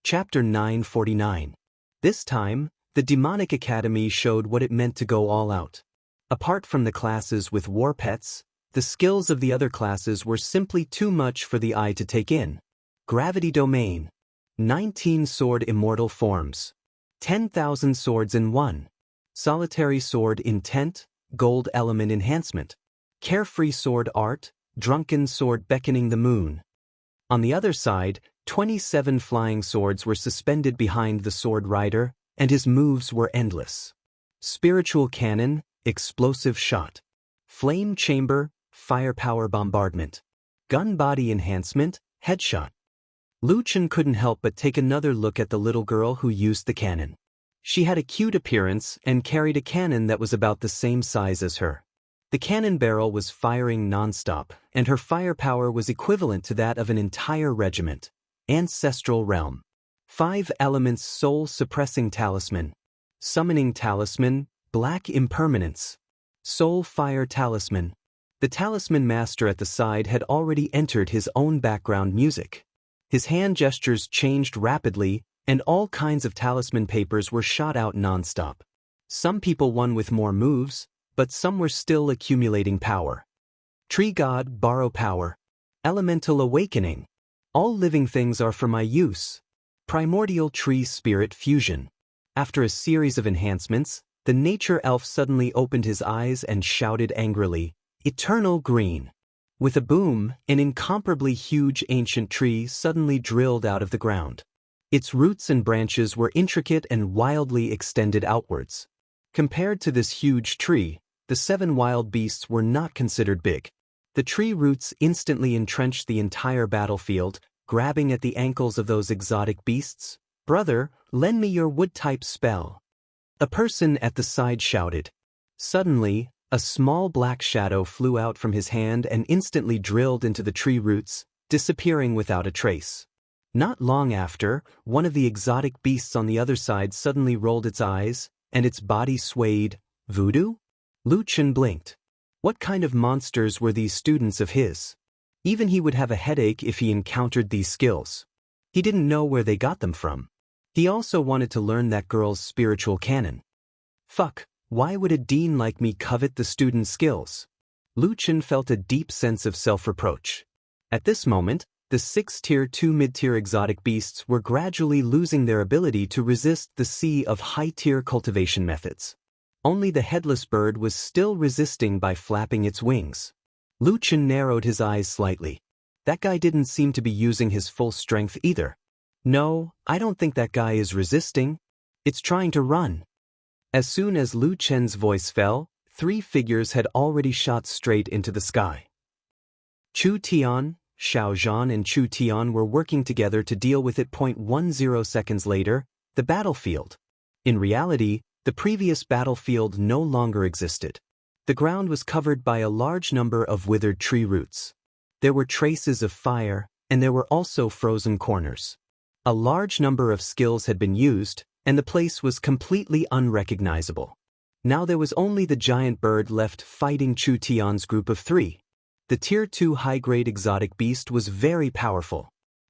Chapter 949. This time, the Demonic Academy showed what it meant to go all out. Apart from the classes with war pets, the skills of the other classes were simply too much for the eye to take in. Gravity Domain. 19 Sword Immortal Forms. 10,000 Swords in 1. Solitary Sword Intent, Gold Element Enhancement. Carefree Sword Art, Drunken Sword Beckoning the Moon. On the other side, 27 flying swords were suspended behind the sword rider, and his moves were endless. Spiritual Cannon, Explosive Shot. Flame Chamber, Firepower Bombardment. Gun Body Enhancement, Headshot. Lu Chen couldn't help but take another look at the little girl who used the cannon. She had a cute appearance and carried a cannon that was about the same size as her. The cannon barrel was firing non-stop, and her firepower was equivalent to that of an entire regiment. Ancestral Realm. 5 Elements Soul Suppressing Talisman. Summoning Talisman, Black Impermanence. Soul Fire Talisman. The talisman master at the side had already entered his own background music. His hand gestures changed rapidly, and all kinds of talisman papers were shot out non-stop. Some people won with more moves, but some were still accumulating power. Tree God, Borrow Power. Elemental Awakening. All living things are for my use. Primordial Tree Spirit Fusion. After a series of enhancements, the nature elf suddenly opened his eyes and shouted angrily, "Eternal Green!" With a boom, an incomparably huge ancient tree suddenly drilled out of the ground. Its roots and branches were intricate and wildly extended outwards. Compared to this huge tree, the 7 wild beasts were not considered big. The tree roots instantly entrenched the entire battlefield, grabbing at the ankles of those exotic beasts. "Brother, lend me your wood-type spell." A person at the side shouted. Suddenly, a small black shadow flew out from his hand and instantly drilled into the tree roots, disappearing without a trace. Not long after, one of the exotic beasts on the other side suddenly rolled its eyes, and its body swayed. Voodoo? Lu Chen blinked. What kind of monsters were these students of his? Even he would have a headache if he encountered these skills. He didn't know where they got them from. He also wanted to learn that girl's spiritual cannon. Fuck, why would a dean like me covet the student's skills? Lu Chen felt a deep sense of self-reproach. At this moment, the 6 Tier 2 mid-tier exotic beasts were gradually losing their ability to resist the sea of high-tier cultivation methods. Only the headless bird was still resisting by flapping its wings. Lu Chen narrowed his eyes slightly. That guy didn't seem to be using his full strength either. No, I don't think that guy is resisting. It's trying to run. As soon as Lu Chen's voice fell, 3 figures had already shot straight into the sky. Chu Tian, Xiao Zhan and Chu Tian were working together to deal with it. 0.10 seconds later, the battlefield. In reality, the previous battlefield no longer existed. The ground was covered by a large number of withered tree roots. There were traces of fire, and there were also frozen corners. A large number of skills had been used, and the place was completely unrecognizable. Now there was only the giant bird left fighting Chu Tian's group of 3. The Tier 2 high-grade exotic beast was very powerful.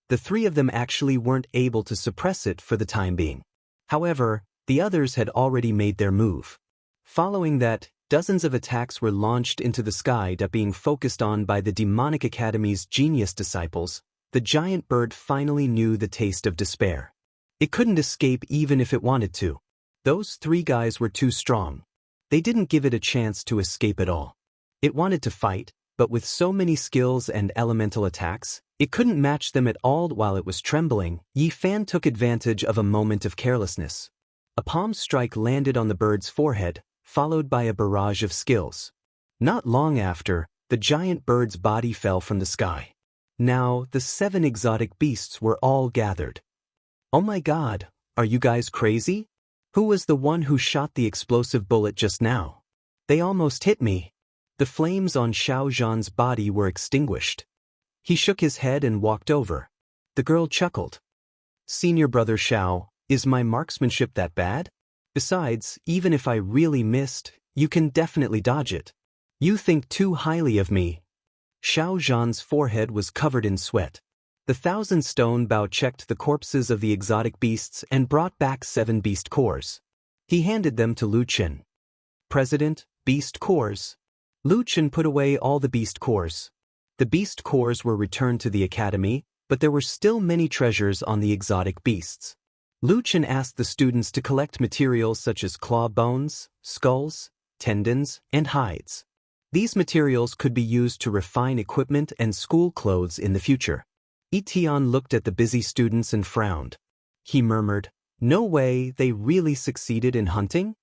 The 3 of them actually weren't able to suppress it for the time being. However, the others had already made their move. Following that, dozens of attacks were launched into the sky that being focused on by the Demonic Academy's genius disciples. The giant bird finally knew the taste of despair. It couldn't escape even if it wanted to. Those 3 guys were too strong. They didn't give it a chance to escape at all. It wanted to fight, but with so many skills and elemental attacks, it couldn't match them at all. While it was trembling, Yi Fan took advantage of a moment of carelessness. A palm strike landed on the bird's forehead, followed by a barrage of skills. Not long after, the giant bird's body fell from the sky. Now, the 7 exotic beasts were all gathered. Oh my god, are you guys crazy? Who was the one who shot the explosive bullet just now? They almost hit me. The flames on Xiao Zhan's body were extinguished. He shook his head and walked over. The girl chuckled. Senior brother Xiao, is my marksmanship that bad? Besides, even if I really missed, you can definitely dodge it. You think too highly of me. Xiao Zhan's forehead was covered in sweat. The 1,000-stone Bao checked the corpses of the exotic beasts and brought back 7 beast cores. He handed them to Lu Chen. President, beast cores. Lu Chen put away all the beast cores. The beast cores were returned to the academy, but there were still many treasures on the exotic beasts. Lu Chen asked the students to collect materials such as claw bones, skulls, tendons, and hides. These materials could be used to refine equipment and school clothes in the future. Etienne looked at the busy students and frowned. He murmured, "No way, they really succeeded in hunting?"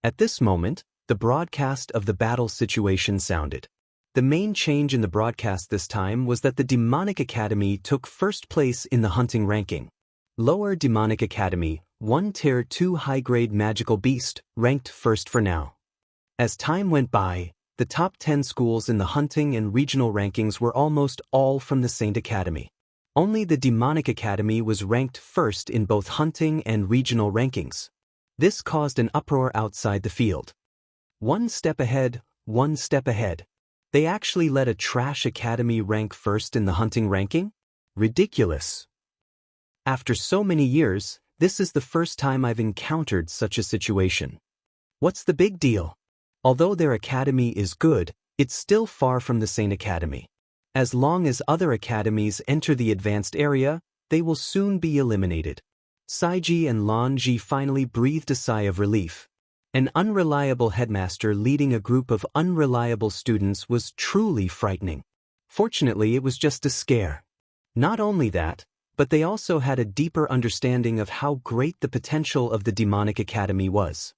At this moment, the broadcast of the battle situation sounded. The main change in the broadcast this time was that the Demonic Academy took first place in the hunting ranking. Lower Demonic Academy, 1 Tier 2 high-grade magical beast, ranked first for now. As time went by, the top 10 schools in the hunting and regional rankings were almost all from the Saint Academy. Only the Demonic Academy was ranked first in both hunting and regional rankings. This caused an uproar outside the field. One step ahead, one step ahead. They actually let a trash academy rank first in the hunting ranking? Ridiculous. After so many years, this is the first time I've encountered such a situation. What's the big deal? Although their academy is good, it's still far from the Saint Academy. As long as other academies enter the advanced area, they will soon be eliminated. Saiji and Lan Ji finally breathed a sigh of relief. An unreliable headmaster leading a group of unreliable students was truly frightening. Fortunately, it was just a scare. Not only that, but they also had a deeper understanding of how great the potential of the Demonic Academy was.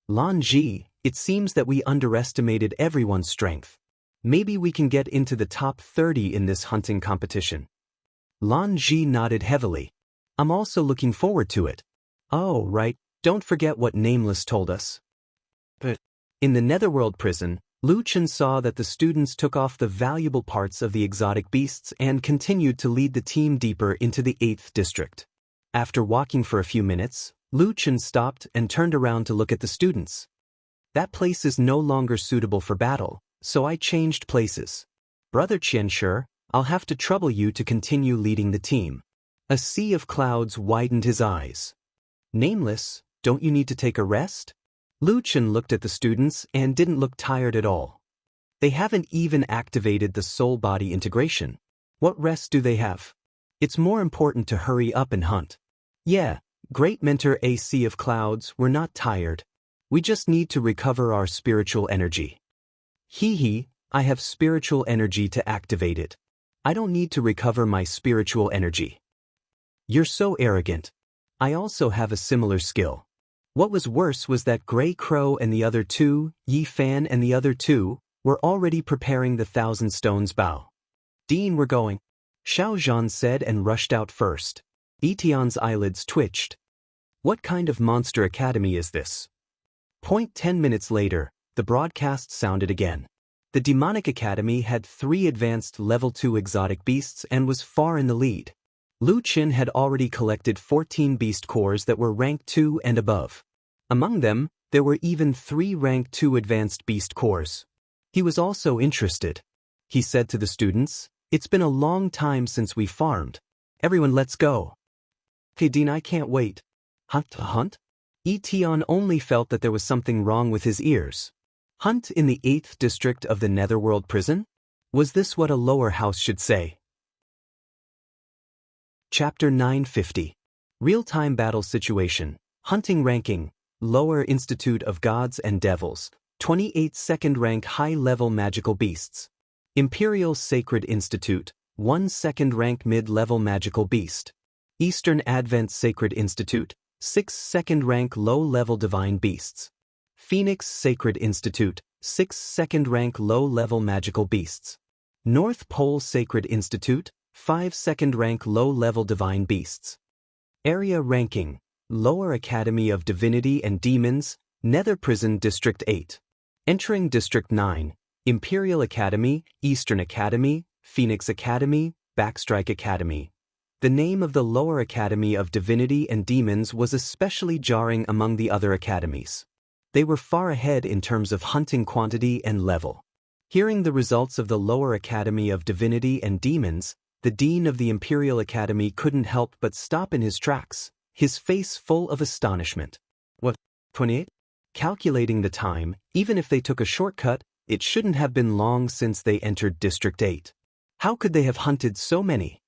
Lan Ji, it seems that we underestimated everyone's strength. Maybe we can get into the top 30 in this hunting competition. Lan Ji nodded heavily. I'm also looking forward to it. Oh, right, don't forget what Nameless told us. But in the Netherworld prison, Lu Chen saw that the students took off the valuable parts of the exotic beasts and continued to lead the team deeper into the 8th district. After walking for a few minutes, Lu Chen stopped and turned around to look at the students. That place is no longer suitable for battle, so I changed places. Brother Qianshi, I'll have to trouble you to continue leading the team. A sea of clouds widened his eyes. Nameless, don't you need to take a rest? Lu Chen looked at the students and didn't look tired at all. They haven't even activated the soul-body integration. What rest do they have? It's more important to hurry up and hunt. Yeah, Great Mentor A Sea of Clouds, we're not tired. We just need to recover our spiritual energy. Hee, I have spiritual energy to activate it. I don't need to recover my spiritual energy. You're so arrogant. I also have a similar skill. What was worse was that Grey Crow and the other two, Yi Fan and the other two, were already preparing the 1,000 stones Bao. Dean, we're going. Xiao Zhan said and rushed out first. Etienne's eyelids twitched. What kind of monster academy is this? 10 minutes later, the broadcast sounded again. The Demonic Academy had 3 advanced level 2 exotic beasts and was far in the lead. Lu Chen had already collected 14 beast cores that were rank 2 and above. Among them, there were even 3 rank 2 advanced beast cores. He was also interested. He said to the students, "It's been a long time since we farmed. Everyone, let's go." Okay, Dean, I can't wait. Hunt? Etienne only felt that there was something wrong with his ears. Hunt in the 8th district of the Netherworld prison? Was this what a lower house should say? Chapter 950. Real-time battle situation. Hunting ranking. Lower Institute of Gods and Devils. 28 second rank high-level magical beasts. Imperial Sacred Institute. 1 second rank mid-level magical beast. Eastern Advent Sacred Institute. 6 second rank low-level divine beasts. Phoenix Sacred Institute, 6 second rank low-level magical beasts. North Pole Sacred Institute, 5 second rank low-level divine beasts. Area ranking, Lower Academy of Divinity and Demons, Nether Prison District 8. Entering District 9, Imperial Academy, Eastern Academy, Phoenix Academy, Backstrike Academy. The name of the Lower Academy of Divinity and Demons was especially jarring among the other academies. They were far ahead in terms of hunting quantity and level. Hearing the results of the Lower Academy of Divinity and Demons, The dean of the Imperial Academy couldn't help but stop in his tracks, his face full of astonishment. What, 28? Calculating the time, even if they took a shortcut, it shouldn't have been long since they entered District 8. How could they have hunted so many?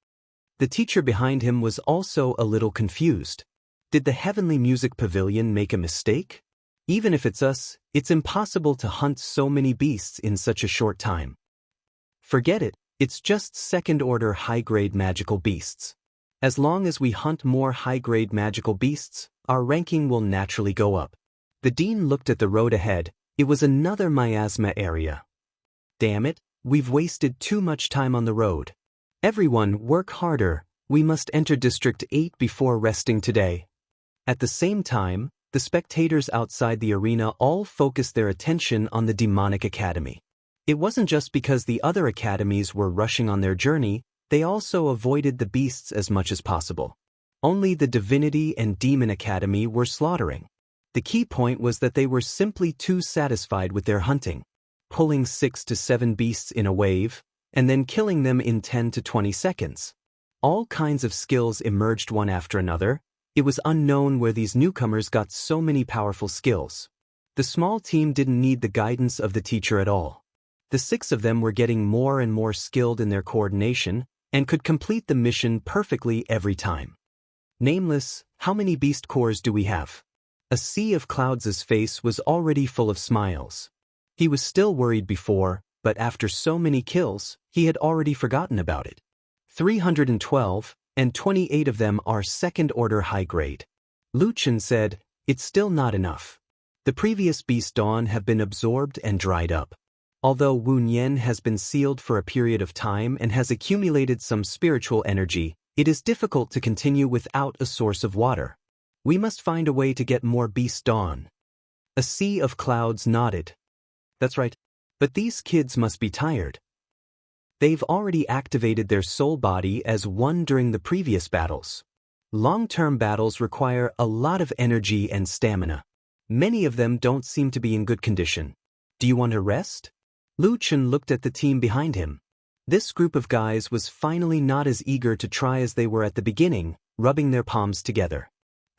The teacher behind him was also a little confused. Did the Heavenly Music Pavilion make a mistake? Even if it's us, it's impossible to hunt so many beasts in such a short time. Forget it, it's just second-order high-grade magical beasts. As long as we hunt more high-grade magical beasts, our ranking will naturally go up. The dean looked at the road ahead. It was another miasma area. Damn it, we've wasted too much time on the road. Everyone, work harder. We must enter District 8 before resting today. At the same time, the spectators outside the arena all focused their attention on the Demonic Academy. It wasn't just because the other academies were rushing on their journey, they also avoided the beasts as much as possible. Only the Divinity and Demon Academy were slaughtering. The key point was that they were simply too satisfied with their hunting, pulling 6 to 7 beasts in a wave, and then killing them in 10 to 20 seconds. All kinds of skills emerged one after another. It was unknown where these newcomers got so many powerful skills. The small team didn't need the guidance of the teacher at all. The 6 of them were getting more and more skilled in their coordination, and could complete the mission perfectly every time. Nameless, how many beast cores do we have? A sea of clouds' face was already full of smiles. He was still worried before, but after so many kills, he had already forgotten about it. 312, and 28 of them are second-order high-grade. Lu Chen said, "It's still not enough. The previous beast dawn have been absorbed and dried up. Although Wu Nian has been sealed for a period of time and has accumulated some spiritual energy, it is difficult to continue without a source of water. We must find a way to get more beast dawn." A sea of clouds nodded. That's right. But these kids must be tired. They've already activated their soul body as one during the previous battles. Long-term battles require a lot of energy and stamina. Many of them don't seem to be in good condition. Do you want to rest? Lu Chen looked at the team behind him. This group of guys was finally not as eager to try as they were at the beginning, rubbing their palms together.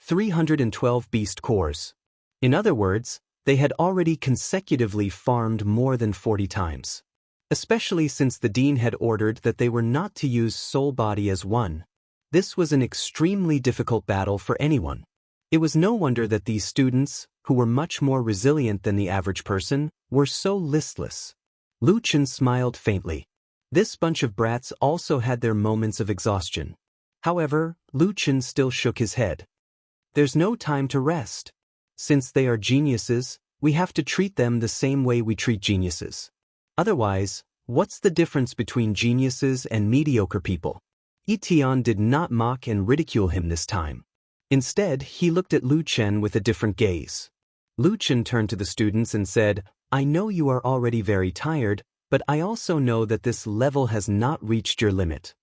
312 beast cores. In other words, they had already consecutively farmed more than 40 times. Especially since the dean had ordered that they were not to use soul body as one. This was an extremely difficult battle for anyone. It was no wonder that these students, who were much more resilient than the average person, were so listless. Lu Chen smiled faintly. This bunch of brats also had their moments of exhaustion. However, Lu Chen still shook his head. There's no time to rest. Since they are geniuses, we have to treat them the same way we treat geniuses. Otherwise, what's the difference between geniuses and mediocre people? Etienne did not mock and ridicule him this time. Instead, he looked at Lu Chen with a different gaze. Lu Chen turned to the students and said, "I know you are already very tired, but I also know that this level has not reached your limit.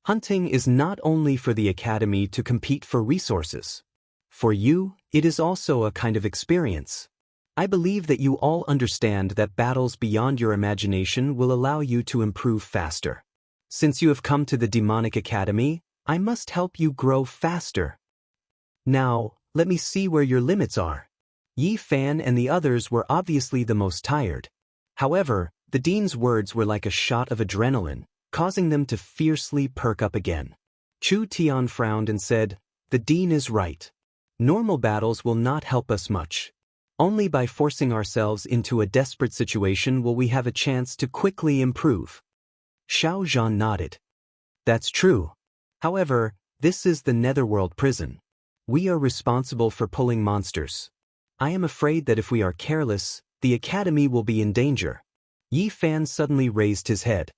Hunting is not only for the academy to compete for resources. For you, it is also a kind of experience. I believe that you all understand that battles beyond your imagination will allow you to improve faster. Since you have come to the Demonic Academy, I must help you grow faster. Now, let me see where your limits are." Yi Fan and the others were obviously the most tired. However, the dean's words were like a shot of adrenaline, causing them to fiercely perk up again. Chu Tian frowned and said, "The dean is right. Normal battles will not help us much. Only by forcing ourselves into a desperate situation will we have a chance to quickly improve." Xiao Zhan nodded. "That's true. However, this is the Netherworld prison. We are responsible for pulling monsters. I am afraid that if we are careless, the academy will be in danger." Yi Fan suddenly raised his head.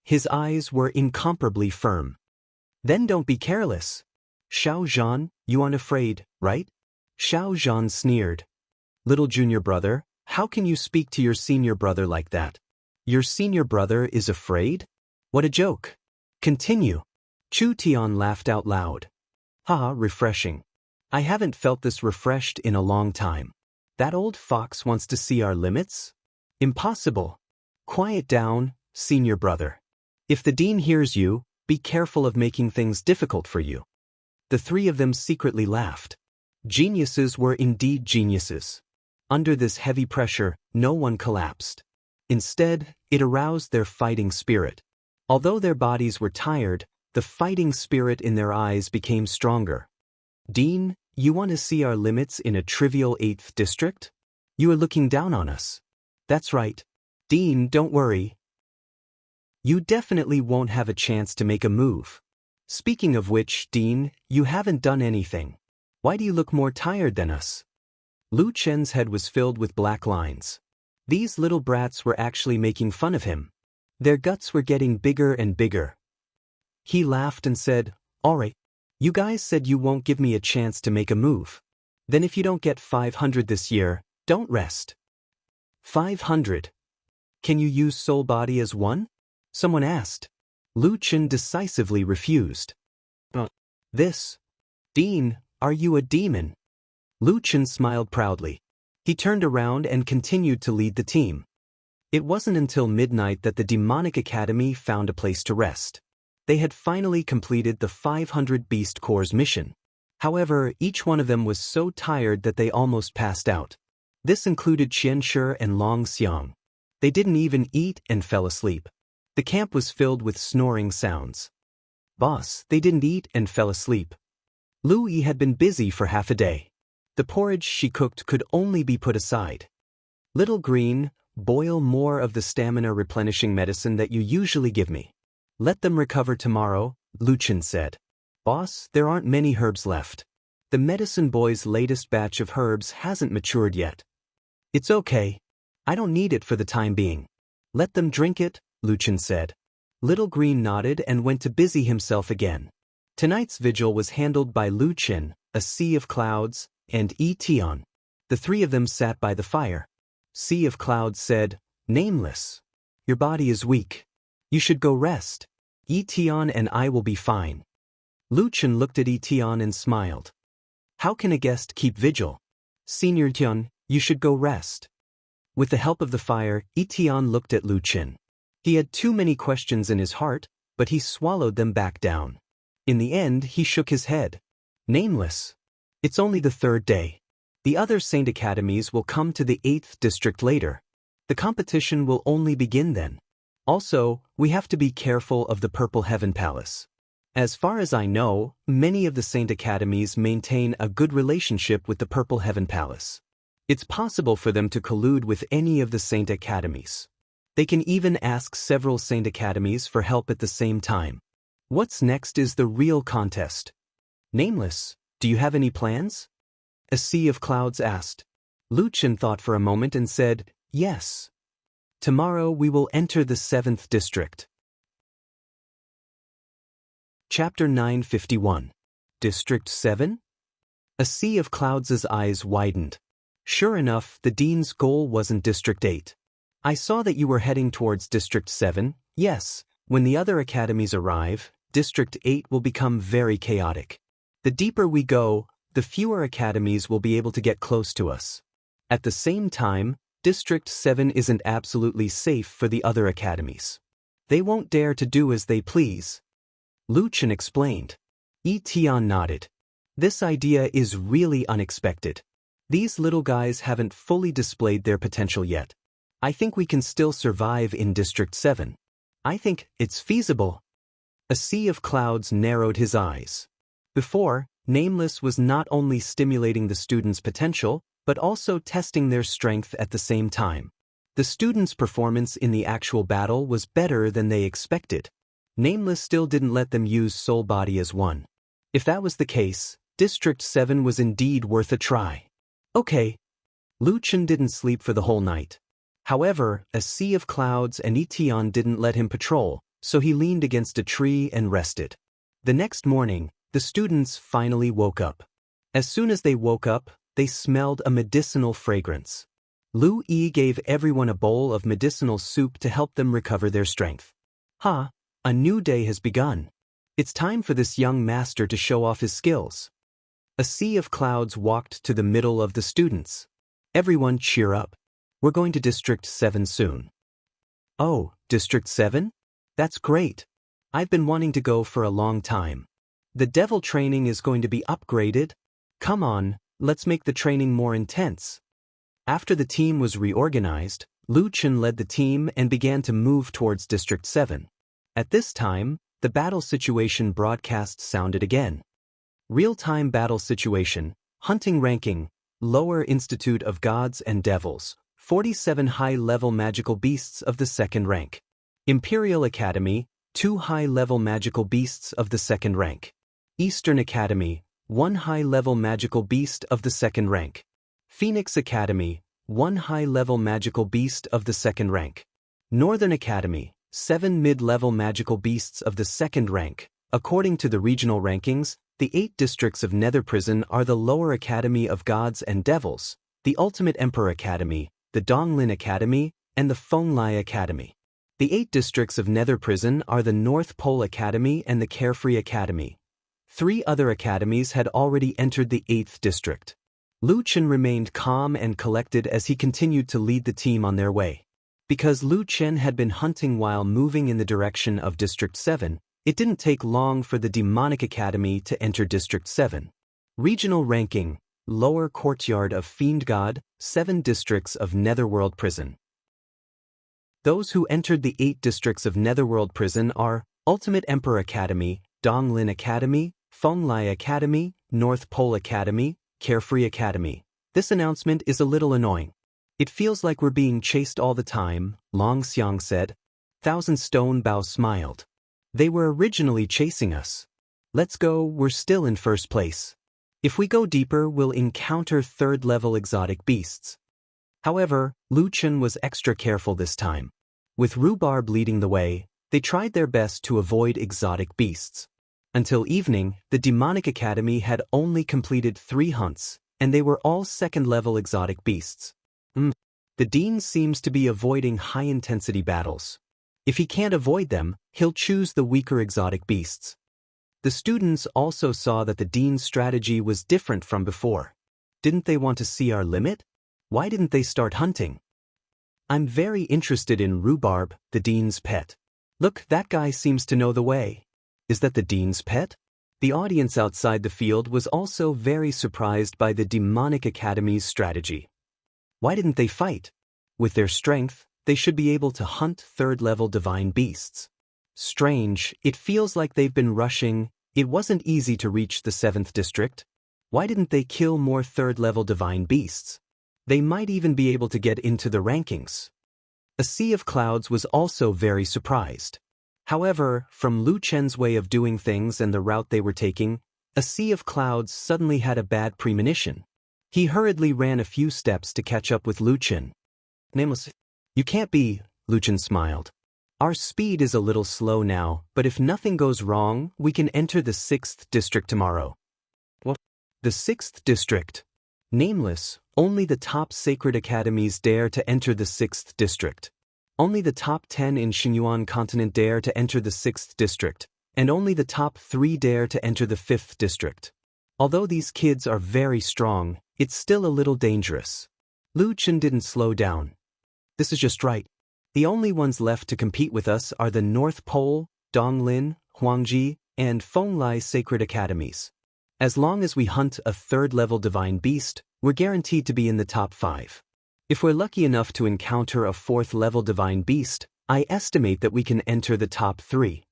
His eyes were incomparably firm. "Then don't be careless. Xiao Zhan, you aren't afraid, right?" Xiao Zhan sneered. "Little junior brother, how can you speak to your senior brother like that? Your senior brother is afraid? What a joke. Continue." Chu Tian laughed out loud. "Haha, refreshing. I haven't felt this refreshed in a long time. That old fox wants to see our limits? Impossible. Quiet down, senior brother. If the dean hears you, Be careful of making things difficult for you. The three of them secretly laughed. Geniuses were indeed geniuses. Under this heavy pressure, no one collapsed. Instead, it aroused their fighting spirit. Although their bodies were tired, the fighting spirit in their eyes became stronger. Dean, you want to see our limits in a trivial 8th district? You are looking down on us. That's right. Dean, don't worry. You definitely won't have a chance to make a move. Speaking of which, Dean, you haven't done anything. Why do you look more tired than us? Lu Chen's head was filled with black lines. These little brats were actually making fun of him. Their guts were getting bigger and bigger. He laughed and said, "All right. You guys said you won't give me a chance to make a move. Then if you don't get 500 this year, don't rest." 500. Can you use soul body as one? Someone asked. Lu Chen decisively refused. This. Dean, are you a demon? Lu Chen smiled proudly. He turned around and continued to lead the team. It wasn't until midnight that the Demonic Academy found a place to rest. They had finally completed the 500 Beast Corps mission. However, each one of them was so tired that they almost passed out. This included Qianshi and Long Xiang. They didn't even eat and fell asleep. The camp was filled with snoring sounds. Boss, they didn't eat and fell asleep. Lu Yi had been busy for half a day. The porridge she cooked could only be put aside. Little Green, boil more of the stamina replenishing medicine that you usually give me. Let them recover tomorrow, Lu Chen said. Boss, there aren't many herbs left. The medicine boy's latest batch of herbs hasn't matured yet. It's okay. I don't need it for the time being. Let them drink it, Lu Chen said. Little Green nodded and went to busy himself again. Tonight's vigil was handled by Lu Chen, a Sea of Clouds, and Yi Tian. The three of them sat by the fire. Sea of Clouds said, "Nameless. Your body is weak. You should go rest. Yi Tian and I will be fine." Lu Chen looked at Yi Tian and smiled. How can a guest keep vigil? Senior Tian, you should go rest. With the help of the fire, Yi Tian looked at Lu Chen. He had too many questions in his heart, but he swallowed them back down. In the end, he shook his head. Nameless. It's only the 3rd day. The other Saint Academies will come to the 8th district later. The competition will only begin then. Also, we have to be careful of the Purple Heaven Palace. As far as I know, many of the Saint Academies maintain a good relationship with the Purple Heaven Palace. It's possible for them to collude with any of the Saint Academies. They can even ask several Saint Academies for help at the same time. What's next is the real contest. Nameless, do you have any plans? A Sea of Clouds asked. Lu Chen thought for a moment and said, yes. Tomorrow we will enter the 7th district. Chapter 951. District 7? A Sea of Clouds' eyes widened. Sure enough, the Dean's goal wasn't District 8. I saw that you were heading towards District 7, yes. When the other academies arrive, District 8 will become very chaotic. The deeper we go, the fewer academies will be able to get close to us. At the same time, District 7 isn't absolutely safe for the other academies. They won't dare to do as they please. Lu Chen explained. Yi Tian nodded. This idea is really unexpected. These little guys haven't fully displayed their potential yet. I think we can still survive in District 7. I think it's feasible. A Sea of Clouds narrowed his eyes. Before, Nameless was not only stimulating the students' potential, but also testing their strength at the same time. The students' performance in the actual battle was better than they expected. Nameless still didn't let them use Soul Body as one. If that was the case, District 7 was indeed worth a try. Okay. Lu Chen didn't sleep for the whole night. However, a Sea of Clouds and Yi Tian didn't let him patrol, so he leaned against a tree and rested. The next morning, the students finally woke up. As soon as they woke up, they smelled a medicinal fragrance. Lu Yi gave everyone a bowl of medicinal soup to help them recover their strength. A new day has begun. It's time for this young master to show off his skills. A Sea of Clouds walked to the middle of the students. Everyone cheer up. We're going to District 7 soon. Oh, District 7? That's great. I've been wanting to go for a long time. The devil training is going to be upgraded. Come on, let's make the training more intense. After the team was reorganized, Lu Chen led the team and began to move towards District 7. At this time, the battle situation broadcast sounded again. Real-time battle situation, hunting ranking, lower Institute of Gods and Devils, 47 high-level magical beasts of the 2nd rank. Imperial Academy, 2 high-level magical beasts of the 2nd rank. Eastern Academy, 1 high-level magical beast of the 2nd rank. Phoenix Academy, 1 high-level magical beast of the 2nd rank. Northern Academy, 7 mid-level magical beasts of the 2nd rank. According to the regional rankings, the 8 districts of Nether Prison are the Lower Academy of Gods and Devils, the Ultimate Emperor Academy, the Donglin Academy, and the Fenglai Academy. The 8 districts of Nether Prison are the North Pole Academy and the Carefree Academy. 3 other academies had already entered the 8th district. Lu Chen remained calm and collected as he continued to lead the team on their way. Because Lu Chen had been hunting while moving in the direction of District 7, it didn't take long for the Demonic Academy to enter District 7. Regional ranking, Lower Courtyard of Fiend God, 7 districts of Netherworld Prison. Those who entered the 8 districts of Netherworld Prison are Ultimate Emperor Academy, Donglin Academy, Fenglai Academy, North Pole Academy, Carefree Academy. This announcement is a little annoying. It feels like we're being chased all the time, Long Xiang said. Thousand Stone Bao smiled. They were originally chasing us. Let's go, we're still in first place. If we go deeper, we'll encounter 3rd-level exotic beasts. However, Lu Chen was extra careful this time. With Rhubarb leading the way, they tried their best to avoid exotic beasts. Until evening, the Demonic Academy had only completed 3 hunts, and they were all 2nd-level exotic beasts. The Dean seems to be avoiding high-intensity battles. If he can't avoid them, he'll choose the weaker exotic beasts. The students also saw that the Dean's strategy was different from before. Didn't they want to see our limit? Why didn't they start hunting? I'm very interested in Rhubarb, the Dean's pet. Look, that guy seems to know the way. Is that the Dean's pet? The audience outside the field was also very surprised by the Demonic Academy's strategy. Why didn't they fight? With their strength, they should be able to hunt 3rd-level divine beasts. Strange, it feels like they've been rushing. It wasn't easy to reach the 7th district. Why didn't they kill more 3rd-level divine beasts? They might even be able to get into the rankings. A Sea of Clouds was also very surprised. However, from Lu Chen's way of doing things and the route they were taking, A Sea of Clouds suddenly had a bad premonition. He hurriedly ran a few steps to catch up with Lu Chen. Nameless. You can't be, Lu Chen smiled. Our speed is a little slow now, but if nothing goes wrong, we can enter the 6th district tomorrow. What? The 6th district. Nameless, only the top sacred academies dare to enter the 6th district. Only the top 10 in Xingyuan continent dare to enter the 6th district, and only the top 3 dare to enter the 5th district. Although these kids are very strong, it's still a little dangerous. Lu Chen didn't slow down. This is just right. The only ones left to compete with us are the North Pole, Donglin, Huangji, and Fenglai Sacred Academies. As long as we hunt a 3rd-level divine beast, we're guaranteed to be in the top 5. If we're lucky enough to encounter a 4th-level divine beast, I estimate that we can enter the top 3.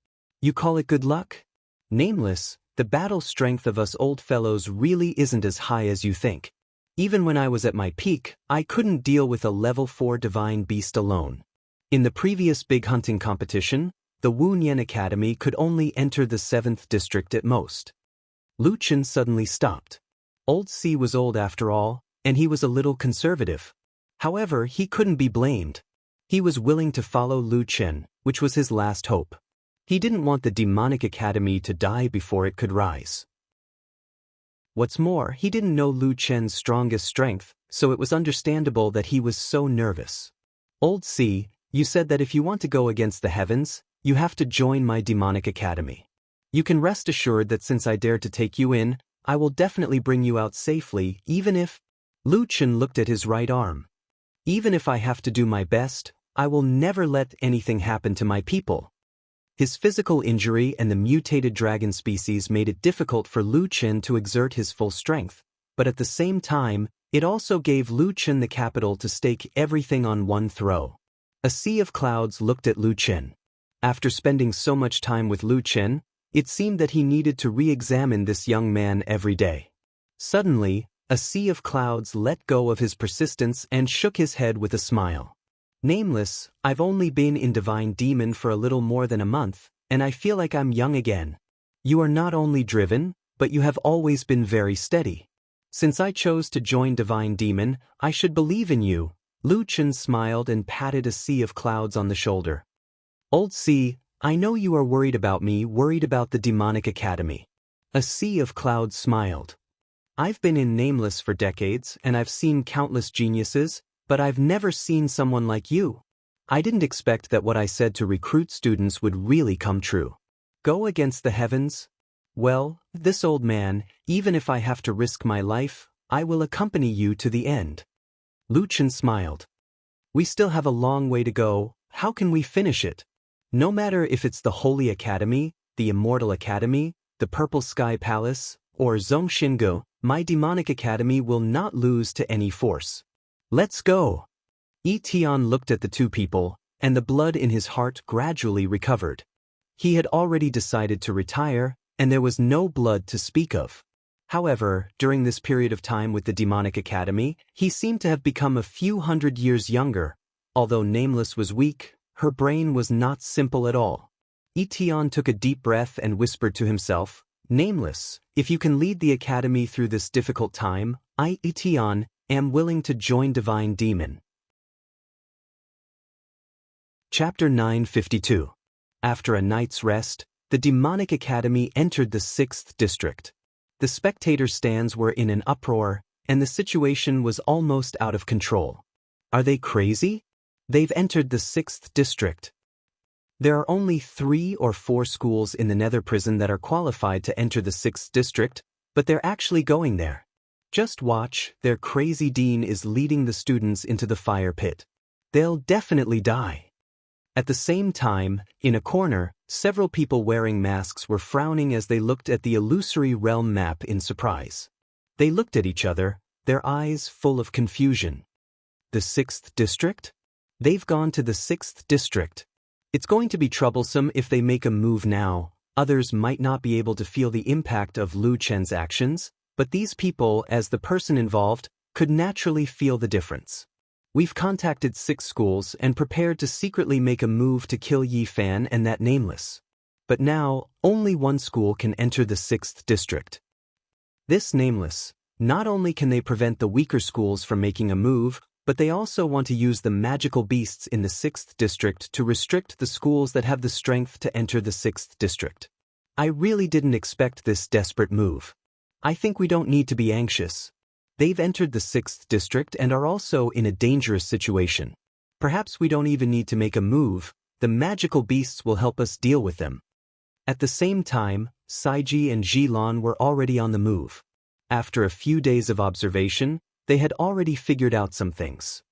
You call it good luck? Nameless, the battle strength of us old fellows really isn't as high as you think. Even when I was at my peak, I couldn't deal with a level 4 divine beast alone. In the previous big hunting competition, the Wunyan Academy could only enter the 7th district at most. Lu Chen suddenly stopped. Old C was old after all, and he was a little conservative. However, he couldn't be blamed. He was willing to follow Lu Chen, which was his last hope. He didn't want the Demonic Academy to die before it could rise. What's more, he didn't know Lu Chen's strongest strength, so it was understandable that he was so nervous. Old C, you said that if you want to go against the heavens, you have to join my Demonic Academy. You can rest assured that since I dared to take you in, I will definitely bring you out safely, even if... Lu Chen looked at his right arm. Even if I have to do my best, I will never let anything happen to my people. His physical injury and the mutated dragon species made it difficult for Lu Chen to exert his full strength, but at the same time, it also gave Lu Chen the capital to stake everything on one throw. A sea of clouds looked at Lu Chen. After spending so much time with Lu Chen, it seemed that he needed to re-examine this young man every day. Suddenly, a sea of clouds let go of his persistence and shook his head with a smile. Nameless, I've only been in Divine Demon for a little more than a month, and I feel like I'm young again. You are not only driven, but you have always been very steady. Since I chose to join Divine Demon, I should believe in you. Lu Chen smiled and patted a sea of clouds on the shoulder. Old sea, I know you are worried about me, worried about the Demonic Academy. A sea of clouds smiled. I've been in Nameless for decades, and I've seen countless geniuses, but I've never seen someone like you. I didn't expect that what I said to recruit students would really come true. Go against the heavens? Well, this old man, even if I have to risk my life, I will accompany you to the end. Lu Chen smiled. We still have a long way to go. How can we finish it? No matter if it's the Holy Academy, the Immortal Academy, the Purple Sky Palace, or Zhongxingu, my Demonic Academy will not lose to any force. Let's go. Yi Tian looked at the two people, and the blood in his heart gradually recovered. He had already decided to retire, and there was no blood to speak of. However, during this period of time with the Demonic Academy, he seemed to have become a few hundred years younger. Although Nameless was weak, her brain was not simple at all. Yi Tian took a deep breath and whispered to himself, Nameless, if you can lead the Academy through this difficult time, I, Yi Tian, am willing to join Divine Demon. Chapter 952. After a night's rest, the Demonic Academy entered the 6th district. The spectator stands were in an uproar, and the situation was almost out of control. Are they crazy? They've entered the 6th district. There are only 3 or 4 schools in the Nether Prison that are qualified to enter the 6th district, but they're actually going there. Just watch, their crazy dean is leading the students into the fire pit. They'll definitely die. At the same time, in a corner, several people wearing masks were frowning as they looked at the illusory realm map in surprise. They looked at each other, their eyes full of confusion. The 6th district? They've gone to the 6th district. It's going to be troublesome if they make a move now. Others might not be able to feel the impact of Lu Chen's actions, but these people, as the person involved, could naturally feel the difference. We've contacted 6 schools and prepared to secretly make a move to kill Yi Fan and that Nameless. But now, only one school can enter the 6th district. This Nameless, not only can they prevent the weaker schools from making a move, but they also want to use the magical beasts in the 6th district to restrict the schools that have the strength to enter the 6th district. I really didn't expect this desperate move. I think we don't need to be anxious. They've entered the 6th district and are also in a dangerous situation. Perhaps we don't even need to make a move, the magical beasts will help us deal with them. At the same time, Saiji and Jilan were already on the move. After a few days of observation, they had already figured out some things.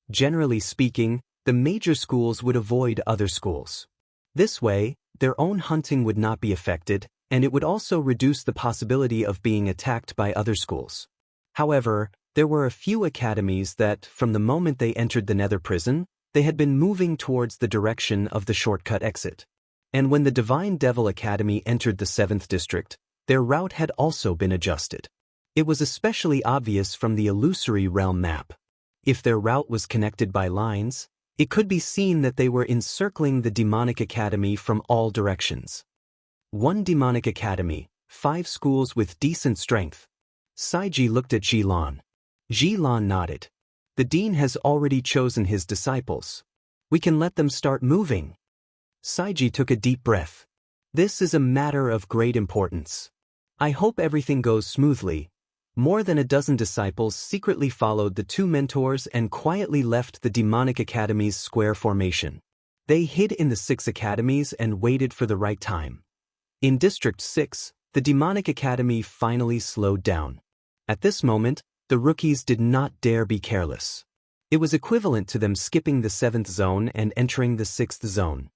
Generally speaking, the major schools would avoid other schools. This way, their own hunting would not be affected, and it would also reduce the possibility of being attacked by other schools. However, there were a few academies that, from the moment they entered the Nether Prison, they had been moving towards the direction of the shortcut exit. And when the Divine Devil Academy entered the 7th district, their route had also been adjusted. It was especially obvious from the illusory realm map. If their route was connected by lines, it could be seen that they were encircling the Demonic Academy from all directions. One Demonic Academy, 5 schools with decent strength. Saiji looked at Jilan. Jilan nodded. The dean has already chosen his disciples. We can let them start moving. Saiji took a deep breath. This is a matter of great importance. I hope everything goes smoothly. More than a dozen disciples secretly followed the 2 mentors and quietly left the Demonic Academy's square formation. They hid in the 6 academies and waited for the right time. In District 6, the Demonic Academy finally slowed down. At this moment, the rookies did not dare be careless. It was equivalent to them skipping the 7th zone and entering the 6th zone.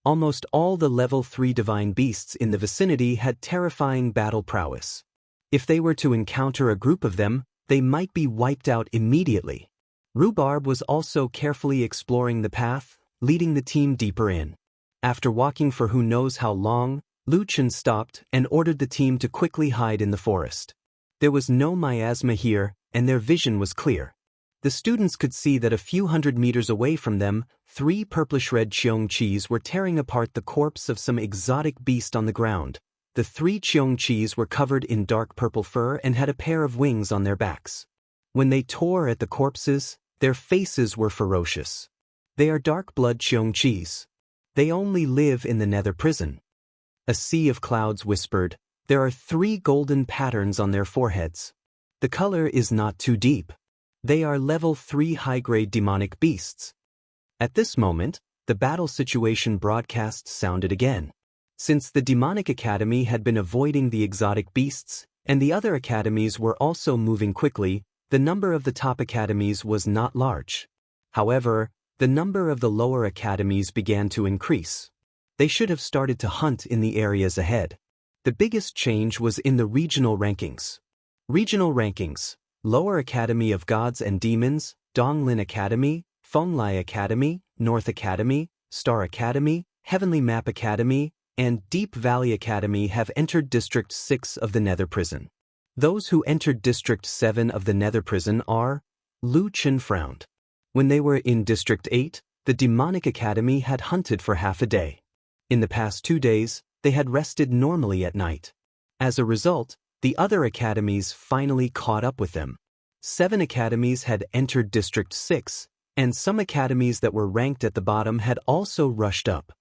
Almost all the level 3 divine beasts in the vicinity had terrifying battle prowess. If they were to encounter a group of them, they might be wiped out immediately. Rhubarb was also carefully exploring the path, leading the team deeper in. After walking for who knows how long, Lu Chen stopped and ordered the team to quickly hide in the forest. There was no miasma here, and their vision was clear. The students could see that a few hundred meters away from them, 3 purplish-red Cheongchis were tearing apart the corpse of some exotic beast on the ground. The 3 Cheongchis were covered in dark purple fur and had a pair of wings on their backs. When they tore at the corpses, their faces were ferocious. They are dark-blood Cheongchis. They only live in the nether prison. A sea of clouds whispered, there are 3 golden patterns on their foreheads. The color is not too deep. They are level 3 high-grade demonic beasts. At this moment, the battle situation broadcast sounded again. Since the Demonic Academy had been avoiding the exotic beasts, and the other academies were also moving quickly, the number of the top academies was not large. However, the number of the lower academies began to increase. They should have started to hunt in the areas ahead. The biggest change was in the regional rankings. Regional rankings: Lower Academy of Gods and Demons, Donglin Academy, Fenglai Academy, North Academy, Star Academy, Heavenly Map Academy, and Deep Valley Academy have entered District 6 of the Nether Prison. Those who entered District 7 of the Nether Prison are... Lu Chen frowned. When they were in District 8, the Demonic Academy had hunted for half a day. In the past 2 days, they had rested normally at night. As a result, the other academies finally caught up with them. 7 academies had entered District 6, and some academies that were ranked at the bottom had also rushed up.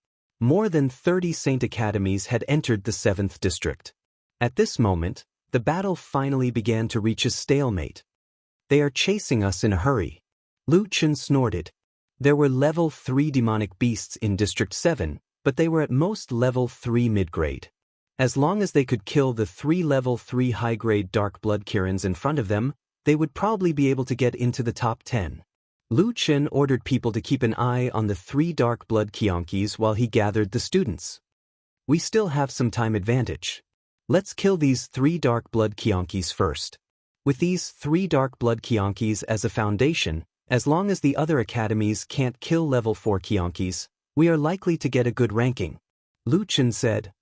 More than 30 Saint Academies had entered the 7th district. At this moment, the battle finally began to reach a stalemate. They are chasing us in a hurry. Lu Chen snorted. There were level 3 demonic beasts in District 7, but they were at most level 3 mid-grade. As long as they could kill the 3 level 3 high-grade dark blood Kirans in front of them, they would probably be able to get into the top 10. Lu Chen ordered people to keep an eye on the 3 dark blood Qiankis while he gathered the students. We still have some time advantage. Let's kill these 3 dark blood Qiankis first. With these 3 dark blood Qiankis as a foundation, as long as the other academies can't kill level 4 Qiankis, we are likely to get a good ranking. Lu Chen said.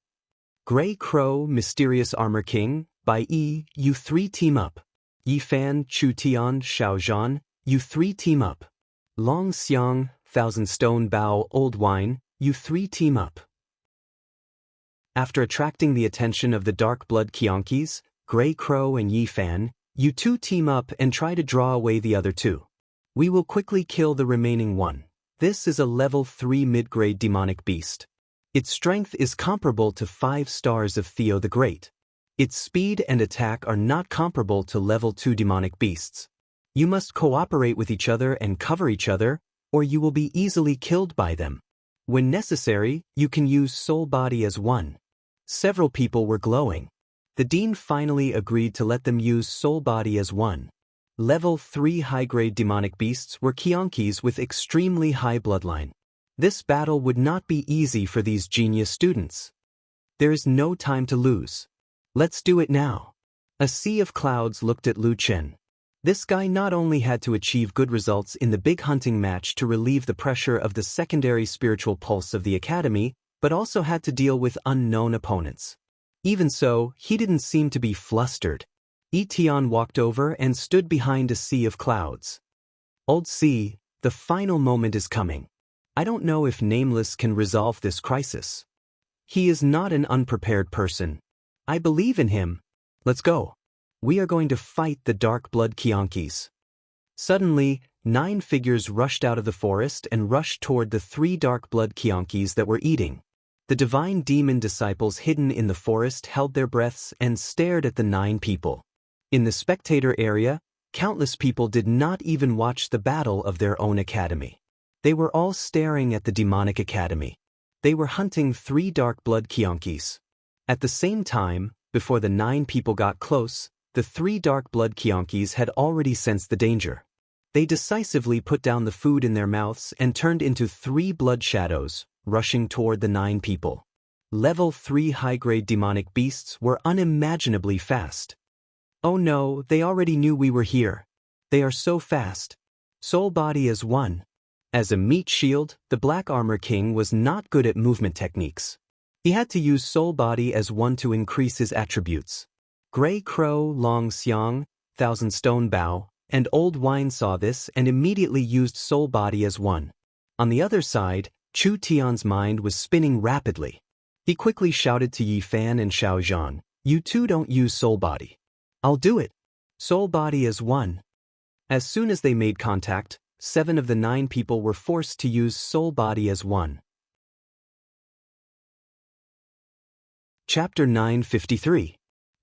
Gray Crow, Mysterious Armor King, by E, you 3 team up. Yi Fan, Chu Tian, Xiao Zhan, you 3 team up. Long Xiang, Thousand Stone Bow, Old Wine, you 3 team up. After attracting the attention of the dark blood Qiankis, Gray Crow and Yi Fan, you 2 team up and try to draw away the other 2. We will quickly kill the remaining 1. This is a level 3 mid-grade demonic beast. Its strength is comparable to 5 stars of Theo the Great. Its speed and attack are not comparable to level 2 demonic beasts. You must cooperate with each other and cover each other, or you will be easily killed by them. When necessary, you can use Soul Body as one. Several people were glowing. The dean finally agreed to let them use Soul Body as one. Level 3 high-grade demonic beasts were Qiankis with extremely high bloodline. This battle would not be easy for these genius students. There is no time to lose. Let's do it now. A sea of clouds looked at Lu Chen. This guy not only had to achieve good results in the big hunting match to relieve the pressure of the secondary spiritual pulse of the academy, but also had to deal with unknown opponents. Even so, he didn't seem to be flustered. Tian walked over and stood behind a sea of clouds. Old Sea, the final moment is coming. I don't know if Nameless can resolve this crisis. He is not an unprepared person. I believe in him. Let's go. We are going to fight the dark blood Qiankis. Suddenly, 9 figures rushed out of the forest and rushed toward the 3 dark blood Qiankis that were eating. The divine demon disciples hidden in the forest held their breaths and stared at the 9 people. In the spectator area, countless people did not even watch the battle of their own academy. They were all staring at the demonic academy. They were hunting 3 dark blood Qiankis. At the same time, before the 9 people got close, the 3 dark blood Qiankis had already sensed the danger. They decisively put down the food in their mouths and turned into 3 blood shadows, rushing toward the 9 people. Level 3 high-grade demonic beasts were unimaginably fast. Oh no, they already knew we were here. They are so fast. Soul body as one. As a meat shield, the Black Armor King was not good at movement techniques. He had to use soul body as one to increase his attributes. Gray Crow, Long Xiang, Thousand Stone Bow, and Old Wine saw this and immediately used soul body as one. On the other side, Chu Tian's mind was spinning rapidly. He quickly shouted to Yi Fan and Xiao Zhan, "You two don't use soul body." "I'll do it. Soul body as one." As soon as they made contact, 7 of the 9 people were forced to use soul body as one. Chapter 953.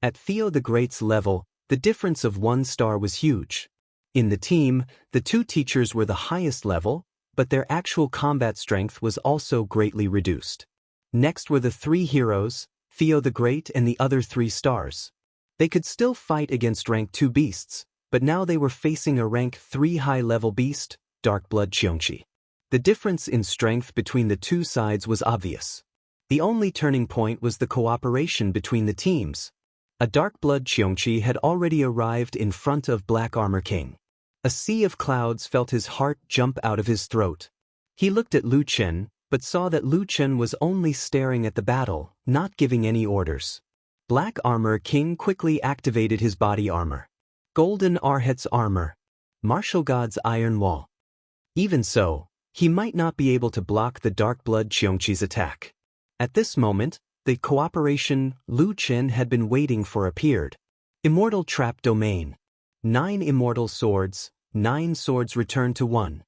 At Theo the Great's level, the difference of 1 star was huge. In the team, the 2 teachers were the highest level, but their actual combat strength was also greatly reduced. Next were the 3 heroes, Theo the Great and the other 3 stars. They could still fight against rank 2 beasts, but now they were facing a rank 3 high-level beast, Darkblood Qiongqi. The difference in strength between the 2 sides was obvious. The only turning point was the cooperation between the teams. A Darkblood Qiongqi had already arrived in front of Black Armor King. A sea of clouds felt his heart jump out of his throat. He looked at Lu Chen, but saw that Lu Chen was only staring at the battle, not giving any orders. Black Armor King quickly activated his body armor. Golden Arhat's armor. Martial God's Iron Wall. Even so, he might not be able to block the Darkblood Qiongqi's attack. At this moment, the cooperation Lu Chen had been waiting for appeared. Immortal Trap Domain. 9 immortal swords, 9 swords returned to 1.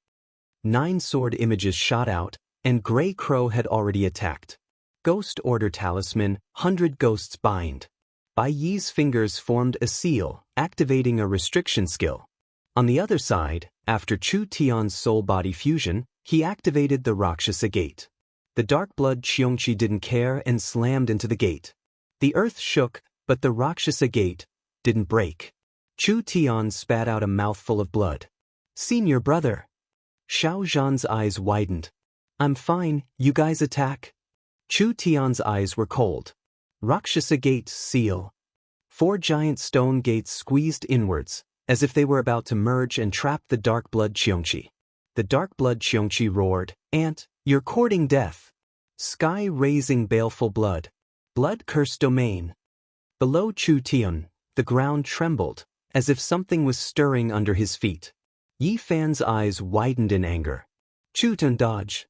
9 sword images shot out, and Gray Crow had already attacked. Ghost Order Talisman, 100 Ghosts Bind. Bai Yi's fingers formed a seal, activating a restriction skill. On the other side, after Chu Tian's soul body fusion, he activated the Rakshasa Gate. The Darkblood Qiongqi didn't care and slammed into the gate. The earth shook, but the Rakshasa Gate didn't break. Chu Tian spat out a mouthful of blood. "Senior brother." Xiao Zhan's eyes widened. "I'm fine, you guys attack." Chu Tian's eyes were cold. Rakshasa Gate seal. 4 giant stone gates squeezed inwards, as if they were about to merge and trap the Darkblood Qiongqi. The Darkblood Qiongqi roared, "Ant, you're courting death." Sky-raising baleful blood. Blood Curse Domain. Below Chu Tian, the ground trembled, as if something was stirring under his feet. Yi Fan's eyes widened in anger. "Chu Tian dodge."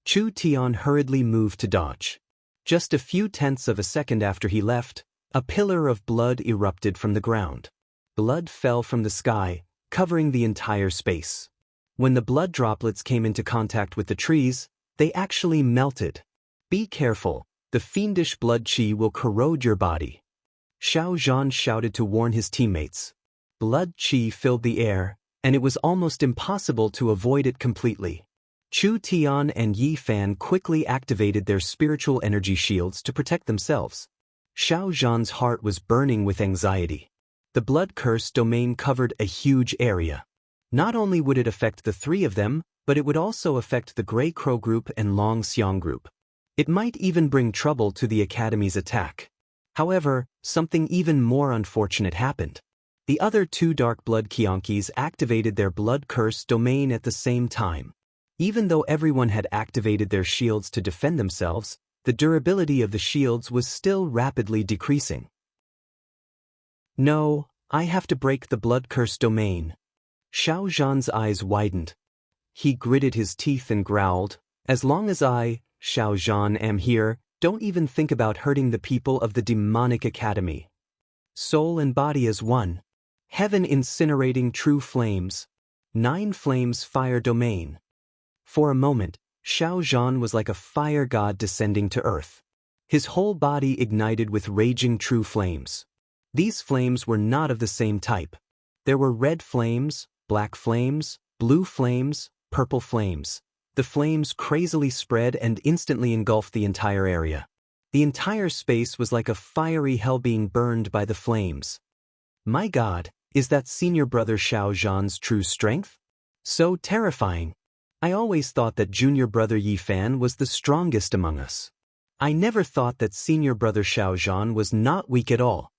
Chu Tian hurriedly moved to dodge. Just a few tenths of a second after he left, a pillar of blood erupted from the ground. Blood fell from the sky, covering the entire space. When the blood droplets came into contact with the trees, they actually melted. "Be careful, the fiendish blood chi will corrode your body." Xiao Zhan shouted to warn his teammates. Blood chi filled the air, and it was almost impossible to avoid it completely. Chu Tian and Yi Fan quickly activated their spiritual energy shields to protect themselves. Xiao Zhan's heart was burning with anxiety. The blood curse domain covered a huge area. Not only would it affect the 3 of them, but it would also affect the Gray Crow group and Long Xiang group. It might even bring trouble to the Academy's attack. However, something even more unfortunate happened. The other 2 Darkblood Qiongqis activated their blood curse domain at the same time. Even though everyone had activated their shields to defend themselves, the durability of the shields was still rapidly decreasing. "No, I have to break the blood curse domain." Xiao Zhan's eyes widened. He gritted his teeth and growled, "As long as I, Xiao Zhan, am here, don't even think about hurting the people of the Demonic Academy." Soul and body as one. Heaven incinerating true flames. 9 flames fire domain. For a moment, Xiao Zhan was like a fire god descending to earth. His whole body ignited with raging true flames. These flames were not of the same type. There were red flames, black flames, blue flames, purple flames. The flames crazily spread and instantly engulfed the entire area. The entire space was like a fiery hell being burned by the flames. My God, is that senior brother Xiao Zhan's true strength? So terrifying. I always thought that junior brother Yi Fan was the strongest among us. I never thought that senior brother Xiao Zhan was not weak at all.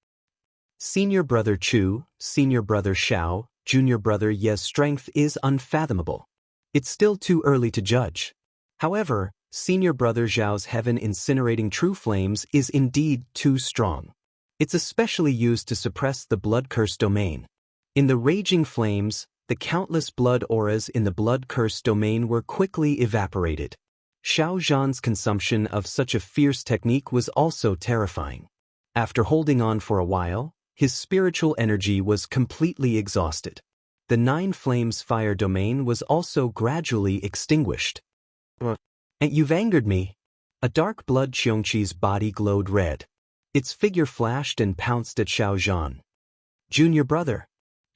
Senior brother Chu, senior brother Xiao, junior brother Ye's strength is unfathomable. It's still too early to judge. However, senior brother Zhao's heaven incinerating true flames is indeed too strong. It's especially used to suppress the blood curse domain. In the raging flames, the countless blood auras in the blood curse domain were quickly evaporated. Xiao Zhan's consumption of such a fierce technique was also terrifying. After holding on for a while, his spiritual energy was completely exhausted. The nine flames fire domain was also gradually extinguished. And you've angered me. A dark blood Qiongqi's body glowed red. Its figure flashed and pounced at Xiao Zhan. Junior brother.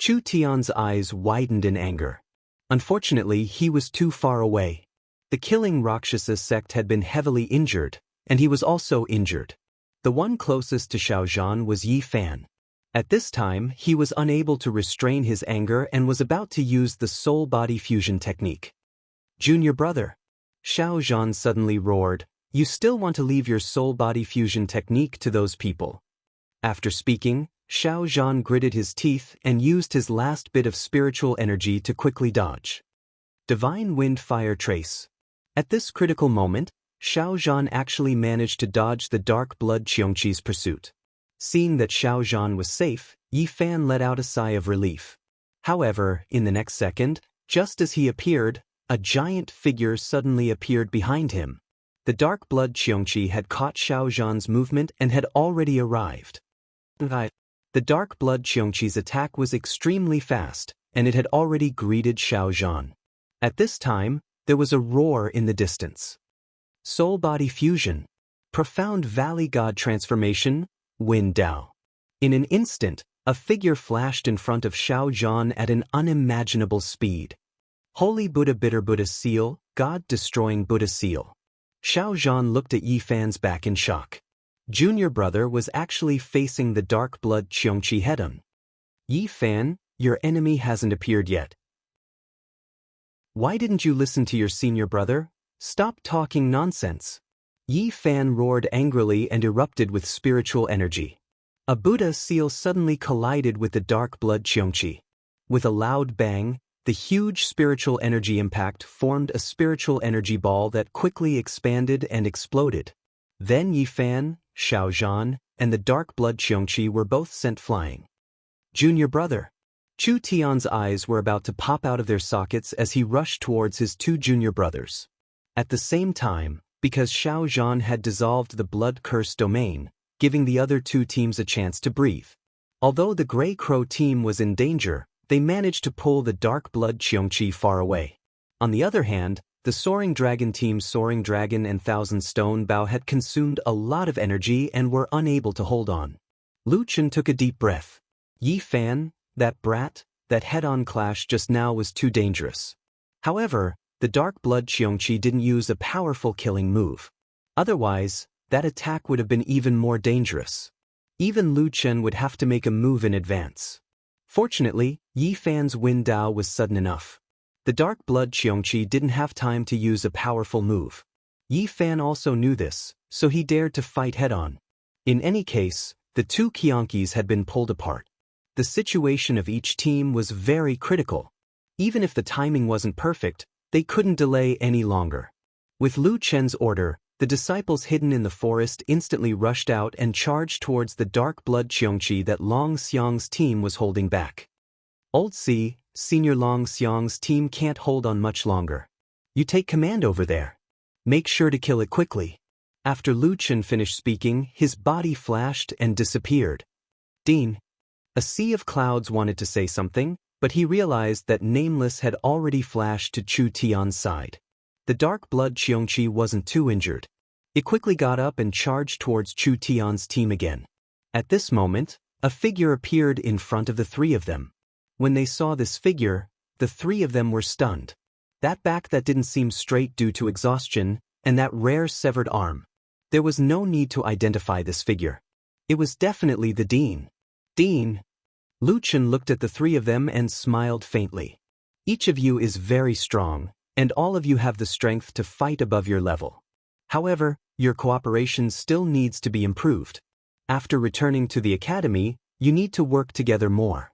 Chu Tian's eyes widened in anger. Unfortunately, he was too far away. The killing Rakshasa sect had been heavily injured, and he was also injured. The one closest to Xiao Zhan was Yi Fan. At this time, he was unable to restrain his anger and was about to use the soul-body fusion technique. Junior brother. Xiao Zhan suddenly roared, "You still want to leave your soul-body fusion technique to those people?" After speaking, Xiao Zhan gritted his teeth and used his last bit of spiritual energy to quickly dodge. Divine Wind Fire Trace. At this critical moment, Xiao Zhan actually managed to dodge the dark blood Qiongqi's pursuit. Seeing that Xiao Zhan was safe, Yi Fan let out a sigh of relief. However, in the next second, just as he appeared, a giant figure suddenly appeared behind him. The dark blood Qiongqi had caught Xiao Zhan's movement and had already arrived. The dark blood Qiongqi's attack was extremely fast, and it had already greeted Xiao Zhan. At this time, there was a roar in the distance. Soul-body fusion. Profound valley god transformation, Wind Dao. In an instant, a figure flashed in front of Xiao Zhan at an unimaginable speed. Holy Buddha Bitter Buddha Seal, God-destroying Buddha Seal. Xiao Zhan looked at Yi Fan's back in shock. Junior brother was actually facing the dark blood Qiongqi head-on. Yi Fan, your enemy hasn't appeared yet. Why didn't you listen to your senior brother? Stop talking nonsense. Yi Fan roared angrily and erupted with spiritual energy. A Buddha seal suddenly collided with the dark blood Qiongqi. With a loud bang, the huge spiritual energy impact formed a spiritual energy ball that quickly expanded and exploded. Then Yi Fan, Xiao Zhan, and the dark blood Qiongqi were both sent flying. Junior brother. Chu Tian's eyes were about to pop out of their sockets as he rushed towards his two junior brothers. At the same time, because Xiao Zhan had dissolved the blood curse domain, giving the other two teams a chance to breathe. Although the Grey Crow team was in danger, they managed to pull the dark blood Qiongqi far away. On the other hand, the Soaring Dragon team's Soaring Dragon and Thousand Stone Bow had consumed a lot of energy and were unable to hold on. Lu Chen took a deep breath. Yi Fan, that brat, that head-on clash just now was too dangerous. However, the dark blood Qiongqi didn't use a powerful killing move. Otherwise, that attack would have been even more dangerous. Even Lu Chen would have to make a move in advance. Fortunately, Yi Fan's Wind Dao was sudden enough. The dark blood Qiongqi didn't have time to use a powerful move. Yi Fan also knew this, so he dared to fight head-on. In any case, the two Qiongqis had been pulled apart. The situation of each team was very critical. Even if the timing wasn't perfect, they couldn't delay any longer. With Lu Chen's order, the disciples hidden in the forest instantly rushed out and charged towards the dark blood Qiongqi that Long Xiang's team was holding back. Old C, Senior Long Xiang's team can't hold on much longer. You take command over there. Make sure to kill it quickly. After Lu Chen finished speaking, his body flashed and disappeared. Dean. A sea of clouds wanted to say something, but he realized that Nameless had already flashed to Chu Tian's side. The dark blood Qiongqi wasn't too injured. It quickly got up and charged towards Chu Tian's team again. At this moment, a figure appeared in front of the three of them. When they saw this figure, the three of them were stunned. That back that didn't seem straight due to exhaustion, and that rare severed arm. There was no need to identify this figure. It was definitely the Dean. Dean. Lu Chen looked at the three of them and smiled faintly. Each of you is very strong, and all of you have the strength to fight above your level. However, your cooperation still needs to be improved. After returning to the academy, you need to work together more.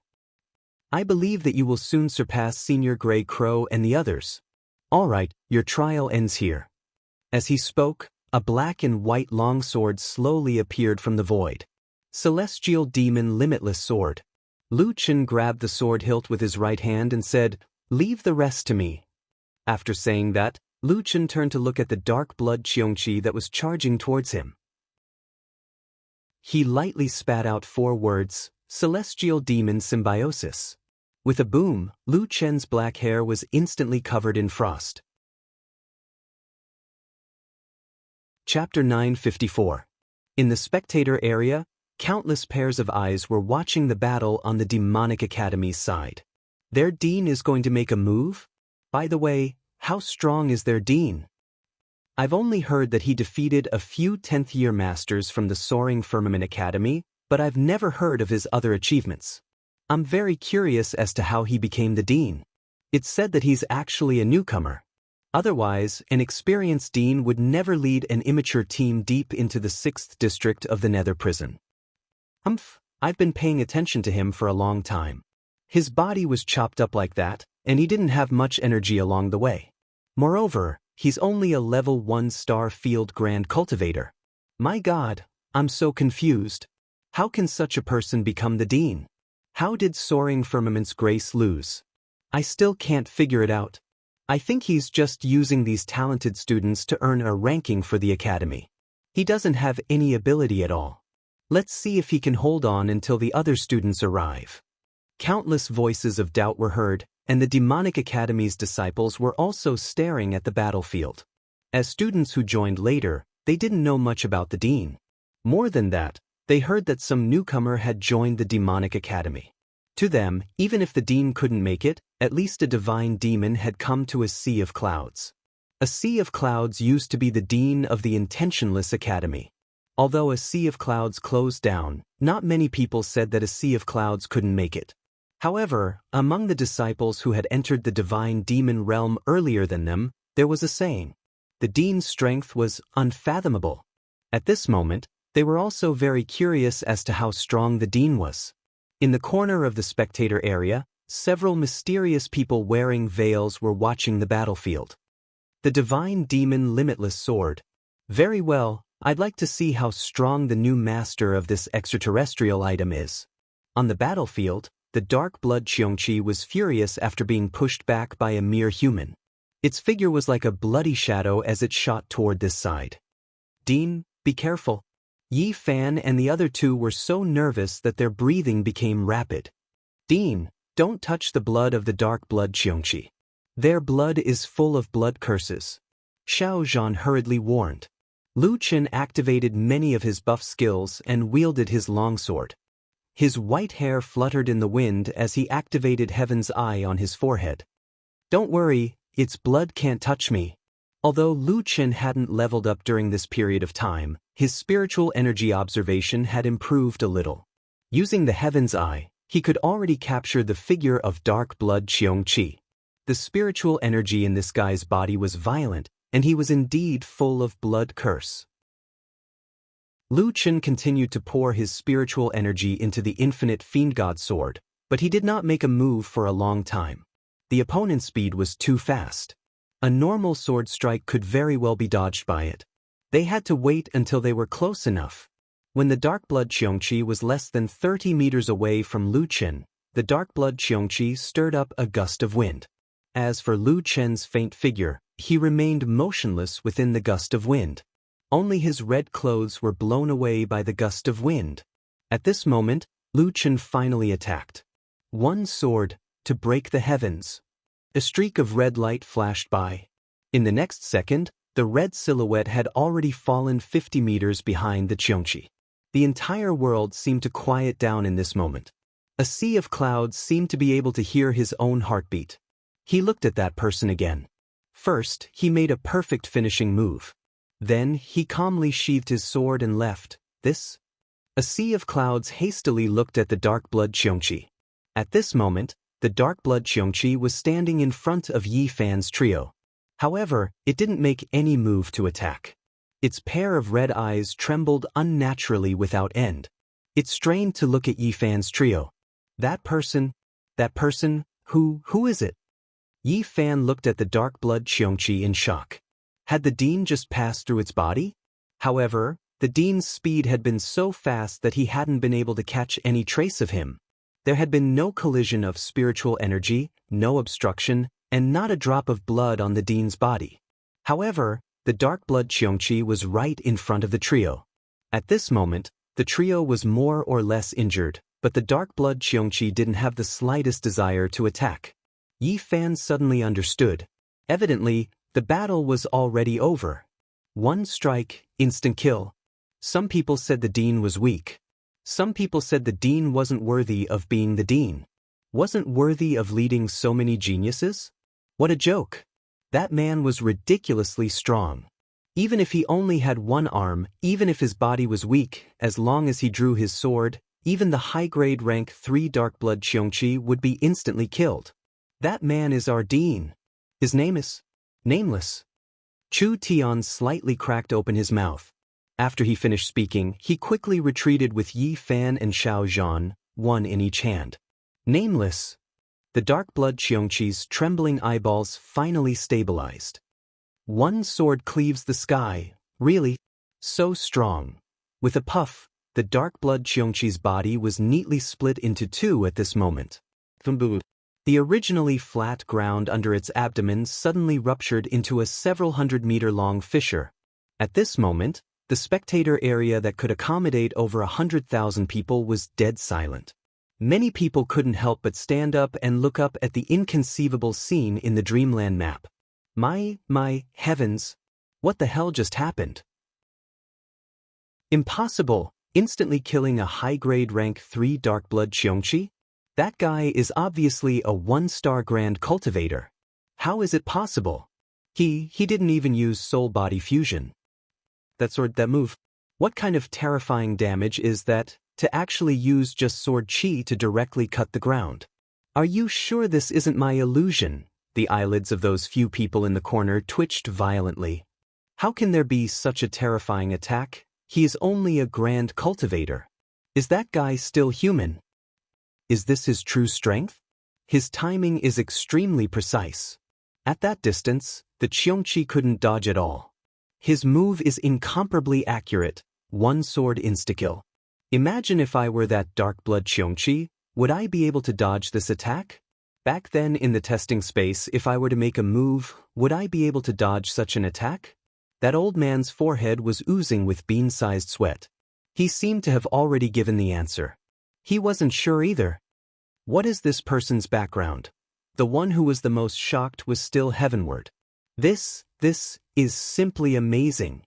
I believe that you will soon surpass Senior Grey Crow and the others. Alright, your trial ends here. As he spoke, a black and white longsword slowly appeared from the void. Celestial Demon Limitless Sword. Lu Chen grabbed the sword hilt with his right hand and said, "Leave the rest to me." After saying that, Lu Chen turned to look at the dark blood Qiongqi that was charging towards him. He lightly spat out 4 words, Celestial Demon Symbiosis. With a boom, Lu Chen's black hair was instantly covered in frost. Chapter 954. In the spectator area, countless pairs of eyes were watching the battle on the Demonic Academy's side. Their dean is going to make a move? By the way, how strong is their dean? I've only heard that he defeated a few 10th-year masters from the Soaring Firmament Academy, but I've never heard of his other achievements. I'm very curious as to how he became the dean. It's said that he's actually a newcomer. Otherwise, an experienced dean would never lead an immature team deep into the 6th district of the Nether Prison. I've been paying attention to him for a long time. His body was chopped up like that, and he didn't have much energy along the way. Moreover, he's only a level 1 star field grand cultivator. My God, I'm so confused. How can such a person become the dean? How did Soaring Firmament's grace lose? I still can't figure it out. I think he's just using these talented students to earn a ranking for the academy. He doesn't have any ability at all. Let's see if he can hold on until the other students arrive. Countless voices of doubt were heard, and the Demonic Academy's disciples were also staring at the battlefield. As students who joined later, they didn't know much about the dean. More than that, they heard that some newcomer had joined the Demonic Academy. To them, even if the dean couldn't make it, at least a divine demon had come to a Sea of Clouds. A Sea of Clouds used to be the dean of the Intentionless Academy. Although a Sea of Clouds closed down, not many people said that a Sea of Clouds couldn't make it. However, among the disciples who had entered the divine demon realm earlier than them, there was a saying. The dean's strength was unfathomable. At this moment, they were also very curious as to how strong the dean was. In the corner of the spectator area, several mysterious people wearing veils were watching the battlefield. The divine demon Limitless Sword. Very well, I'd like to see how strong the new master of this extraterrestrial item is. On the battlefield, the dark blood Qiongqi was furious after being pushed back by a mere human. Its figure was like a bloody shadow as it shot toward this side. Dean, be careful. Yi Fan and the other 2 were so nervous that their breathing became rapid. Dean, don't touch the blood of the dark blood Qiongqi. Their blood is full of blood curses. Xiao Zhan hurriedly warned. Lu Chen activated many of his buff skills and wielded his longsword. His white hair fluttered in the wind as he activated Heaven's Eye on his forehead. Don't worry, its blood can't touch me. Although Lu Chen hadn't leveled up during this period of time, his spiritual energy observation had improved a little. Using the Heaven's Eye, he could already capture the figure of dark blood Qiongqi. The spiritual energy in this guy's body was violent, and he was indeed full of blood curse. Lu Chen continued to pour his spiritual energy into the infinite Fiend God sword, but he did not make a move for a long time. The opponent's speed was too fast. A normal sword strike could very well be dodged by it. They had to wait until they were close enough. When the dark blood Qiongqi was less than 30 meters away from Lu Chen, the dark blood Qiongqi stirred up a gust of wind. As for Lu Chen's faint figure, he remained motionless within the gust of wind. Only his red clothes were blown away by the gust of wind. At this moment, Lu Chen finally attacked. One sword, to break the heavens. A streak of red light flashed by. In the next second, the red silhouette had already fallen 50 meters behind the Qiongqi. The entire world seemed to quiet down in this moment. A sea of clouds seemed to be able to hear his own heartbeat. He looked at that person again. First, he made a perfect finishing move. Then, he calmly sheathed his sword and left. This? A sea of clouds hastily looked at the dark blood Qiongqi. At this moment, the dark blood Qiongqi was standing in front of Yi Fan's trio. However, it didn't make any move to attack. Its pair of red eyes trembled unnaturally without end. It strained to look at Yi Fan's trio. That person, who is it? Yi Fan looked at the dark blood Qiongqi in shock. Had the Dean just passed through its body? However, the Dean's speed had been so fast that he hadn't been able to catch any trace of him. There had been no collision of spiritual energy, no obstruction, and not a drop of blood on the Dean's body. However, the dark blood Qiongqi was right in front of the trio. At this moment, the trio was more or less injured, but the dark blood Qiongqi didn't have the slightest desire to attack. Yi Fan suddenly understood. Evidently, the battle was already over. One strike, instant kill. Some people said the Dean was weak. Some people said the Dean wasn't worthy of being the Dean. Wasn't worthy of leading so many geniuses? What a joke. That man was ridiculously strong. Even if he only had one arm, even if his body was weak, as long as he drew his sword, even the high-grade rank 3 dark blood Qiongqi would be instantly killed. That man is our Dean. His name is nameless. Chu Tian slightly cracked open his mouth. After he finished speaking, he quickly retreated with Yi Fan and Xiao Zhan, one in each hand. Nameless. The dark blood Qiongqi's trembling eyeballs finally stabilized. One sword cleaves the sky, really? So strong. With a puff, the dark blood Qiongqi's body was neatly split into two at this moment. The originally flat ground under its abdomen suddenly ruptured into a several 100-meter-long fissure. At this moment, the spectator area that could accommodate over 100,000 people was dead silent. Many people couldn't help but stand up and look up at the inconceivable scene in the Dreamland map. My heavens! What the hell just happened? Impossible! Instantly killing a high-grade rank 3 dark blood Qiongqi? That guy is obviously a 1-star grand cultivator. How is it possible? He didn't even use soul body fusion. That move. What kind of terrifying damage is that, to actually use just sword chi to directly cut the ground? Are you sure this isn't my illusion? The eyelids of those few people in the corner twitched violently. How can there be such a terrifying attack? He is only a grand cultivator. Is that guy still human? Is this his true strength? His timing is extremely precise. At that distance, the Qiongqi couldn't dodge at all. His move is incomparably accurate, one sword insta-kill. Imagine if I were that dark blood Qiongqi, would I be able to dodge this attack? Back then in the testing space, if I were to make a move, would I be able to dodge such an attack? That old man's forehead was oozing with bean-sized sweat. He seemed to have already given the answer. He wasn't sure either. What is this person's background? The one who was the most shocked was still heavenward. This is simply amazing.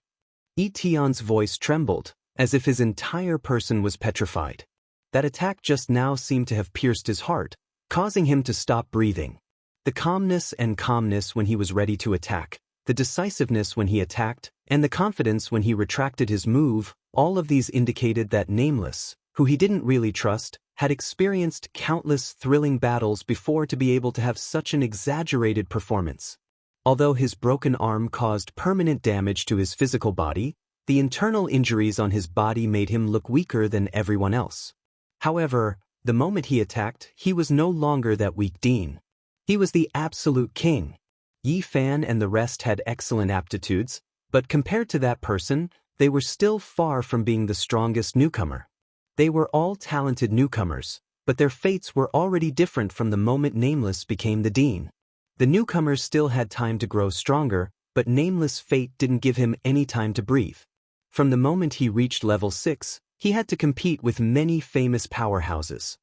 Yi Tian's voice trembled, as if his entire person was petrified. That attack just now seemed to have pierced his heart, causing him to stop breathing. The calmness when he was ready to attack, the decisiveness when he attacked, and the confidence when he retracted his move, all of these indicated that Nameless, who he didn't really trust, had experienced countless thrilling battles before to be able to have such an exaggerated performance. Although his broken arm caused permanent damage to his physical body, the internal injuries on his body made him look weaker than everyone else. However, the moment he attacked, he was no longer that weak Dean. He was the absolute king. Yi Fan and the rest had excellent aptitudes, but compared to that person, they were still far from being the strongest newcomer. They were all talented newcomers, but their fates were already different from the moment Nameless became the Dean. The newcomers still had time to grow stronger, but Nameless' fate didn't give him any time to breathe. From the moment he reached level 6, he had to compete with many famous powerhouses.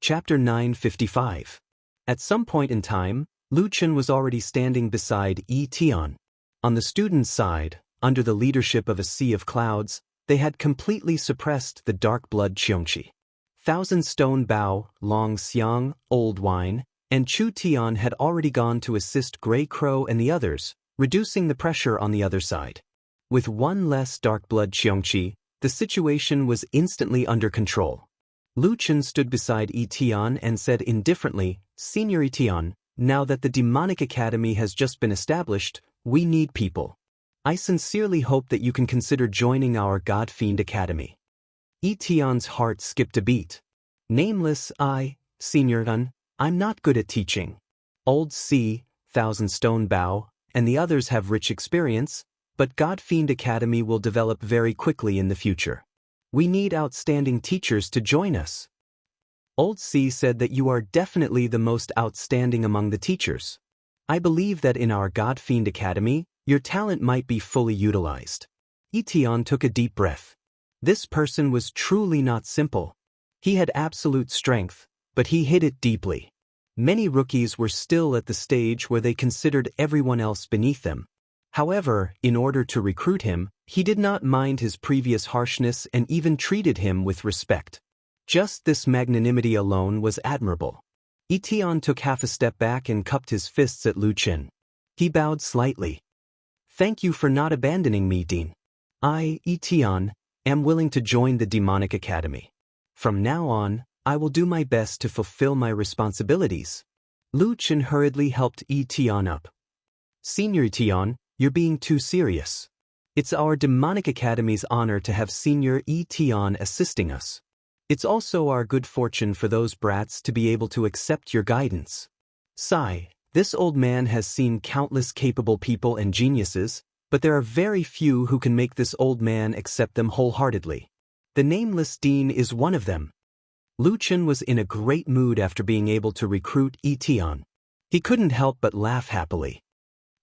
Chapter 955. At some point in time, Lu Chen was already standing beside Yi Tian. On the students' side, under the leadership of a sea of clouds, they had completely suppressed the dark blood Qiongqi. Thousand Stone Bao, Long Xiang, Old Wine, and Chu Tian had already gone to assist Grey Crow and the others, reducing the pressure on the other side. With one less dark blood Qiongqi, the situation was instantly under control. Lu Chen stood beside Tian and said indifferently, Senior Tian, now that the Demonic Academy has just been established, we need people. I sincerely hope that you can consider joining our God-Fiend Academy. Tian's heart skipped a beat. Nameless, Senior Tun, I'm not good at teaching. Old C, Thousand Stone Bow, and the others have rich experience, but God-Fiend Academy will develop very quickly in the future. We need outstanding teachers to join us. Old C said that you are definitely the most outstanding among the teachers. I believe that in our God-Fiend Academy, your talent might be fully utilized. Tian took a deep breath. This person was truly not simple. He had absolute strength, but he hid it deeply. Many rookies were still at the stage where they considered everyone else beneath them. However, in order to recruit him, he did not mind his previous harshness and even treated him with respect. Just this magnanimity alone was admirable. Tian took half a step back and cupped his fists at Lu Chen. He bowed slightly. Thank you for not abandoning me, Dean. I, Tian, am willing to join the Demonic Academy. From now on, I will do my best to fulfill my responsibilities. Lu Chen hurriedly helped Tian up. Senior Tian, you're being too serious. It's our Demonic Academy's honor to have Senior Tian assisting us. It's also our good fortune for those brats to be able to accept your guidance. Sigh, this old man has seen countless capable people and geniuses, but there are very few who can make this old man accept them wholeheartedly. The nameless Dean is one of them. Lu Chen was in a great mood after being able to recruit Tian. He couldn't help but laugh happily.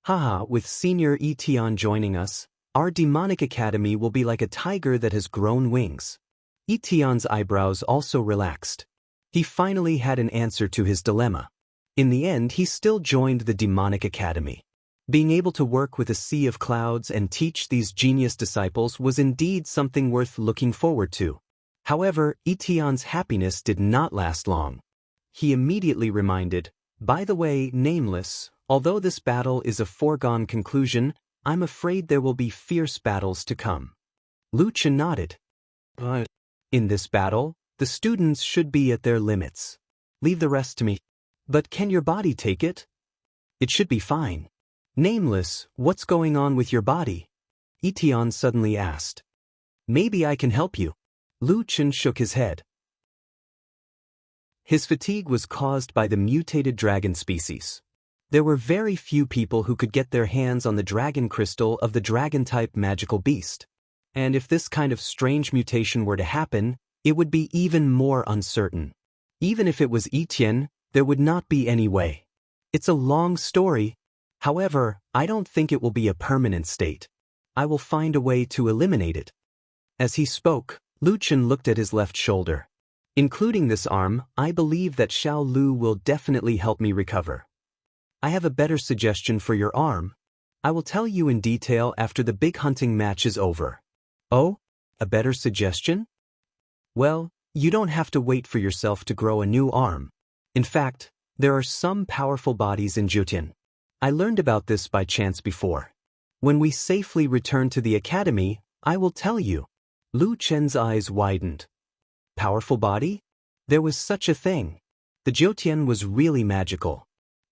Haha, with Senior Tian joining us, our Demonic Academy will be like a tiger that has grown wings. Tian's eyebrows also relaxed. He finally had an answer to his dilemma. In the end, he still joined the Demonic Academy. Being able to work with a sea of clouds and teach these genius disciples was indeed something worth looking forward to. However, Tian's happiness did not last long. He immediately reminded, by the way, Nameless, although this battle is a foregone conclusion, I'm afraid there will be fierce battles to come. Lu Chen nodded. In this battle, the students should be at their limits. Leave the rest to me. But can your body take it? It should be fine. Nameless, what's going on with your body? Tian suddenly asked. Maybe I can help you. Lu Chen shook his head. His fatigue was caused by the mutated dragon species. There were very few people who could get their hands on the dragon crystal of the dragon-type magical beast. And if this kind of strange mutation were to happen, it would be even more uncertain. Even if it was Etienne, there would not be any way. It's a long story. However, I don't think it will be a permanent state. I will find a way to eliminate it. As he spoke, Lu Chen looked at his left shoulder. Including this arm, I believe that Xiao Lu will definitely help me recover. I have a better suggestion for your arm. I will tell you in detail after the big hunting match is over. Oh, a better suggestion? Well, you don't have to wait for yourself to grow a new arm. In fact, there are some powerful bodies in Jutian. I learned about this by chance before. When we safely return to the academy, I will tell you. Lu Chen's eyes widened. Powerful body? There was such a thing. The Jyotian was really magical.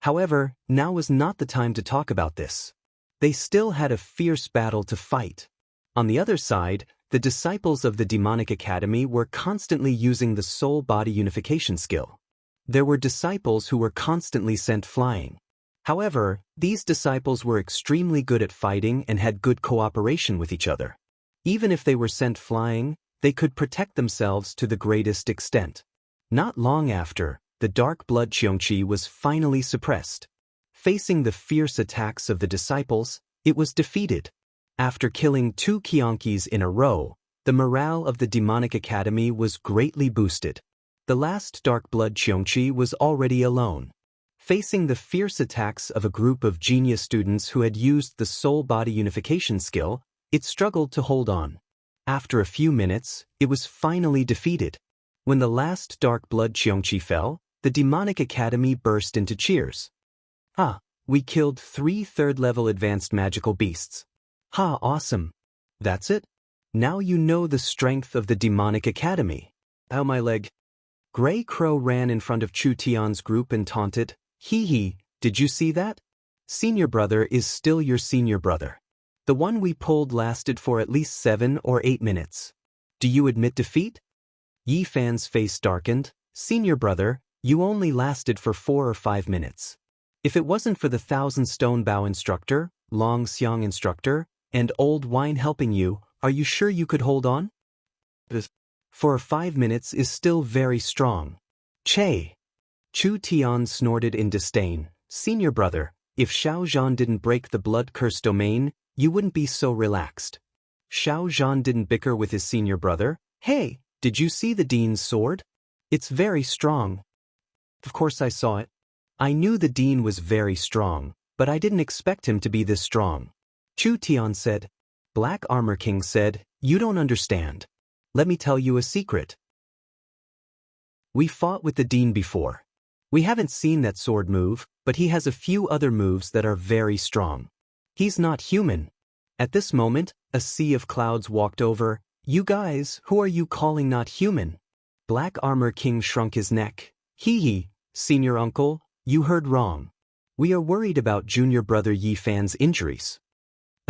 However, now was not the time to talk about this. They still had a fierce battle to fight. On the other side, the disciples of the Demonic Academy were constantly using the soul-body unification skill. There were disciples who were constantly sent flying. However, these disciples were extremely good at fighting and had good cooperation with each other. Even if they were sent flying, they could protect themselves to the greatest extent. Not long after, the dark blood Qiongqi was finally suppressed. Facing the fierce attacks of the disciples, it was defeated. After killing 2 Qiongqis in a row, the morale of the Demonic Academy was greatly boosted. The last dark blood Qiongqi was already alone. Facing the fierce attacks of a group of genius students who had used the soul-body unification skill, it struggled to hold on. After a few minutes, it was finally defeated. When the last dark blood Qiongqi fell, the Demonic Academy burst into cheers. We killed 3 third-level advanced magical beasts. Awesome. That's it? Now you know the strength of the Demonic Academy. Ow, my leg. Gray Crow ran in front of Chu Tian's group and taunted, "Hee hee, did you see that? Senior brother is still your senior brother. The one we pulled lasted for at least 7 or 8 minutes. Do you admit defeat?" Yi Fan's face darkened. "Senior brother, you only lasted for 4 or 5 minutes. If it wasn't for the 1,000-stone Bao instructor, Long Xiang instructor, and old wine helping you, are you sure you could hold on? 4 or 5 minutes is still very strong." "Che!" Chu Tian snorted in disdain. "Senior brother, if Xiao Zhan didn't break the blood-cursed domain, you wouldn't be so relaxed." Xiao Zhan didn't bicker with his senior brother. "Hey, did you see the dean's sword? It's very strong." "Of course I saw it. I knew the dean was very strong, but I didn't expect him to be this strong." Chu Tian said. Black Armor King said, "You don't understand. Let me tell you a secret. We fought with the dean before. We haven't seen that sword move, but he has a few other moves that are very strong. He's not human." At this moment, a sea of clouds walked over. "You guys, who are you calling not human?" Black Armor King shrunk his neck. "Hee hee, senior uncle, you heard wrong. We are worried about junior brother Yi Fan's injuries."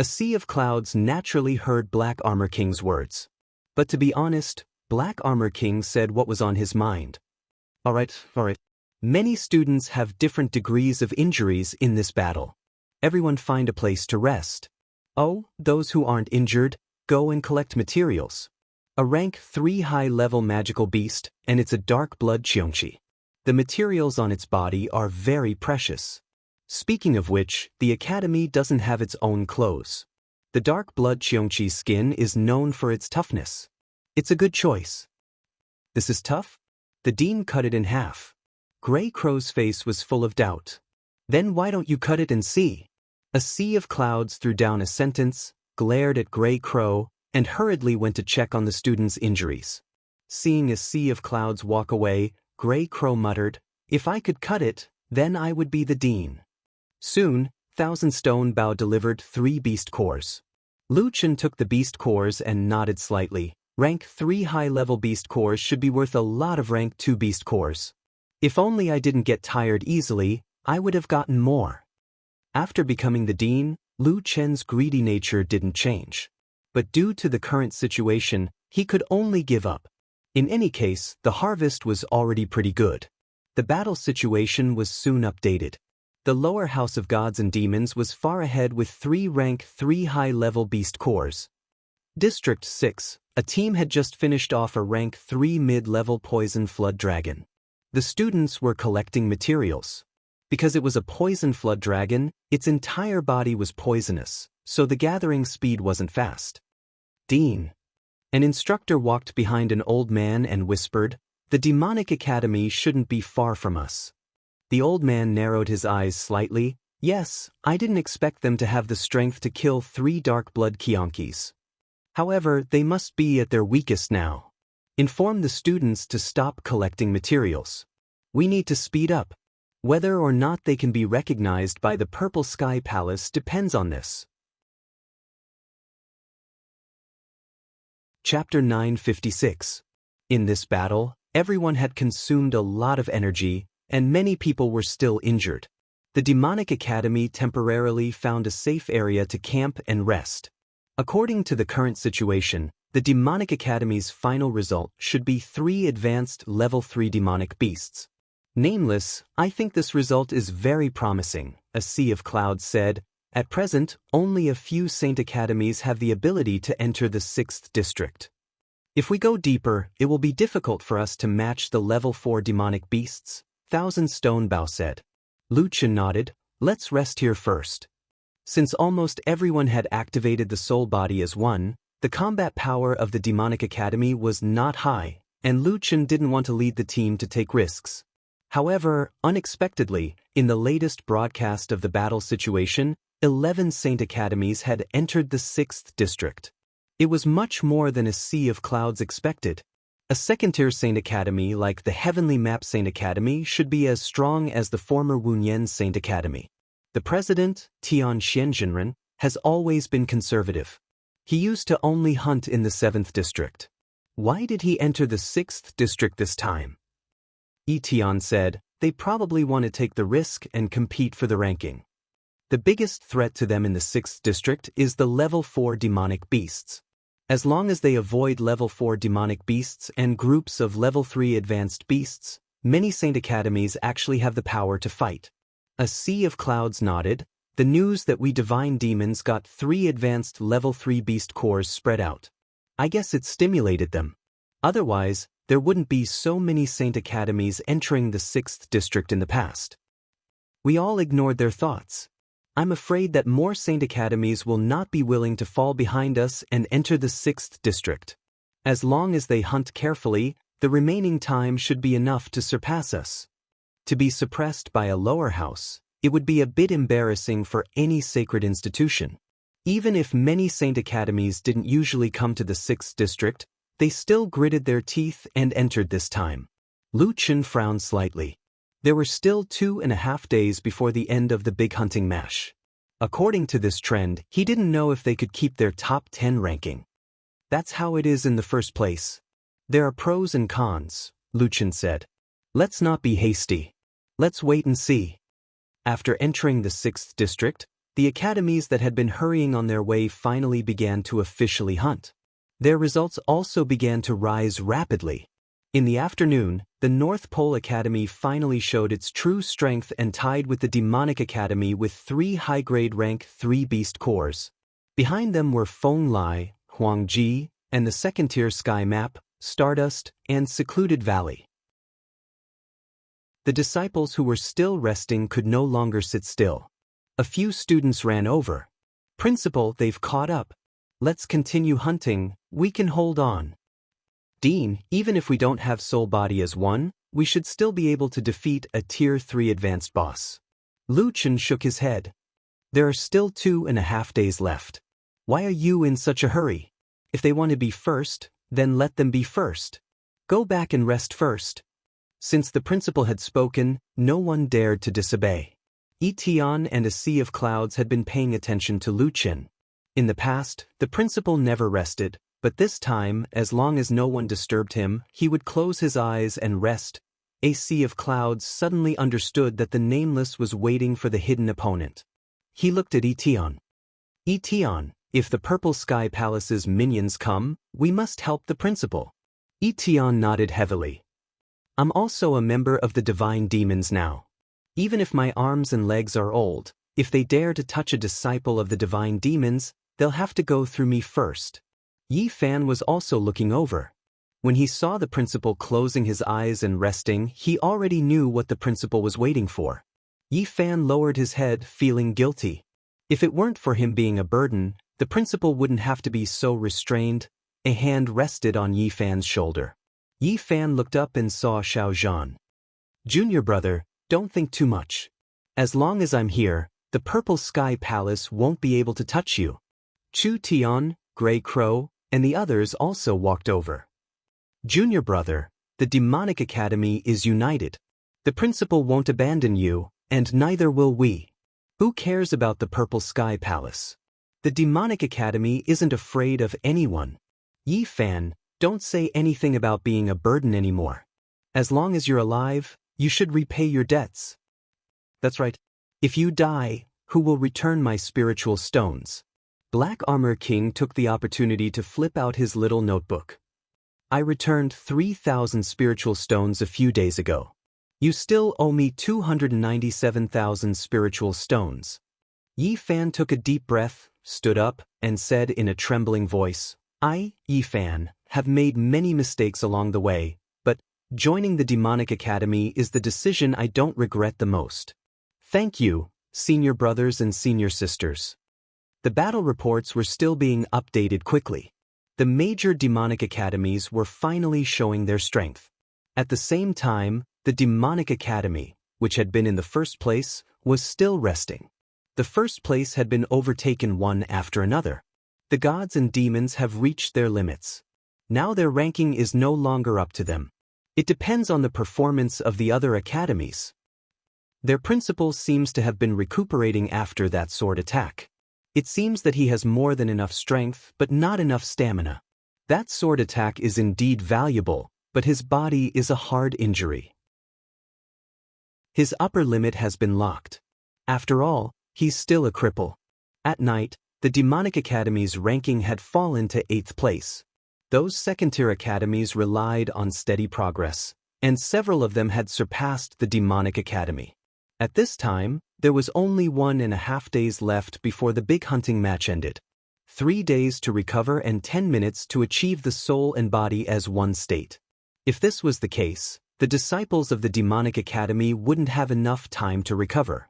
A sea of clouds naturally heard Black Armor King's words. But to be honest, Black Armor King said what was on his mind. All right. Many students have different degrees of injuries in this battle. Everyone find a place to rest. Oh, those who aren't injured, go and collect materials. A rank 3 high-level magical beast, and it's a dark blood Qiongqi. The materials on its body are very precious. Speaking of which, the academy doesn't have its own clothes. The dark blood Qiongqi's skin is known for its toughness. It's a good choice. This is tough? The dean cut it in half. Gray Crow's face was full of doubt. Then why don't you cut it and see? A sea of clouds threw down a sentence, glared at Gray Crow, and hurriedly went to check on the student's injuries. Seeing a sea of clouds walk away, Gray Crow muttered, "If I could cut it, then I would be the dean." Soon, 1,000-stone Bao delivered 3 beast cores. Lu Chen took the beast cores and nodded slightly. Rank 3 high-level beast cores should be worth a lot of rank 2 beast cores. If only I didn't get tired easily, I would have gotten more. After becoming the dean, Lu Chen's greedy nature didn't change. But due to the current situation, he could only give up. In any case, the harvest was already pretty good. The battle situation was soon updated. The lower house of gods and demons was far ahead with 3 rank 3 high-level beast cores. District 6, a team had just finished off a rank 3 mid-level poison flood dragon. The students were collecting materials. Because it was a poison flood dragon, its entire body was poisonous, so the gathering speed wasn't fast. "Dean." An instructor walked behind an old man and whispered, "The demonic academy shouldn't be far from us." The old man narrowed his eyes slightly. "Yes, I didn't expect them to have the strength to kill 3 dark blood Qiongqis. However, they must be at their weakest now. Inform the students to stop collecting materials. We need to speed up. Whether or not they can be recognized by the Purple Sky Palace depends on this." Chapter 956. In this battle, everyone had consumed a lot of energy, and many people were still injured. The Demonic Academy temporarily found a safe area to camp and rest. According to the current situation, the Demonic Academy's final result should be 3 advanced level 3 demonic beasts. "Nameless, I think this result is very promising," a sea of clouds said. "At present, only a few Saint Academies have the ability to enter the 6th district. If we go deeper, it will be difficult for us to match the level 4 demonic beasts," 1,000-stone Bao said. Lu Chen nodded. "Let's rest here first." Since almost everyone had activated the soul body as one, the combat power of the Demonic Academy was not high, and Lu Chen didn't want to lead the team to take risks. However, unexpectedly, in the latest broadcast of the battle situation, 11 Saint Academies had entered the 6th district. It was much more than a sea of clouds expected. A second-tier Saint Academy like the Heavenly Map Saint Academy should be as strong as the former Wunyan Saint Academy. The president, Tian Xianzhenren, has always been conservative. He used to only hunt in the 7th district. Why did he enter the 6th district this time? Etion said. They probably want to take the risk and compete for the ranking. The biggest threat to them in the 6th district is the level 4 demonic beasts. As long as they avoid level 4 demonic beasts and groups of level 3 advanced beasts, many Saint Academies actually have the power to fight. A sea of clouds nodded. The news that we divine demons got 3 advanced level 3 beast cores spread out. I guess it stimulated them. Otherwise, there wouldn't be so many Saint Academies entering the 6th district in the past. We all ignored their thoughts. I'm afraid that more Saint Academies will not be willing to fall behind us and enter the 6th district. As long as they hunt carefully, the remaining time should be enough to surpass us. To be suppressed by a lower house, it would be a bit embarrassing for any sacred institution. Even if many Saint Academies didn't usually come to the 6th district, they still gritted their teeth and entered this time. Lu Chen frowned slightly. There were still 2.5 days before the end of the big hunting mash. According to this trend, he didn't know if they could keep their top 10 ranking. That's how it is in the first place. There are pros and cons, Lu Chen said. Let's not be hasty. Let's wait and see. After entering the 6th district, the academies that had been hurrying on their way finally began to officially hunt. Their results also began to rise rapidly. In the afternoon, the North Pole Academy finally showed its true strength and tied with the Demonic Academy with 3 high-grade rank 3 beast cores. Behind them were Feng Lai, Huangji, and the second-tier sky map, Stardust, and Secluded Valley. The disciples who were still resting could no longer sit still. A few students ran over. Principal, they've caught up. Let's continue hunting, we can hold on. Dean, even if we don't have Soul Body as one, we should still be able to defeat a Tier 3 advanced boss. Lu Chen shook his head. There are still 2.5 days left. Why are you in such a hurry? If they want to be first, then let them be first. Go back and rest first. Since the principal had spoken, no one dared to disobey. Etion and a sea of clouds had been paying attention to Lu Chen. In the past, the principal never rested, but this time, as long as no one disturbed him, he would close his eyes and rest. A sea of clouds suddenly understood that the Nameless was waiting for the hidden opponent. He looked at Etion. Etion, if the Purple Sky Palace's minions come, we must help the principal. Etion nodded heavily. I'm also a member of the Divine Demons now. Even if my arms and legs are old, if they dare to touch a disciple of the Divine Demons, they'll have to go through me first. Yi Fan was also looking over. When he saw the principal closing his eyes and resting, he already knew what the principal was waiting for. Yi Fan lowered his head, feeling guilty. If it weren't for him being a burden, the principal wouldn't have to be so restrained. A hand rested on Yi Fan's shoulder. Yi Fan looked up and saw Xiao Zhan. Junior brother, don't think too much. As long as I'm here, the Purple Sky Palace won't be able to touch you. Chu Tian, Grey Crow, and the others also walked over. Junior brother, the Demonic Academy is united. The principal won't abandon you, and neither will we. Who cares about the Purple Sky Palace? The Demonic Academy isn't afraid of anyone. Yi Fan, don't say anything about being a burden anymore. As long as you're alive, you should repay your debts. That's right. If you die, who will return my spiritual stones? Black Armor King took the opportunity to flip out his little notebook. I returned 3,000 spiritual stones a few days ago. You still owe me 297,000 spiritual stones. Yi Fan took a deep breath, stood up, and said in a trembling voice, I, Yi Fan, have made many mistakes along the way, but joining the Demonic Academy is the decision I don't regret the most. Thank you, senior brothers and senior sisters. The battle reports were still being updated quickly. The major demonic academies were finally showing their strength. At the same time, the Demonic Academy, which had been in the first place, was still resting. The first place had been overtaken one after another. The gods and demons have reached their limits. Now their ranking is no longer up to them. It depends on the performance of the other academies. Their principal seems to have been recuperating after that sword attack. It seems that he has more than enough strength but not enough stamina. That sword attack is indeed valuable, but his body is a hard injury. His upper limit has been locked. After all, he's still a cripple. At night, the demonic academies' ranking had fallen to 8th place. Those second-tier academies relied on steady progress, and several of them had surpassed the demonic academy. At this time, there was only 1.5 days left before the big hunting match ended. 3 days to recover and 10 minutes to achieve the soul and body as one state. If this was the case, the disciples of the demonic academy wouldn't have enough time to recover.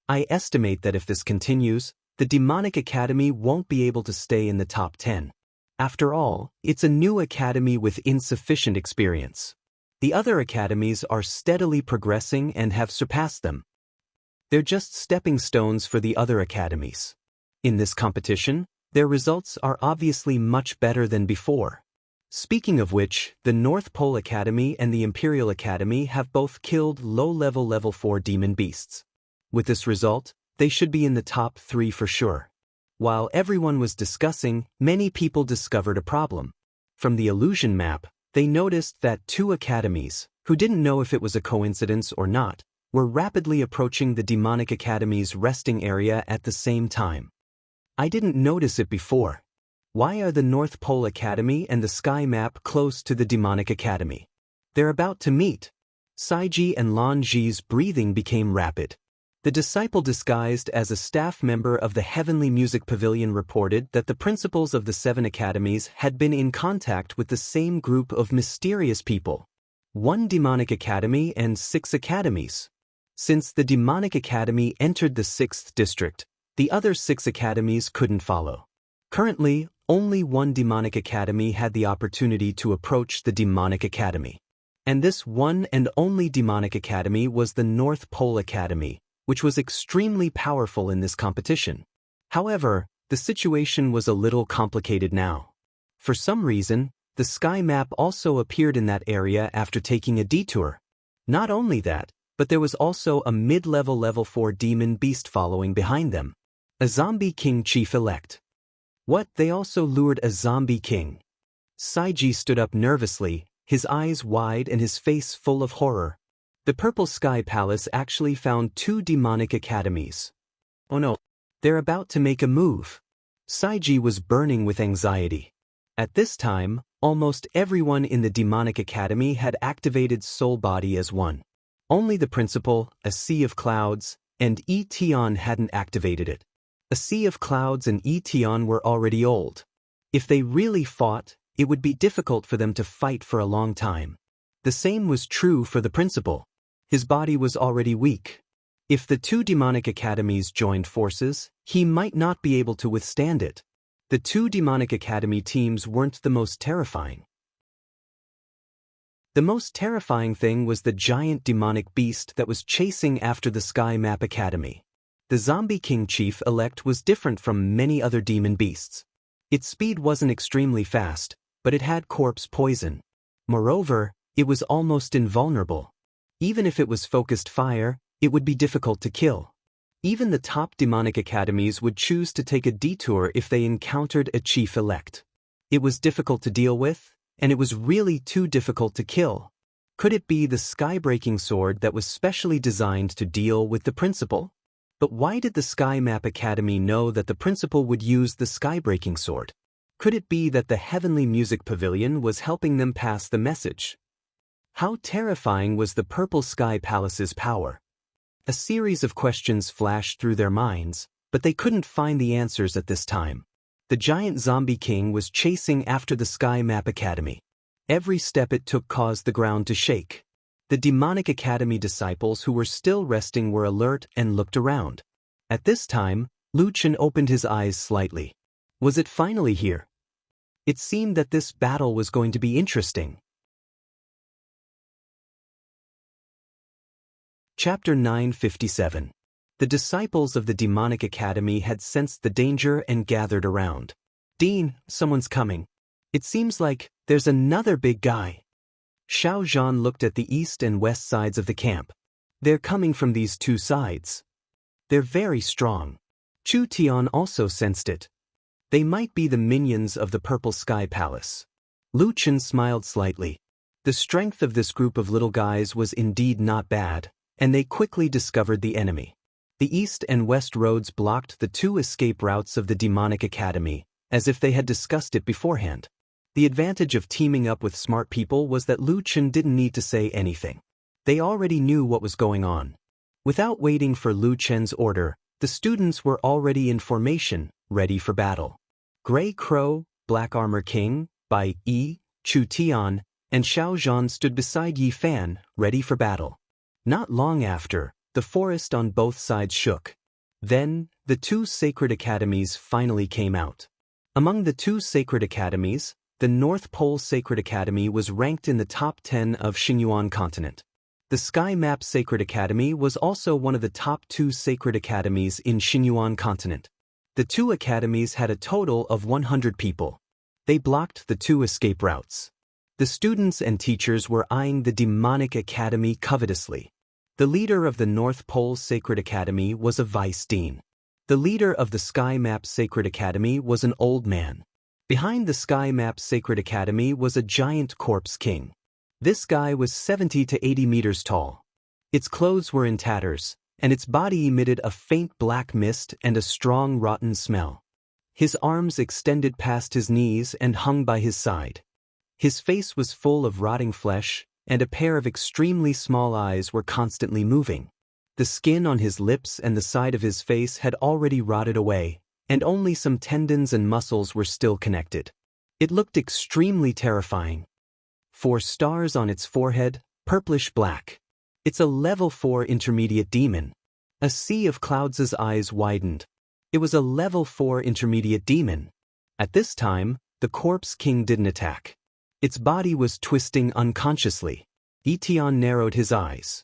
I estimate that if this continues, the demonic academy won't be able to stay in the top 10. After all, it's a new academy with insufficient experience. The other academies are steadily progressing and have surpassed them. They're just stepping stones for the other academies. In this competition, their results are obviously much better than before. Speaking of which, the North Pole Academy and the Imperial Academy have both killed low-level level 4 demon beasts. With this result, they should be in the top 3 for sure. While everyone was discussing, many people discovered a problem. From the illusion map, they noticed that 2 academies, who didn't know if it was a coincidence or not, were rapidly approaching the demonic academy's resting area at the same time. I didn't notice it before. Why are the North Pole Academy and the Sky Map close to the demonic academy? They're about to meet. Saiji and Lanji's breathing became rapid. The disciple disguised as a staff member of the Heavenly Music Pavilion reported that the principals of the 7 academies had been in contact with the same group of mysterious people. 1 demonic academy and 6 academies. Since the demonic academy entered the 6th district, the other 6 academies couldn't follow. Currently, only 1 demonic academy had the opportunity to approach the demonic academy. And this one and only demonic academy was the North Pole Academy, which was extremely powerful in this competition. However, the situation was a little complicated now. For some reason, the Sky Map also appeared in that area after taking a detour. Not only that, but there was also a mid-level level 4 demon beast following behind them. A zombie king chief-elect. What, they also lured a zombie king? Saiji stood up nervously, his eyes wide and his face full of horror. The Purple Sky Palace actually found 2 demonic academies. Oh no, they're about to make a move. Saiji was burning with anxiety. At this time, almost everyone in the demonic academy had activated soul body as one. Only the principal, a sea of clouds, and Etion hadn't activated it. A sea of clouds and Etion were already old. If they really fought, it would be difficult for them to fight for a long time. The same was true for the principal. His body was already weak. If the 2 demonic academies joined forces, he might not be able to withstand it. The 2 demonic academy teams weren't the most terrifying. The most terrifying thing was the giant demonic beast that was chasing after the Sky Map Academy. The Zombie King Chief-elect was different from many other demon beasts. Its speed wasn't extremely fast, but it had corpse poison. Moreover, it was almost invulnerable. Even if it was focused fire, it would be difficult to kill. Even the top demonic academies would choose to take a detour if they encountered a chief-elect. It was difficult to deal with, and it was really too difficult to kill. Could it be the sky-breaking sword that was specially designed to deal with the principal? But why did the Sky Map Academy know that the principal would use the sky-breaking sword? Could it be that the Heavenly Music Pavilion was helping them pass the message? How terrifying was the Purple Sky Palace's power? A series of questions flashed through their minds, but they couldn't find the answers at this time. The giant zombie king was chasing after the Sky Map Academy. Every step it took caused the ground to shake. The demonic academy disciples who were still resting were alert and looked around. At this time, Lu Chen opened his eyes slightly. Was it finally here? It seemed that this battle was going to be interesting. Chapter 957. The disciples of the demonic academy had sensed the danger and gathered around. Dean, someone's coming. It seems like there's another big guy. Xiao Zhan looked at the east and west sides of the camp. They're coming from these 2 sides. They're very strong. Chu Tian also sensed it. They might be the minions of the Purple Sky Palace. Lu Chen smiled slightly. The strength of this group of little guys was indeed not bad. and they quickly discovered the enemy. The east and west roads blocked the two escape routes of the demonic academy, as if they had discussed it beforehand. The advantage of teaming up with smart people was that Lu Chen didn't need to say anything. They already knew what was going on. Without waiting for Lu Chen's order, the students were already in formation, ready for battle. Gray Crow, Black Armor King, Bai Yi, Chu Tian, and Xiao Zhan stood beside Yi Fan, ready for battle. Not long after, the forest on both sides shook. Then, the two sacred academies finally came out. Among the two sacred academies, the North Pole Sacred Academy was ranked in the top 10 of Xingyuan continent. The Sky Map Sacred Academy was also one of the top 2 sacred academies in Xingyuan continent. The two academies had a total of 100 people. They blocked the two escape routes. The students and teachers were eyeing the demonic academy covetously. The leader of the North Pole Sacred Academy was a vice dean. The leader of the Sky Map Sacred Academy was an old man. Behind the Sky Map Sacred Academy was a giant corpse king. This guy was 70 to 80 meters tall. Its clothes were in tatters, and its body emitted a faint black mist and a strong rotten smell. His arms extended past his knees and hung by his side. His face was full of rotting flesh, and a pair of extremely small eyes were constantly moving. The skin on his lips and the side of his face had already rotted away, and only some tendons and muscles were still connected. It looked extremely terrifying. 4 stars on its forehead, purplish black. It's a level 4 intermediate demon. A sea of clouds' eyes widened. It was a level 4 intermediate demon. At this time, the corpse king didn't attack. Its body was twisting unconsciously. Etian narrowed his eyes.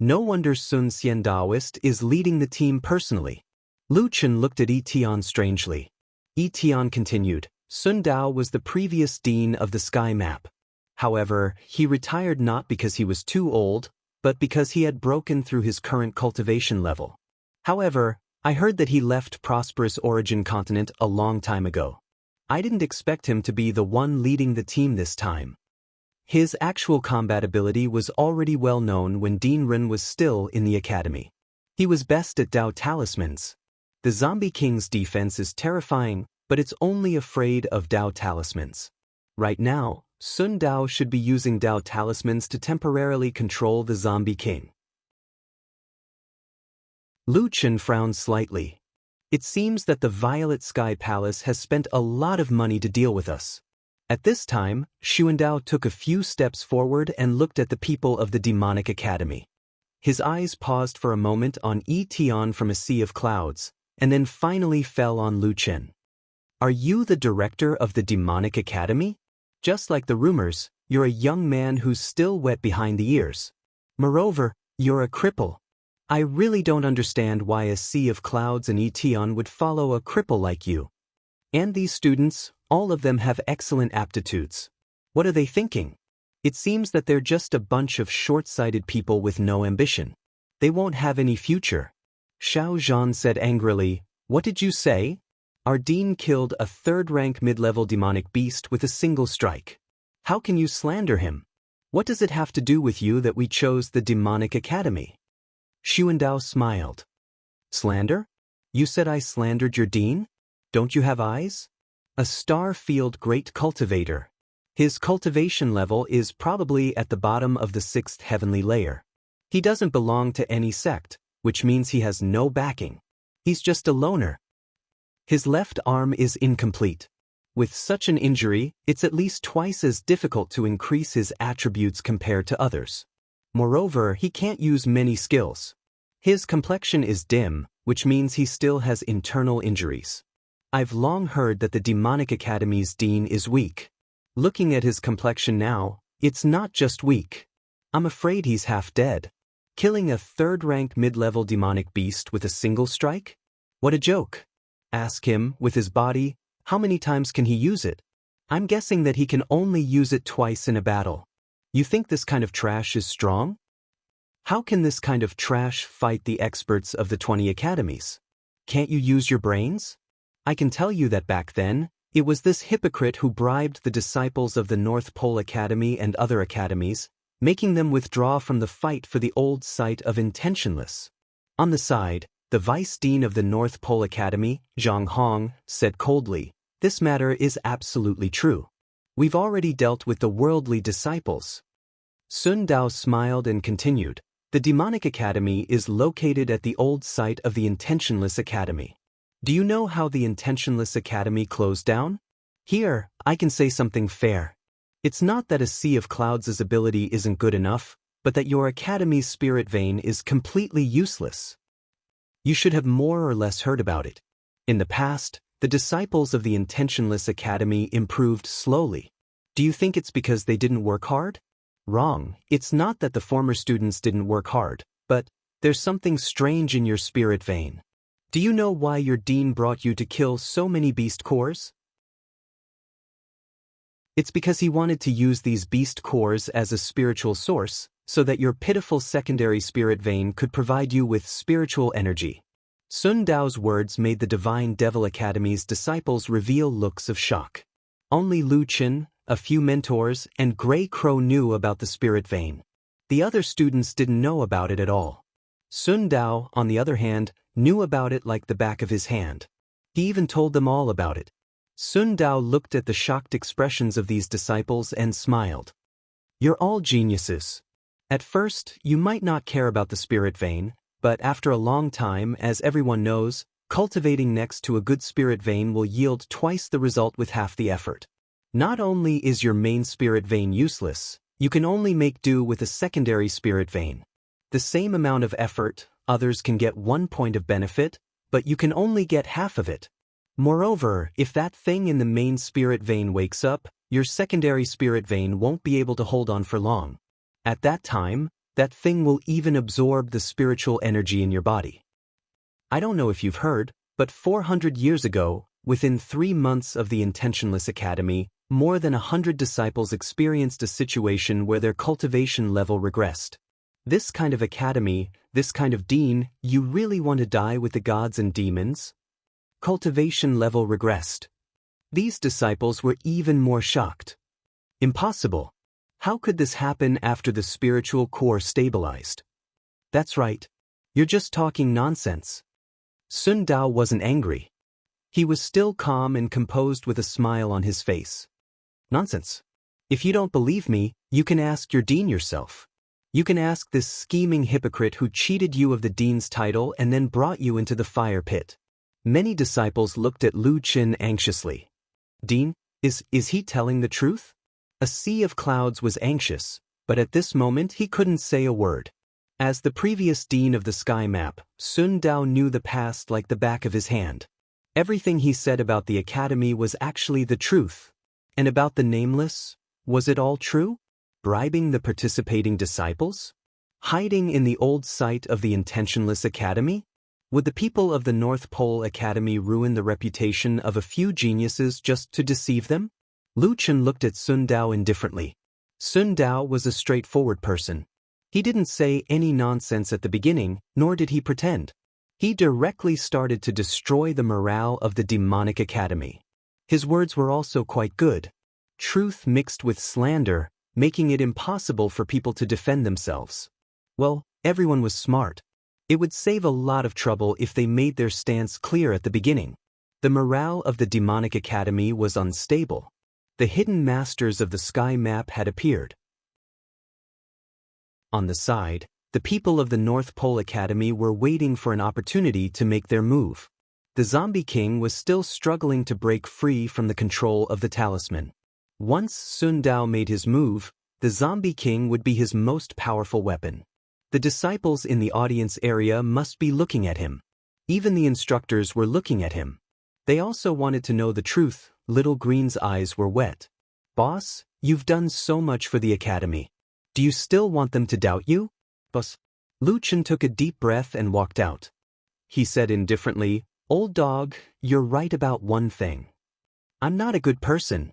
No wonder Sun Xian Daoist is leading the team personally. Lu Chen looked at Etian strangely. Etian continued, Sun Dao was the previous dean of the Sky Map. However, he retired not because he was too old, but because he had broken through his current cultivation level. However, I heard that he left Prosperous Origin continent a long time ago. I didn't expect him to be the one leading the team this time. His actual combat ability was already well known when Dean Ren was still in the academy. He was best at Dao talismans. The Zombie King's defense is terrifying, but it's only afraid of Dao talismans. Right now, Sun Dao should be using Dao talismans to temporarily control the Zombie King. Lu Chen frowned slightly. It seems that the Violet Sky Palace has spent a lot of money to deal with us. At this time, Xuandao took a few steps forward and looked at the people of the Demonic Academy. His eyes paused for a moment on Etian from a sea of clouds, and then finally fell on Lu Chen. Are you the director of the Demonic Academy? Just like the rumors, you're a young man who's still wet behind the ears. Moreover, you're a cripple. I really don't understand why a sea of clouds and Etian would follow a cripple like you. And these students, all of them have excellent aptitudes. What are they thinking? It seems that they're just a bunch of short-sighted people with no ambition. They won't have any future. Xiao Zhan said angrily, What did you say? Our dean killed a 3rd-rank mid-level demonic beast with a single strike. How can you slander him? What does it have to do with you that we chose the Demonic Academy? Xuandao smiled. Slander? You said I slandered your dean? Don't you have eyes? A star-field great cultivator. His cultivation level is probably at the bottom of the 6th heavenly layer. He doesn't belong to any sect, which means he has no backing. He's just a loner. His left arm is incomplete. With such an injury, it's at least twice as difficult to increase his attributes compared to others. Moreover, he can't use many skills. His complexion is dim, which means he still has internal injuries. I've long heard that the Demonic Academy's dean is weak. Looking at his complexion now, it's not just weak. I'm afraid he's half dead. Killing a 3rd-rank mid-level demonic beast with a single strike? What a joke. Ask him, with his body, how many times can he use it? I'm guessing that he can only use it twice in a battle. You think this kind of trash is strong? How can this kind of trash fight the experts of the 20 academies? Can't you use your brains? I can tell you that back then, it was this hypocrite who bribed the disciples of the North Pole Academy and other academies, making them withdraw from the fight for the old site of intentionless. On the side, the Vice Dean of the North Pole Academy, Zhang Hong, said coldly, "This matter is absolutely true. We've already dealt with the worldly disciples." Sun Dao smiled and continued, "The Demonic Academy is located at the old site of the Intentionless Academy. Do you know how the Intentionless Academy closed down? Here, I can say something fair. It's not that a Sea of Clouds' ability isn't good enough, but that your Academy's spirit vein is completely useless. You should have more or less heard about it. In the past, the disciples of the Intentionless Academy improved slowly. Do you think it's because they didn't work hard? Wrong. It's not that the former students didn't work hard, but there's something strange in your spirit vein. Do you know why your dean brought you to kill so many beast cores? It's because he wanted to use these beast cores as a spiritual source, so that your pitiful secondary spirit vein could provide you with spiritual energy." Sun Dao's words made the Divine Devil Academy's disciples reveal looks of shock. Only Lu Chen, a few mentors, and Grey Crow knew about the spirit vein. The other students didn't know about it at all. Sun Dao, on the other hand, knew about it like the back of his hand. He even told them all about it. Sun Dao looked at the shocked expressions of these disciples and smiled. "You're all geniuses. At first, you might not care about the spirit vein, but after a long time, as everyone knows, cultivating next to a good spirit vein will yield twice the result with half the effort. Not only is your main spirit vein useless, you can only make do with a secondary spirit vein. The same amount of effort, others can get 1 point of benefit, but you can only get half of it. Moreover, if that thing in the main spirit vein wakes up, your secondary spirit vein won't be able to hold on for long. At that time, that thing will even absorb the spiritual energy in your body. I don't know if you've heard, but 400 years ago, within 3 months of the Intentionless Academy, more than 100 disciples experienced a situation where their cultivation level regressed. This kind of academy, this kind of dean, you really want to die with the gods and demons? Cultivation level regressed. These disciples were even more shocked. Impossible. How could this happen after the spiritual core stabilized? That's right. You're just talking nonsense. Sun Dao wasn't angry. He was still calm and composed with a smile on his face. Nonsense. If you don't believe me, you can ask your dean yourself. You can ask this scheming hypocrite who cheated you of the dean's title and then brought you into the fire pit. Many disciples looked at Lu Chen anxiously. Dean, is he telling the truth? A Sea of Clouds was anxious, but at this moment he couldn't say a word. As the previous dean of the sky map, Sun Dao knew the past like the back of his hand. Everything he said about the academy was actually the truth. And about the nameless, was it all true? Bribing the participating disciples? Hiding in the old site of the Intentionless Academy? Would the people of the North Pole Academy ruin the reputation of a few geniuses just to deceive them? Lu Chen looked at Sun Dao indifferently. Sun Dao was a straightforward person. He didn't say any nonsense at the beginning, nor did he pretend. He directly started to destroy the morale of the Demonic Academy. His words were also quite good. Truth mixed with slander, making it impossible for people to defend themselves. Well, everyone was smart. It would save a lot of trouble if they made their stance clear at the beginning. The morale of the Demonic Academy was unstable. The hidden masters of the sky map had appeared. On the side, the people of the North Pole Academy were waiting for an opportunity to make their move. The Zombie King was still struggling to break free from the control of the talisman. Once Sun Dao made his move, the Zombie King would be his most powerful weapon. The disciples in the audience area must be looking at him. Even the instructors were looking at him. They also wanted to know the truth. Little Green's eyes were wet. Boss, you've done so much for the academy. Do you still want them to doubt you? Boss. Lu Chen took a deep breath and walked out. He said indifferently, "Old dog, you're right about one thing. I'm not a good person."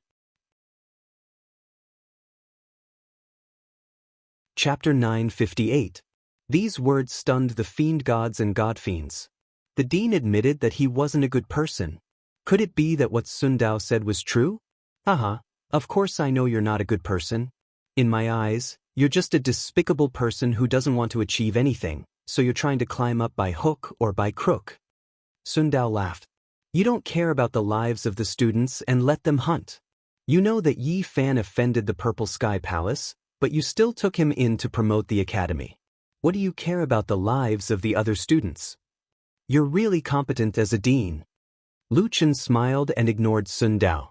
Chapter 958. These words stunned the fiend gods and god fiends. The dean admitted that he wasn't a good person. Could it be that what Sun Dao said was true? Haha, of course I know you're not a good person. In my eyes, You're just a despicable person who doesn't want to achieve anything, so you're trying to climb up by hook or by crook. Sun Dao laughed. You don't care about the lives of the students and let them hunt. You know that Yi Fan offended the Purple Sky Palace, but you still took him in to promote the academy. What do you care about the lives of the other students? You're really competent as a dean. Lu Chen smiled and ignored Sun Dao.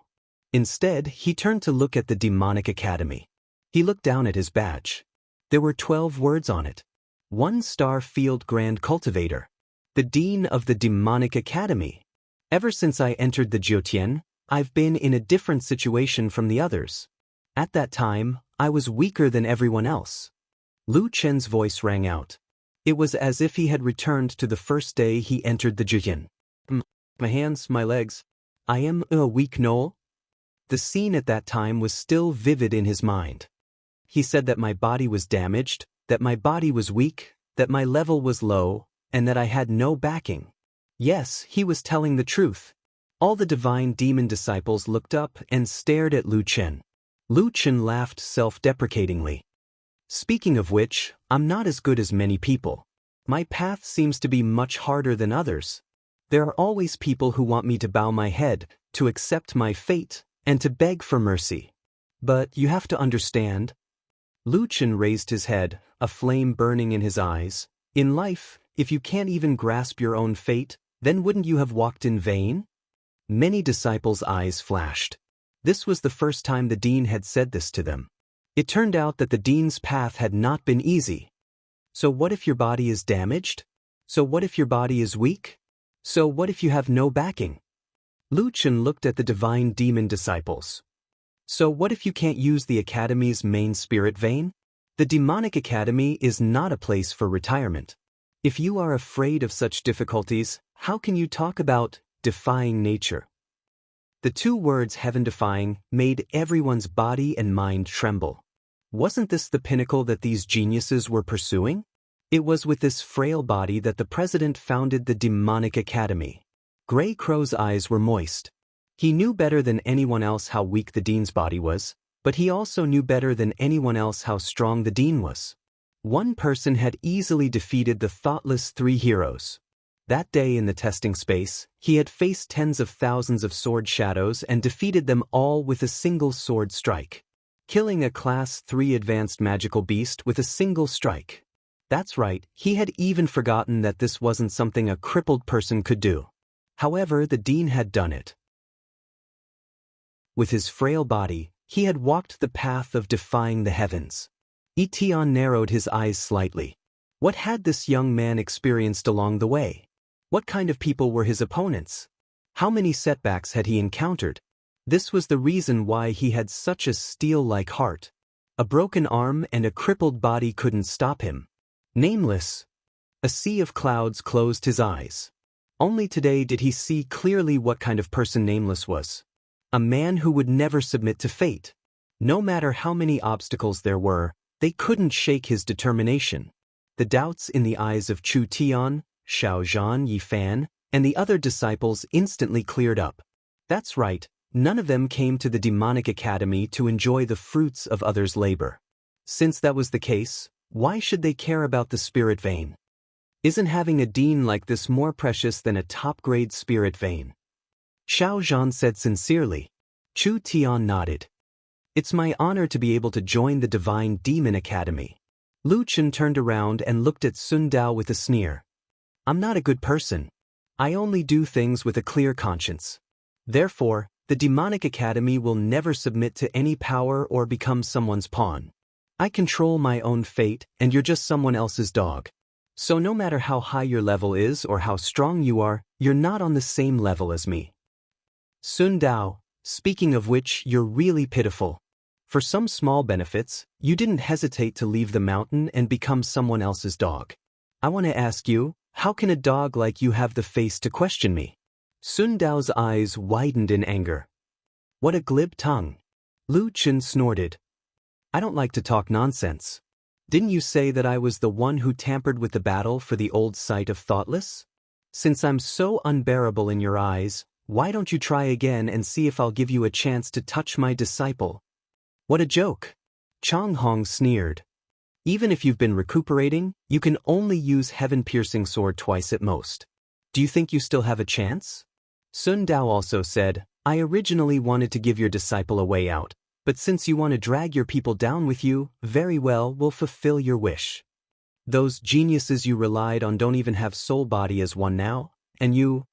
Instead, he turned to look at the demonic academy. He looked down at his badge. There were 12 words on it. 1-star Field Grand Cultivator. The Dean of the Demonic Academy. Ever since I entered the Jiutian, I've been in a different situation from the others. At that time, I was weaker than everyone else. Lu Chen's voice rang out. It was as if he had returned to the first day he entered the Jiutian. My hands, my legs. I am a weak knoll. The scene at that time was still vivid in his mind. He said that my body was damaged, that my body was weak, that my level was low, and that I had no backing. Yes, he was telling the truth. All the divine demon disciples looked up and stared at Lu Chen. Lu Chen laughed self-deprecatingly. Speaking of which, I'm not as good as many people. My path seems to be much harder than others. There are always people who want me to bow my head, to accept my fate, and to beg for mercy. But you have to understand. Lu Chen raised his head, a flame burning in his eyes. In life, if you can't even grasp your own fate, then wouldn't you have walked in vain? Many disciples' eyes flashed. This was the first time the dean had said this to them. It turned out that the dean's path had not been easy. So what if your body is damaged? So what if your body is weak? So what if you have no backing? Lu Chen looked at the divine demon disciples. So what if you can't use the academy's main spirit vein? The demonic academy is not a place for retirement. If you are afraid of such difficulties, how can you talk about defying nature? The two words heaven-defying made everyone's body and mind tremble. Wasn't this the pinnacle that these geniuses were pursuing? It was with this frail body that the president founded the demonic academy. Gray Crow's eyes were moist. He knew better than anyone else how weak the dean's body was, but he also knew better than anyone else how strong the dean was. One person had easily defeated the thoughtless 3 heroes. That day in the testing space, he had faced tens of thousands of sword shadows and defeated them all with a single sword strike. Killing a Class 3 advanced magical beast with a single strike. That's right, he had even forgotten that this wasn't something a crippled person could do. However, the dean had done it. With his frail body, he had walked the path of defying the heavens. Etienne narrowed his eyes slightly. What had this young man experienced along the way? What kind of people were his opponents? How many setbacks had he encountered? This was the reason why he had such a steel-like heart. A broken arm and a crippled body couldn't stop him. Nameless. A sea of clouds closed his eyes. Only today did he see clearly what kind of person Nameless was. A man who would never submit to fate. No matter how many obstacles there were, they couldn't shake his determination. The doubts in the eyes of Chu Tian, Xiao Zhan Yi Fan, and the other disciples instantly cleared up. That's right, none of them came to the demonic academy to enjoy the fruits of others' labor. Since that was the case, why should they care about the spirit vein? Isn't having a dean like this more precious than a top-grade spirit vein? Xiao Zhan said sincerely. Chu Tian nodded. It's my honor to be able to join the Divine Demon Academy. Lu Chen turned around and looked at Sun Dao with a sneer. I'm not a good person. I only do things with a clear conscience. Therefore, the Demonic Academy will never submit to any power or become someone's pawn. I control my own fate, and you're just someone else's dog. So no matter how high your level is or how strong you are, you're not on the same level as me. Sun Dao, speaking of which, you're really pitiful. For some small benefits, you didn't hesitate to leave the mountain and become someone else's dog. I want to ask you, how can a dog like you have the face to question me? Sun Dao's eyes widened in anger. What a glib tongue. Lu Chen snorted. I don't like to talk nonsense. Didn't you say that I was the one who tampered with the battle for the old site of Thoughtless? Since I'm so unbearable in your eyes, why don't you try again and see if I'll give you a chance to touch my disciple? What a joke! Chang Hong sneered. Even if you've been recuperating, you can only use heaven-piercing sword twice at most. Do you think you still have a chance? Sun Dao also said, I originally wanted to give your disciple a way out, but since you want to drag your people down with you, very well, we'll fulfill your wish. Those geniuses you relied on don't even have soul body as one now, and you,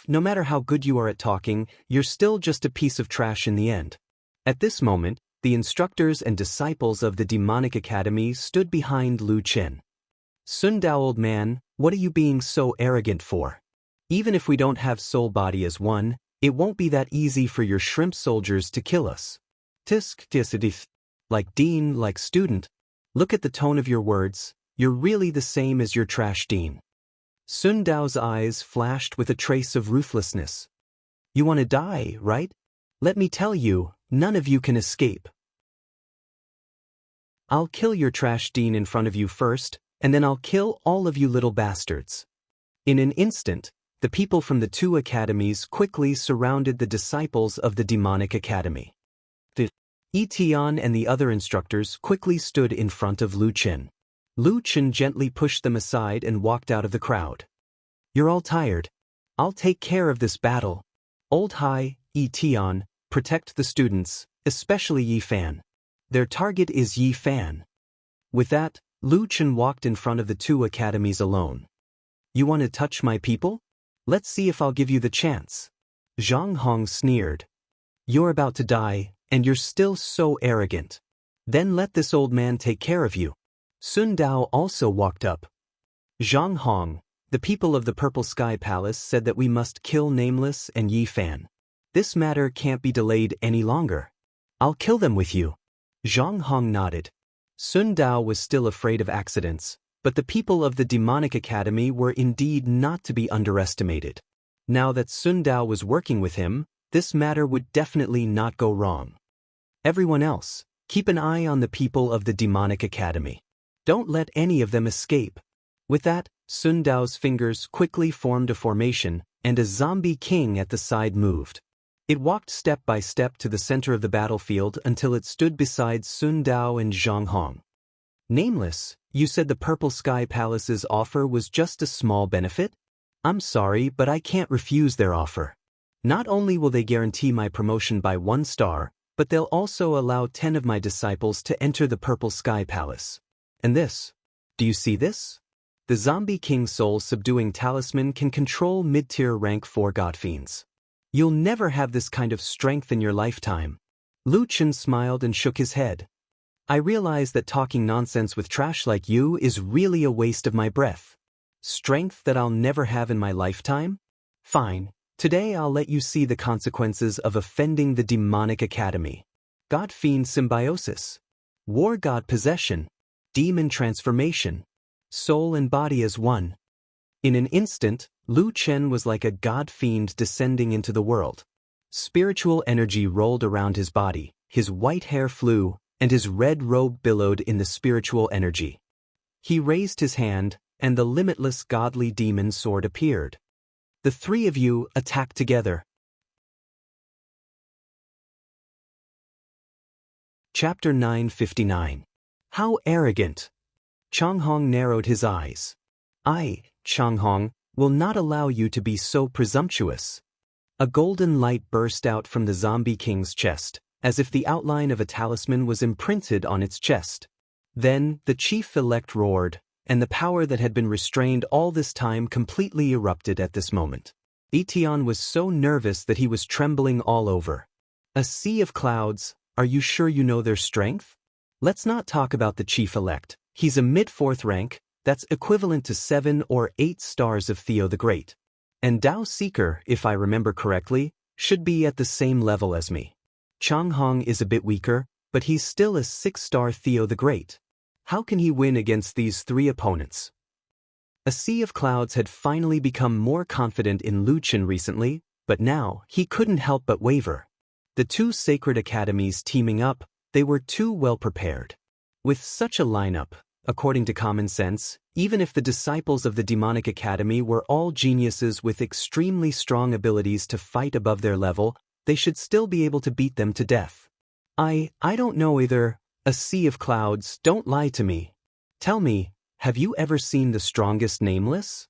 no matter how good you are at talking, you're still just a piece of trash in the end. At this moment, the instructors and disciples of the Demonic Academy stood behind Lu Chen. Sun Dao, old man, what are you being so arrogant for? Even if we don't have soul body as one, it won't be that easy for your shrimp soldiers to kill us. Like dean, like student. Look at the tone of your words, you're really the same as your trash dean. Sun Dao's eyes flashed with a trace of ruthlessness. You want to die, right? Let me tell you, none of you can escape. I'll kill your trash dean in front of you first, and then I'll kill all of you little bastards. In an instant, the people from the two academies quickly surrounded the disciples of the Demonic Academy. The Etian and the other instructors quickly stood in front of Lu Chen. Lu Chen gently pushed them aside and walked out of the crowd. You're all tired. I'll take care of this battle. Old Hai, Etian, protect the students, especially Yi Fan. Their target is Yi Fan. With that, Lu Chen walked in front of the two academies alone. You want to touch my people? Let's see if I'll give you the chance. Zhang Hong sneered. You're about to die, and you're still so arrogant. Then let this old man take care of you. Sun Dao also walked up. Zhang Hong, the people of the Purple Sky Palace said that we must kill Nameless and Yi Fan. This matter can't be delayed any longer. I'll kill them with you. Zhang Hong nodded. Sun Dao was still afraid of accidents, but the people of the Demonic Academy were indeed not to be underestimated. Now that Sun Dao was working with him, this matter would definitely not go wrong. Everyone else, keep an eye on the people of the Demonic Academy. Don't let any of them escape. With that, Sun Dao's fingers quickly formed a formation, and a zombie king at the side moved. It walked step by step to the center of the battlefield until it stood beside Sun Dao and Zhang Hong. Nameless, you said the Purple Sky Palace's offer was just a small benefit? I'm sorry, but I can't refuse their offer. Not only will they guarantee my promotion by 1 star, but they'll also allow 10 of my disciples to enter the Purple Sky Palace. And this? Do you see this? The Zombie King Soul Subduing Talisman can control mid-tier rank 4 God Fiends. You'll never have this kind of strength in your lifetime. Lu Chen smiled and shook his head. I realize that talking nonsense with trash like you is really a waste of my breath. Strength that I'll never have in my lifetime? Fine, today I'll let you see the consequences of offending the Demonic Academy. God Fiend Symbiosis. War God Possession. Demon Transformation. Soul and body as one. In an instant, Lu Chen was like a god fiend descending into the world. Spiritual energy rolled around his body, his white hair flew, and his red robe billowed in the spiritual energy. He raised his hand, and the limitless godly demon sword appeared. The three of you attacked together. Chapter 959. How arrogant! Chang Hong narrowed his eyes. I, Chang Hong, will not allow you to be so presumptuous. A golden light burst out from the Zombie King's chest, as if the outline of a talisman was imprinted on its chest. Then, the chief-elect roared, and the power that had been restrained all this time completely erupted at this moment. Etian was so nervous that he was trembling all over. A sea of clouds, are you sure you know their strength? Let's not talk about the chief-elect. He's a mid-4th rank, that's equivalent to 7 or 8 stars of Theo the Great. And Dao Seeker, if I remember correctly, should be at the same level as me. Chang Hong is a bit weaker, but he's still a 6-star Theo the Great. How can he win against these 3 opponents? A sea of clouds had finally become more confident in Lu Chen recently, but now he couldn't help but waver. The 2 sacred academies teaming up, they were too well prepared. With such a lineup, according to common sense, even if the disciples of the Demonic Academy were all geniuses with extremely strong abilities to fight above their level, they should still be able to beat them to death. I don't know either. A sea of clouds, don't lie to me. Tell me, have you ever seen the strongest nameless?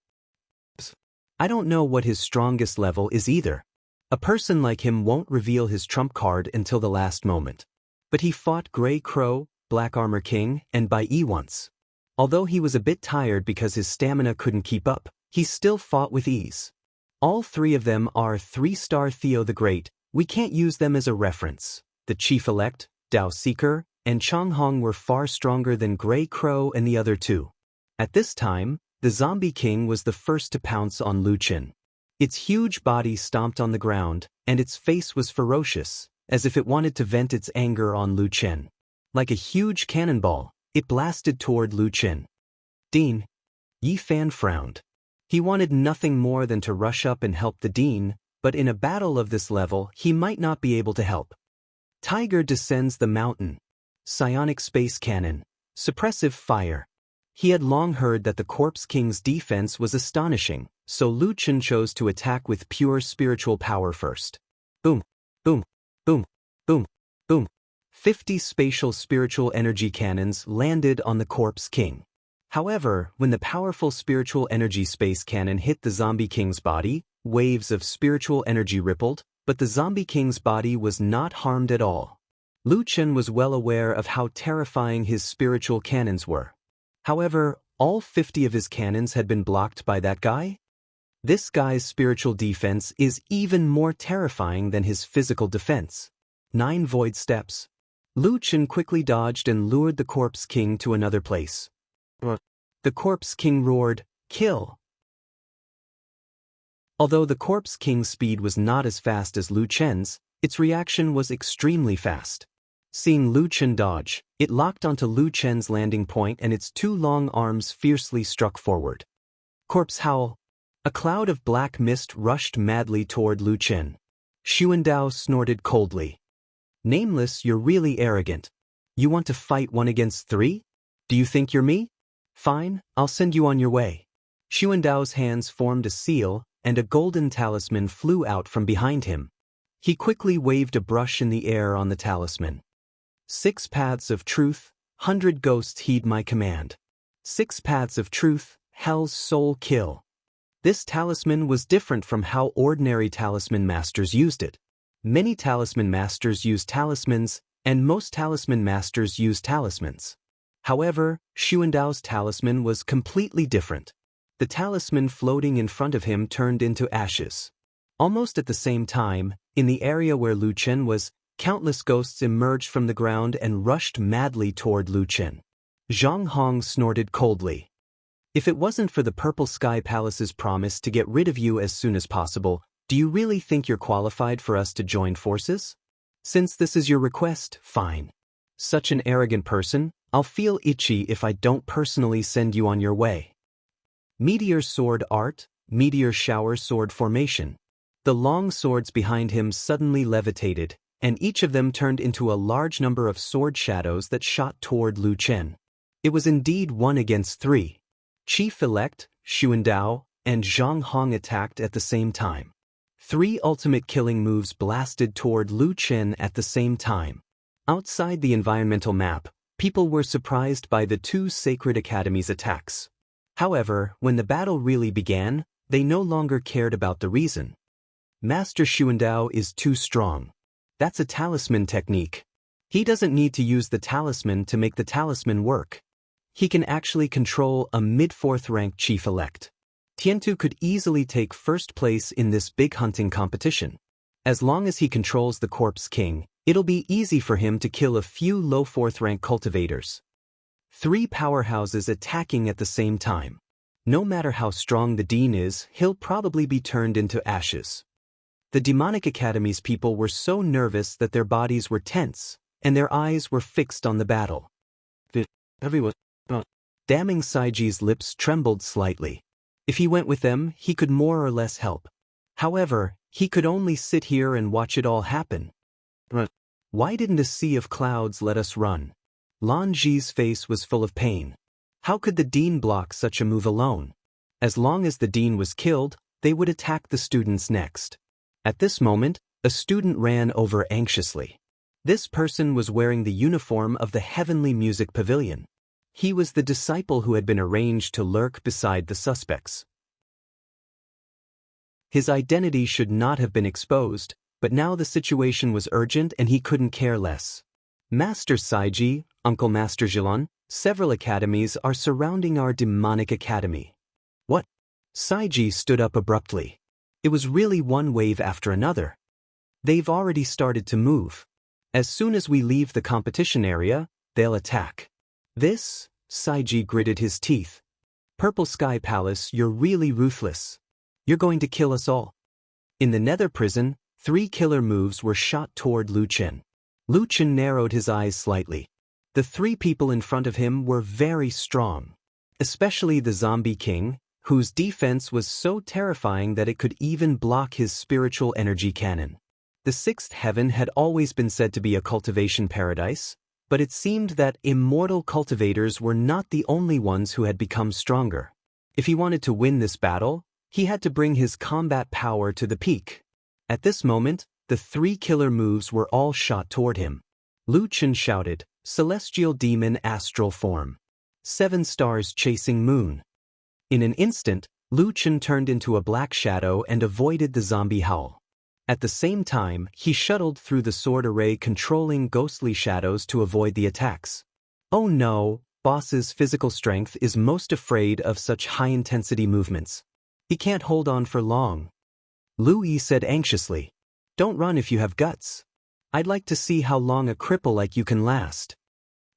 I don't know what his strongest level is either. A person like him won't reveal his trump card until the last moment. But he fought Grey Crow, Black Armor King, and Bai Yi once. Although he was a bit tired because his stamina couldn't keep up, he still fought with ease. All three of them are 3-star Theo the Great. We can't use them as a reference. The Chief-elect, Dao Seeker, and Chang Hong were far stronger than Grey Crow and the other two. At this time, the Zombie King was the first to pounce on Lu Qin. Its huge body stomped on the ground, and its face was ferocious, as if it wanted to vent its anger on Lu Qin. Like a huge cannonball, it blasted toward Lu Qin. Dean. Yi Fan frowned. He wanted nothing more than to rush up and help the Dean, but in a battle of this level he might not be able to help. Tiger descends the mountain. Psionic space cannon. Suppressive fire. He had long heard that the Corpse King's defense was astonishing, so Lu Qin chose to attack with pure spiritual power first. Boom, boom, boom, boom, boom. 50 spatial spiritual energy cannons landed on the Corpse King. However, when the powerful spiritual energy space cannon hit the Zombie King's body, waves of spiritual energy rippled, but the Zombie King's body was not harmed at all. Lu Qin was well aware of how terrifying his spiritual cannons were. However, all 50 of his cannons had been blocked by that guy? This guy's spiritual defense is even more terrifying than his physical defense. 9 void steps. Lu Qin quickly dodged and lured the Corpse King to another place. The Corpse King roared, "Kill!" Although the Corpse King's speed was not as fast as Lu Qin's, its reaction was extremely fast. Seeing Lu Qin dodge, it locked onto Lu Qin's landing point and its 2 long arms fiercely struck forward. Corpse howl. A cloud of black mist rushed madly toward Lu Qin. Xuandao snorted coldly. Nameless, you're really arrogant. You want to fight 1 against 3? Do you think you're me? Fine, I'll send you on your way. Xuandao's hands formed a seal, and a golden talisman flew out from behind him. He quickly waved a brush in the air on the talisman. 6 paths of truth, 100 ghosts heed my command. 6 paths of truth, hell's soul kill. This talisman was different from how ordinary talisman masters used it. Many talisman masters use talismans, and most talisman masters use talismans. However, Xuandao's talisman was completely different. The talisman floating in front of him turned into ashes. Almost at the same time, in the area where Lu Qin was, countless ghosts emerged from the ground and rushed madly toward Lu Qin. Zhang Hong snorted coldly. If it wasn't for the Purple Sky Palace's promise to get rid of you as soon as possible, do you really think you're qualified for us to join forces? Since this is your request, fine. Such an arrogant person, I'll feel itchy if I don't personally send you on your way. Meteor Sword Art, Meteor Shower Sword Formation. The long swords behind him suddenly levitated, and each of them turned into a large number of sword shadows that shot toward Lu Qin. It was indeed 1 against 3. Chief-elect, Xuandao, and Zhang Hong attacked at the same time. 3 ultimate killing moves blasted toward Lu Qin at the same time. Outside the environmental map, people were surprised by the 2 Sacred Academies' attacks. However, when the battle really began, they no longer cared about the reason. Master Xuandao is too strong. That's a talisman technique. He doesn't need to use the talisman to make the talisman work. He can actually control a mid-4th rank chief-elect. Tiantu could easily take first place in this big hunting competition. As long as he controls the Corpse King, it'll be easy for him to kill a few low 4th rank cultivators. 3 powerhouses attacking at the same time. No matter how strong the Dean is, he'll probably be turned into ashes. The Demonic Academy's people were so nervous that their bodies were tense, and their eyes were fixed on the battle. Everyone. Damning Saiji's lips trembled slightly. If he went with them, he could more or less help. However, he could only sit here and watch it all happen. Why didn't a sea of clouds let us run? Lan Ji's face was full of pain. How could the Dean block such a move alone? As long as the Dean was killed, they would attack the students next. At this moment, a student ran over anxiously. This person was wearing the uniform of the Heavenly Music Pavilion. He was the disciple who had been arranged to lurk beside the suspects. His identity should not have been exposed, but now the situation was urgent and he couldn't care less. Master Saiji, Uncle Master Jilon, several academies are surrounding our demonic academy. What? Saiji stood up abruptly. It was really one wave after another. They've already started to move. As soon as we leave the competition area, they'll attack. This? Saiji gritted his teeth. Purple Sky Palace, you're really ruthless. You're going to kill us all. In the nether prison, 3 killer moves were shot toward Lu Chen. Lu Chen narrowed his eyes slightly. The 3 people in front of him were very strong. Especially the Zombie King, whose defense was so terrifying that it could even block his spiritual energy cannon. The 6th heaven had always been said to be a cultivation paradise, but it seemed that immortal cultivators were not the only ones who had become stronger. If he wanted to win this battle, he had to bring his combat power to the peak. At this moment, the 3 killer moves were all shot toward him. Lu Chen shouted, Celestial Demon Astral Form. 7 stars chasing moon. In an instant, Lu Chen turned into a black shadow and avoided the zombie howl. At the same time, he shuttled through the sword array controlling ghostly shadows to avoid the attacks. Oh no, boss's physical strength is most afraid of such high-intensity movements. He can't hold on for long. Lu Yi said anxiously, Don't run if you have guts. I'd like to see how long a cripple like you can last.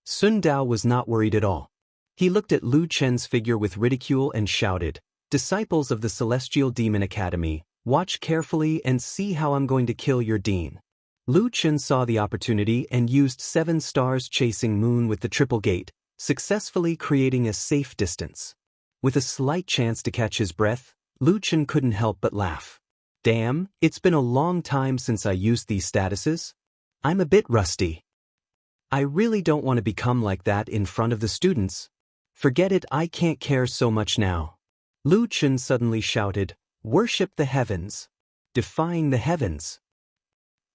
Sun Dao was not worried at all. He looked at Lu Chen's figure with ridicule and shouted, Disciples of the Celestial Demon Academy, watch carefully and see how I'm going to kill your dean. Lu Chen saw the opportunity and used 7 stars chasing moon with the triple gate, successfully creating a safe distance. With a slight chance to catch his breath, Lu Chen couldn't help but laugh. Damn, it's been a long time since I used these statuses. I'm a bit rusty. I really don't want to become like that in front of the students. Forget it, I can't care so much now. Lu Chen suddenly shouted, Worship the heavens. Defying the heavens.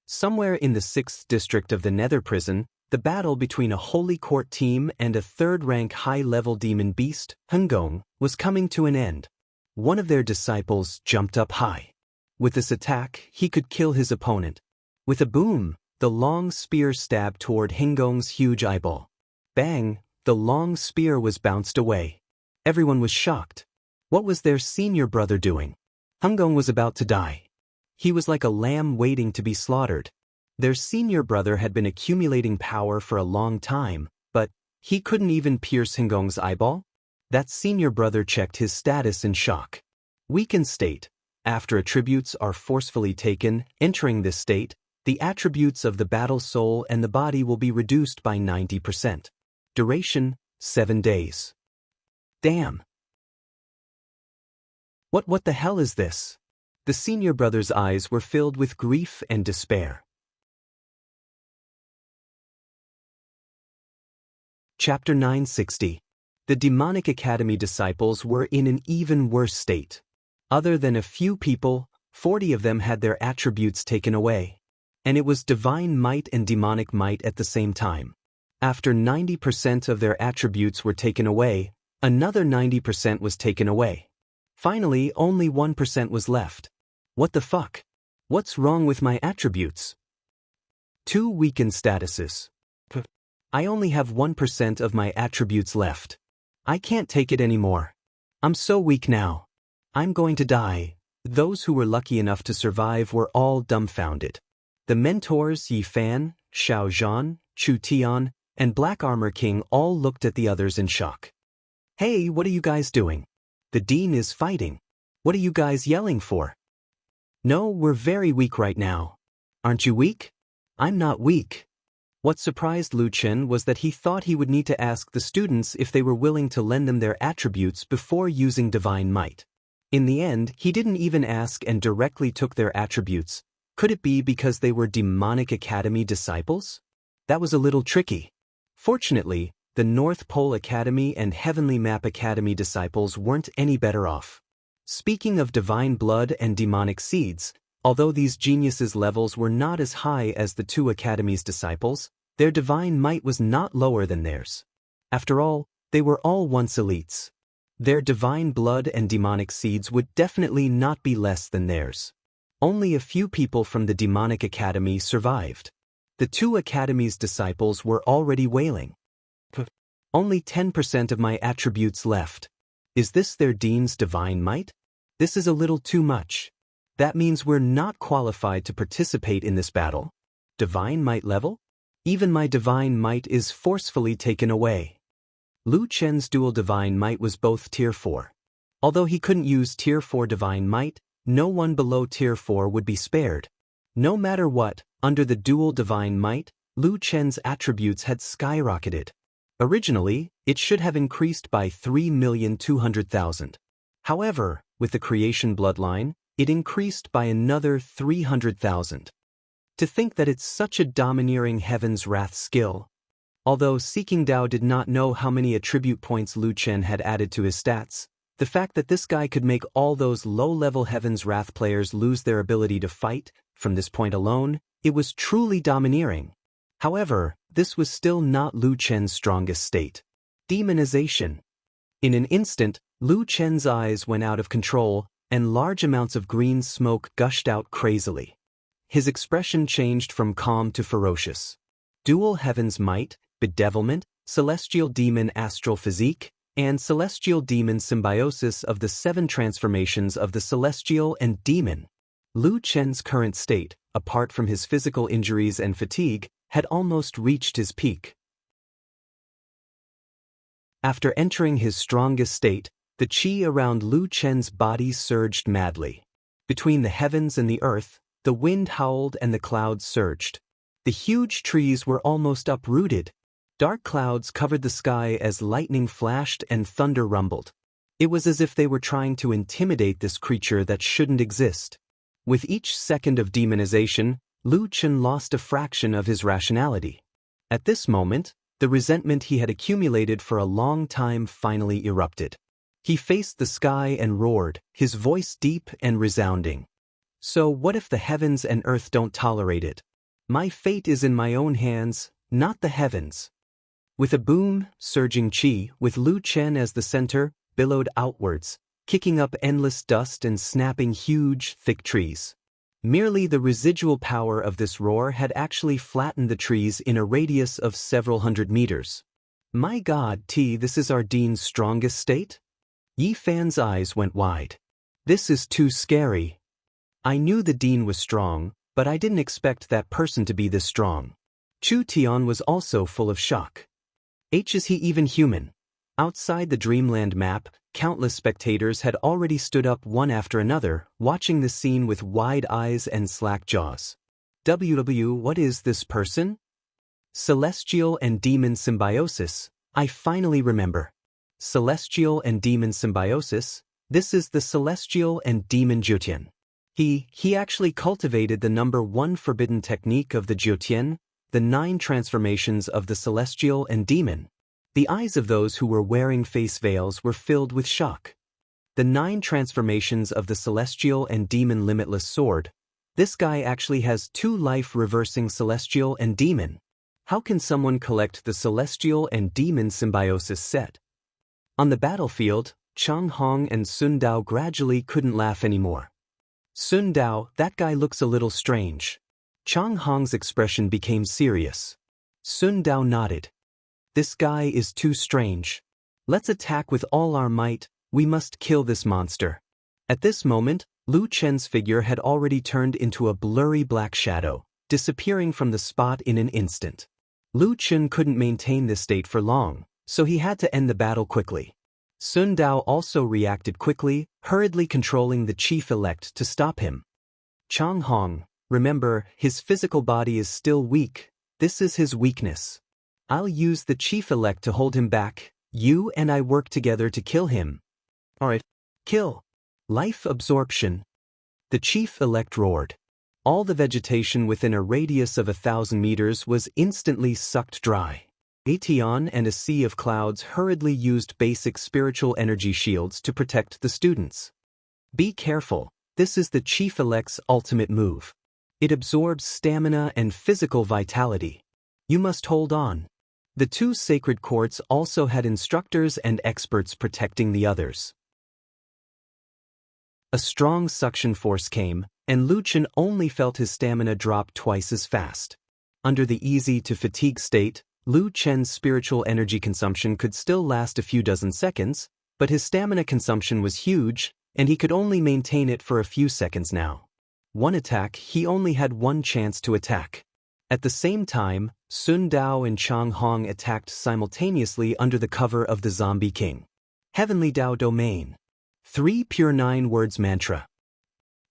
Somewhere in the 6th district of the Nether Prison, the battle between a Holy Court team and a 3rd-rank high-level demon beast, Hengong, was coming to an end. One of their disciples jumped up high. With this attack, he could kill his opponent. With a boom, the long spear stabbed toward Hengong's huge eyeball. Bang, the long spear was bounced away. Everyone was shocked. What was their senior brother doing? Hengong was about to die. He was like a lamb waiting to be slaughtered. Their senior brother had been accumulating power for a long time, but he couldn't even pierce Hengong's eyeball? That senior brother checked his status in shock. Weakened state. After attributes are forcefully taken, entering this state, the attributes of the battle soul and the body will be reduced by 90%. Duration, 7 days. Damn. What the hell is this? The senior brother's eyes were filled with grief and despair. Chapter 960. The Demonic Academy disciples were in an even worse state. Other than a few people, 40 of them had their attributes taken away. And it was divine might and demonic might at the same time. After 90% of their attributes were taken away, another 90% was taken away. Finally, only 1% was left. What the fuck? What's wrong with my attributes? 2 weakened statuses. I only have 1% of my attributes left. I can't take it anymore. I'm so weak now. I'm going to die. Those who were lucky enough to survive were all dumbfounded. The mentors Yi Fan, Xiao Zhan, Chu Tian, and Black Armor King all looked at the others in shock. Hey, what are you guys doing? The dean is fighting. What are you guys yelling for? No, we're very weak right now. Aren't you weak? I'm not weak. What surprised Lu Chen was that he thought he would need to ask the students if they were willing to lend them their attributes before using divine might. In the end, he didn't even ask and directly took their attributes. Could it be because they were Demonic Academy disciples? That was a little tricky. Fortunately, the North Pole Academy and Heavenly Map Academy disciples weren't any better off. Speaking of divine blood and demonic seeds, although these geniuses' levels were not as high as the 2 academies' disciples, their divine might was not lower than theirs. After all, They were all once elites. Their divine blood and demonic seeds would definitely not be less than theirs. Only a few people from the demonic academy survived. The two academy's disciples were already wailing. Only 10% of my attributes left. Is this their dean's divine might? This is a little too much. That means we're not qualified to participate in this battle. Divine might level? Even my divine might is forcefully taken away. Lu Chen's dual divine might was both tier 4. Although he couldn't use tier 4 divine might, no one below tier 4 would be spared. No matter what, under the dual divine might, Lu Chen's attributes had skyrocketed. Originally, it should have increased by 3,200,000. However, with the creation bloodline, it increased by another 300,000. To think that it's such a domineering Heaven's Wrath skill. Although Seeking Dao did not know how many attribute points Lu Chen had added to his stats, the fact that this guy could make all those low-level Heaven's Wrath players lose their ability to fight, from this point alone, it was truly domineering. However, this was still not Lu Chen's strongest state. Demonization. In an instant, Lu Chen's eyes went out of control, and large amounts of green smoke gushed out crazily. His expression changed from calm to ferocious. Dual Heaven's Might, Bedevilment, Celestial Demon Astral Physique, and Celestial Demon Symbiosis of the 7 transformations of the Celestial and Demon. Lu Chen's current state, apart from his physical injuries and fatigue, had almost reached his peak. After entering his strongest state, the qi around Lu Chen's body surged madly. Between the heavens and the earth, the wind howled and the clouds surged. The huge trees were almost uprooted. Dark clouds covered the sky as lightning flashed and thunder rumbled. It was as if they were trying to intimidate this creature that shouldn't exist. With each second of demonization, Lu Chen lost a fraction of his rationality. At this moment, the resentment he had accumulated for a long time finally erupted. He faced the sky and roared, his voice deep and resounding. So what if the heavens and earth don't tolerate it? My fate is in my own hands, not the heavens. With a boom, surging qi, with Lu Chen as the center, billowed outwards, kicking up endless dust and snapping huge, thick trees. Merely the residual power of this roar had actually flattened the trees in a radius of several hundred meters. My God, this is our dean's strongest state? Yi Fan's eyes went wide. This is too scary. I knew the dean was strong, but I didn't expect that person to be this strong. Chu Tian was also full of shock. Is he even human? Outside the Dreamland map, countless spectators had already stood up one after another, watching the scene with wide eyes and slack jaws. What is this person? Celestial and Demon Symbiosis. I finally remember. Celestial and Demon Symbiosis. This is the Celestial and Demon Jiutian. He actually cultivated the number 1 forbidden technique of the Jiutian, the 9 transformations of the Celestial and Demon. The eyes of those who were wearing face veils were filled with shock. The 9 transformations of the Celestial and Demon Limitless Sword. This guy actually has 2 life-reversing Celestial and Demon. How can someone collect the Celestial and Demon Symbiosis set? On the battlefield, Chang Hong and Sun Dao gradually couldn't laugh anymore. Sun Dao, that guy looks a little strange. Chang Hong's expression became serious. Sun Dao nodded. This guy is too strange. Let's attack with all our might, we must kill this monster. At this moment, Lu Chen's figure had already turned into a blurry black shadow, disappearing from the spot in an instant. Lu Chen couldn't maintain this state for long, so he had to end the battle quickly. Sun Dao also reacted quickly, hurriedly controlling the chief elect to stop him. Chang Hong, remember, his physical body is still weak. This is his weakness. I'll use the chief elect to hold him back. You and I work together to kill him. Alright. Kill. Life absorption. The chief elect roared. All the vegetation within a radius of 1,000 meters was instantly sucked dry. Tian and a sea of clouds hurriedly used basic spiritual energy shields to protect the students. Be careful, this is the chief elect's ultimate move. It absorbs stamina and physical vitality. You must hold on. The two sacred courts also had instructors and experts protecting the others. A strong suction force came, and Lu Chen only felt his stamina drop twice as fast. Under the easy-to-fatigue state, Lu Chen's spiritual energy consumption could still last a few dozen seconds, but his stamina consumption was huge, and he could only maintain it for a few seconds now. One attack, he only had one chance to attack. At the same time, Sun Dao and Chang Hong attacked simultaneously under the cover of the Zombie King. Heavenly Dao Domain. 3 Pure 9 Words Mantra.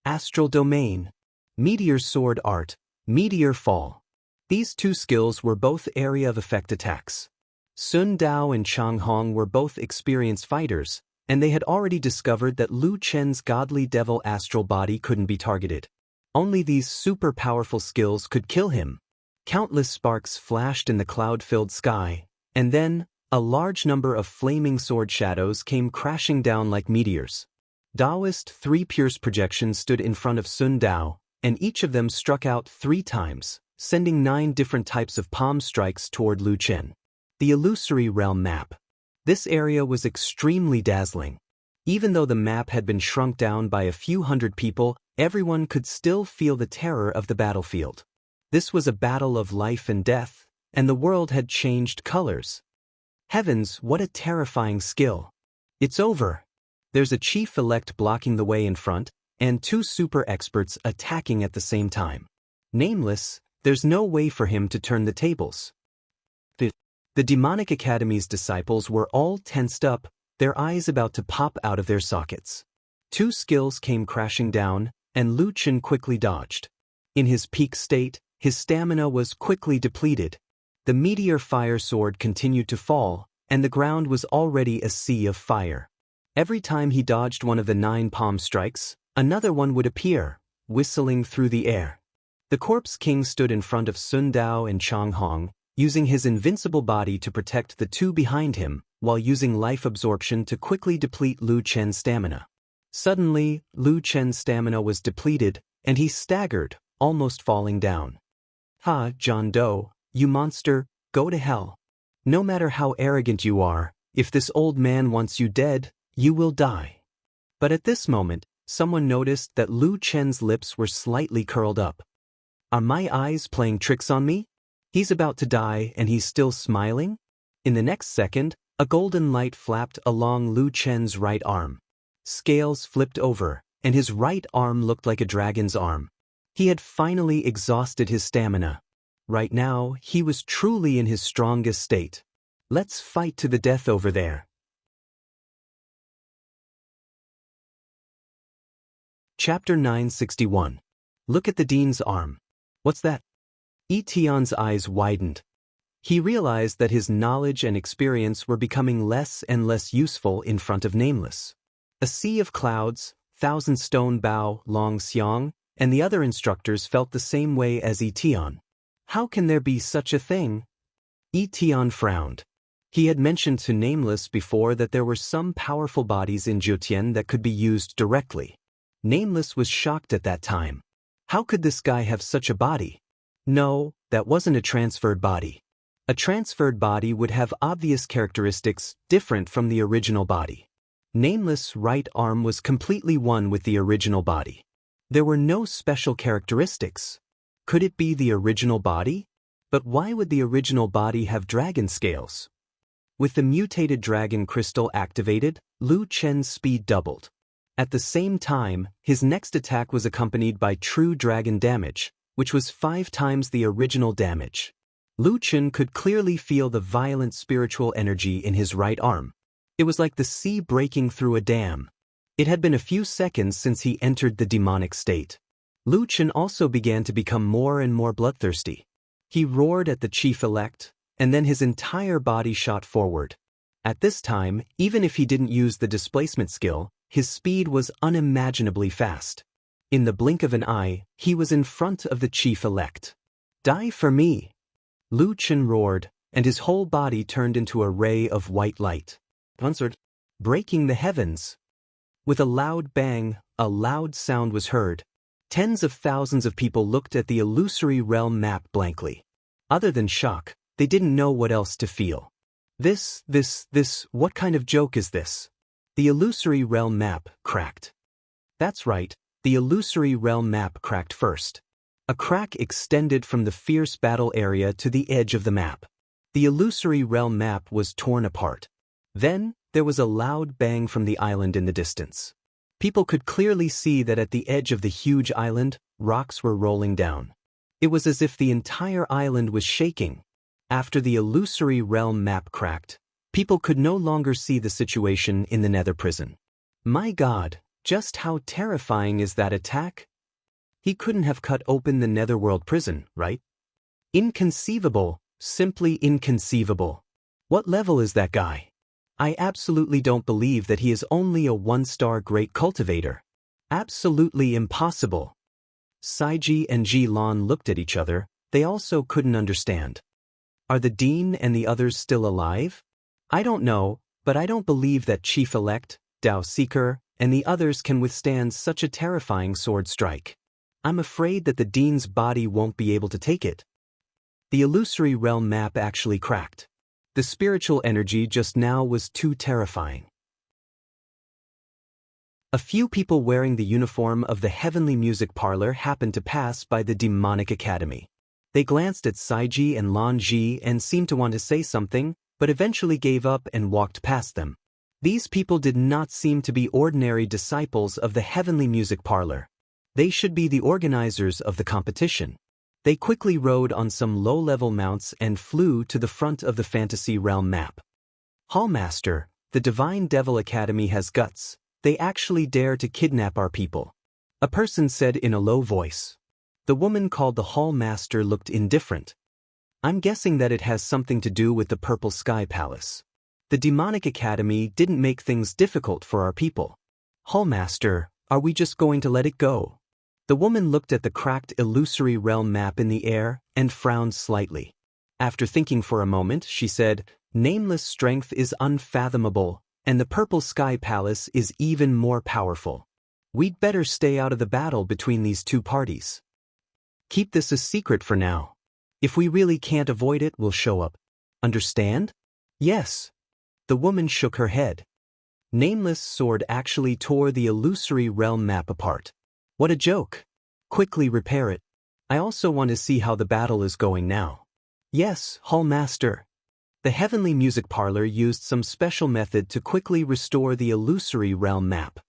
Astral Domain. Meteor Sword Art. Meteor Fall. These two skills were both area of effect attacks. Sun Dao and Chang Hong were both experienced fighters, and they had already discovered that Lu Chen's godly devil astral body couldn't be targeted. Only these super powerful skills could kill him. Countless sparks flashed in the cloud-filled sky, and then, a large number of flaming sword shadows came crashing down like meteors. Daoist 3 Pierce projections stood in front of Sun Dao, and each of them struck out 3 times, sending 9 different types of palm strikes toward Lu Chen. The Illusory Realm Map. This area was extremely dazzling. Even though the map had been shrunk down by a few hundred people, everyone could still feel the terror of the battlefield. This was a battle of life and death, and the world had changed colors. Heavens, what a terrifying skill. It's over. There's a chief-elect blocking the way in front, and 2 super experts attacking at the same time. Nameless, there's no way for him to turn the tables. The Demonic Academy's disciples were all tensed up, their eyes about to pop out of their sockets. 2 skills came crashing down, and Lu Chen quickly dodged. In his peak state, his stamina was quickly depleted. The meteor fire sword continued to fall, and the ground was already a sea of fire. Every time he dodged one of the 9 palm strikes, another one would appear, whistling through the air. The Corpse King stood in front of Sun Dao and Chang Hong, using his invincible body to protect the 2 behind him, while using life absorption to quickly deplete Lu Chen's stamina. Suddenly, Lu Chen's stamina was depleted, and he staggered, almost falling down. "Ha, John Doe, you monster, go to hell. No matter how arrogant you are, if this old man wants you dead, you will die." But at this moment, someone noticed that Lu Chen's lips were slightly curled up. Are my eyes playing tricks on me? He's about to die and he's still smiling? In the next second, a golden light flapped along Lu Chen's right arm. Scales flipped over, and his right arm looked like a dragon's arm. He had finally exhausted his stamina. Right now, he was truly in his strongest state. Let's fight to the death over there. Chapter 961. Look at the Dean's arm. What's that? Etion's eyes widened. He realized that his knowledge and experience were becoming less and less useful in front of Nameless. A sea of clouds, Thousand Stone Bao, Long Xiang, and the other instructors felt the same way as Etion. How can there be such a thing? Etion frowned. He had mentioned to Nameless before that there were some powerful bodies in Jiutian that could be used directly. Nameless was shocked at that time. How could this guy have such a body? No, that wasn't a transferred body. A transferred body would have obvious characteristics different from the original body. Nameless' right arm was completely one with the original body. There were no special characteristics. Could it be the original body? But why would the original body have dragon scales? With the mutated dragon crystal activated, Lu Chen's speed doubled. At the same time, his next attack was accompanied by true dragon damage, which was 5 times the original damage. Lu Chen could clearly feel the violent spiritual energy in his right arm. It was like the sea breaking through a dam. It had been a few seconds since he entered the demonic state. Lu Chen also began to become more and more bloodthirsty. He roared at the chief-elect, and then his entire body shot forward. At this time, even if he didn't use the displacement skill, his speed was unimaginably fast. In the blink of an eye, he was in front of the chief-elect. "Die for me!" Lu Chen roared, and his whole body turned into a ray of white light, breaking the heavens. With a loud bang, a loud sound was heard. Tens of thousands of people looked at the illusory realm map blankly. Other than shock, They didn't know what else to feel. What kind of joke is this? The illusory realm map cracked. That's right, the illusory realm map cracked first. A crack extended from the fierce battle area to the edge of the map. The illusory realm map was torn apart. Then, there was a loud bang from the island in the distance. People could clearly see that at the edge of the huge island, rocks were rolling down. It was as if the entire island was shaking. After the illusory realm map cracked, people could no longer see the situation in the nether prison. My God, just how terrifying is that attack? He couldn't have cut open the netherworld prison, right? Inconceivable, simply inconceivable. What level is that guy? I absolutely don't believe that he is only a one-star great cultivator. Absolutely impossible. Saiji and Ji-lan looked at each other. They also couldn't understand. Are the dean and the others still alive? I don't know, but I don't believe that Chief-elect, Dao Seeker, and the others can withstand such a terrifying sword strike. I'm afraid that the dean's body won't be able to take it. The illusory realm map actually cracked. The spiritual energy just now was too terrifying. A few people wearing the uniform of the Heavenly Music Parlor happened to pass by the Demonic Academy. They glanced at Saiji and Lan Ji and seemed to want to say something, but eventually gave up and walked past them. These people did not seem to be ordinary disciples of the Heavenly Music Parlor. They should be the organizers of the competition. They quickly rode on some low-level mounts and flew to the front of the Fantasy Realm map. Hallmaster, the Divine Devil Academy has guts. They actually dare to kidnap our people. A person said in a low voice. The woman called the Hallmaster looked indifferent. I'm guessing that it has something to do with the Purple Sky Palace. The Demonic Academy didn't make things difficult for our people. Hallmaster, are we just going to let it go? The woman looked at the cracked illusory realm map in the air and frowned slightly. After thinking for a moment, she said, Nameless strength is unfathomable, and the Purple Sky Palace is even more powerful. We'd better stay out of the battle between these two parties. Keep this a secret for now. If we really can't avoid it, we'll show up. Understand? Yes. The woman shook her head. Nameless sword actually tore the illusory realm map apart. What a joke. Quickly repair it. I also want to see how the battle is going now. Yes, Hallmaster. The Heavenly Music Parlor used some special method to quickly restore the illusory realm map.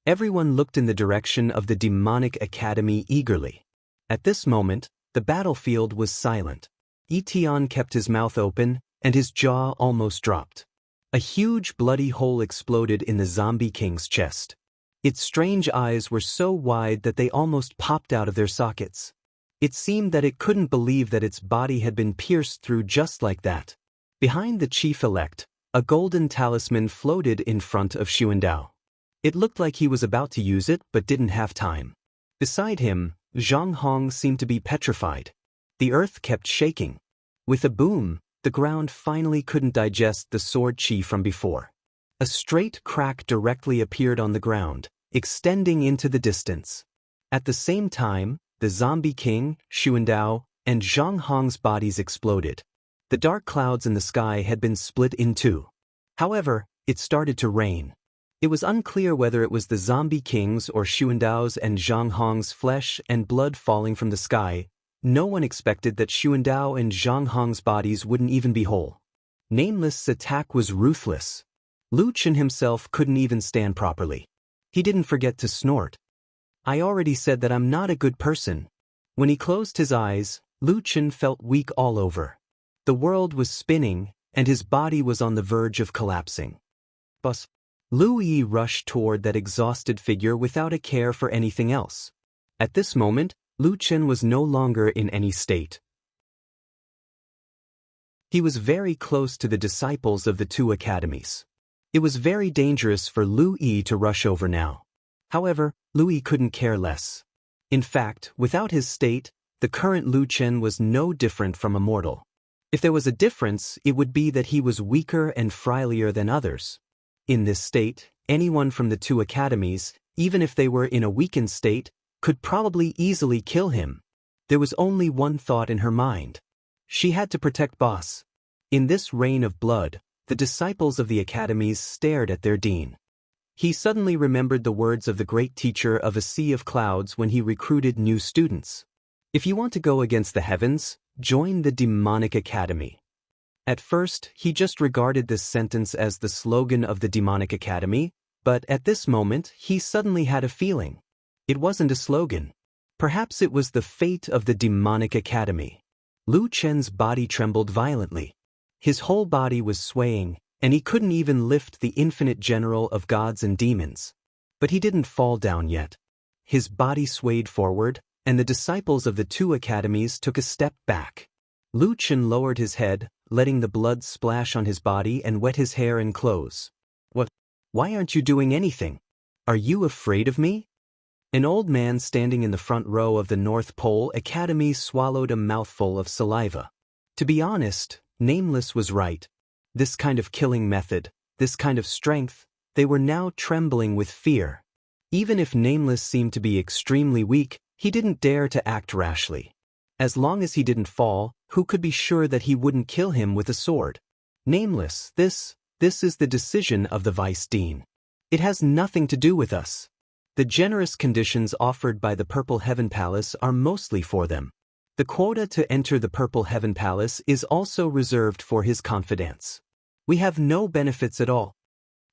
Everyone looked in the direction of the Demonic Academy eagerly. At this moment, the battlefield was silent. Etion kept his mouth open, and his jaw almost dropped. A huge bloody hole exploded in the Zombie King's chest. Its strange eyes were so wide that they almost popped out of their sockets. It seemed that it couldn't believe that its body had been pierced through just like that. Behind the chief-elect, a golden talisman floated in front of Xuandao. It looked like he was about to use it but didn't have time. Beside him, Zhang Hong seemed to be petrified. The earth kept shaking. With a boom, the ground finally couldn't digest the sword chi from before. A straight crack directly appeared on the ground, extending into the distance. At the same time, the Zombie King, Xuandao, and Zhang Hong's bodies exploded. The dark clouds in the sky had been split in two. However, it started to rain. It was unclear whether it was the Zombie King's or Xuandao's and Zhang Hong's flesh and blood falling from the sky. No one expected that Xuandao and Zhang Hong's bodies wouldn't even be whole. Nameless' attack was ruthless. Lu Chen himself couldn't even stand properly. He didn't forget to snort. I already said that I'm not a good person. When he closed his eyes, Lu Chen felt weak all over. The world was spinning, and his body was on the verge of collapsing. Bus. Lu Yi rushed toward that exhausted figure without a care for anything else. At this moment, Lu Chen was no longer in any state. He was very close to the disciples of the two academies. It was very dangerous for Lu Yi to rush over now. However, Lu Yi couldn't care less. In fact, without his state, the current Lu Chen was no different from a mortal. If there was a difference, it would be that he was weaker and frailier than others. In this state, anyone from the two academies, even if they were in a weakened state, could probably easily kill him. There was only one thought in her mind. She had to protect Boss. In this rain of blood, the disciples of the academies stared at their dean. He suddenly remembered the words of the great teacher of a sea of clouds when he recruited new students. If you want to go against the heavens, join the demonic academy. At first, he just regarded this sentence as the slogan of the demonic academy, but at this moment, he suddenly had a feeling. It wasn't a slogan. Perhaps it was the fate of the demonic academy. Lu Chen's body trembled violently. His whole body was swaying, and he couldn't even lift the infinite general of gods and demons. But he didn't fall down yet. His body swayed forward, and the disciples of the two academies took a step back. Lu Chen lowered his head, letting the blood splash on his body and wet his hair and clothes. What? Why aren't you doing anything? Are you afraid of me? An old man standing in the front row of the North Pole Academy swallowed a mouthful of saliva. To be honest, Nameless was right. This kind of killing method, this kind of strength, they were now trembling with fear. Even if Nameless seemed to be extremely weak, he didn't dare to act rashly. As long as he didn't fall, who could be sure that he wouldn't kill him with a sword? Nameless, this is the decision of the Vice Dean. It has nothing to do with us. The generous conditions offered by the Purple Heaven Palace are mostly for them. The quota to enter the Purple Heaven Palace is also reserved for his confidants. We have no benefits at all.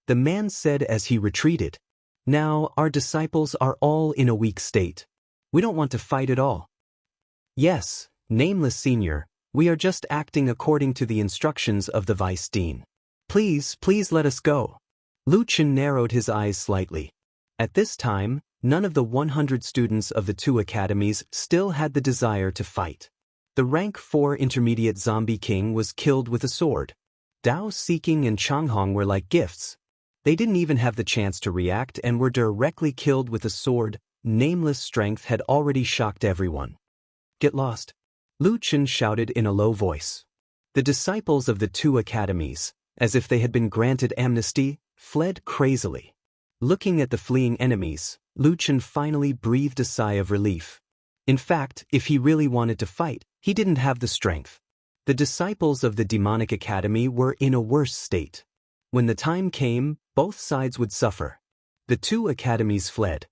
The man said as he retreated. Now, our disciples are all in a weak state. We don't want to fight at all. Yes, Nameless Senior, we are just acting according to the instructions of the Vice Dean. Please let us go. Lu Chen narrowed his eyes slightly. At this time, none of the 100 students of the two academies still had the desire to fight. The rank 4 intermediate zombie king was killed with a sword. Dao Seeking and Changhong were like gifts. They didn't even have the chance to react and were directly killed with a sword. Nameless strength had already shocked everyone. Get lost. Lu Chen shouted in a low voice. The disciples of the two academies, as if they had been granted amnesty, fled crazily. Looking at the fleeing enemies, Lu Chen finally breathed a sigh of relief. In fact, if he really wanted to fight, he didn't have the strength. The disciples of the demonic academy were in a worse state. When the time came, both sides would suffer. The two academies fled.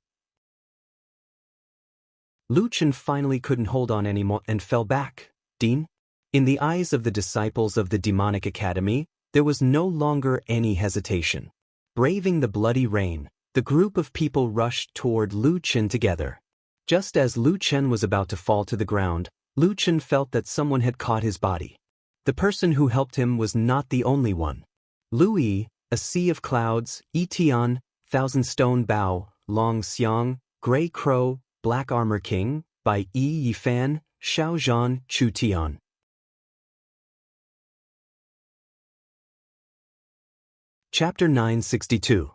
Lu Chen finally couldn't hold on anymore and fell back. Dean? In the eyes of the disciples of the demonic academy, there was no longer any hesitation. Braving the bloody rain, the group of people rushed toward Lu Chen together. Just as Lu Chen was about to fall to the ground, Lu Chen felt that someone had caught his body. The person who helped him was not the only one. Lu Yi, A Sea of Clouds, Yi Tian, Thousand Stone Bao, Long Xiang, Gray Crow, Black Armor King, by Yi Yifan, Xiao Zhan, Chu Tian. Chapter 962.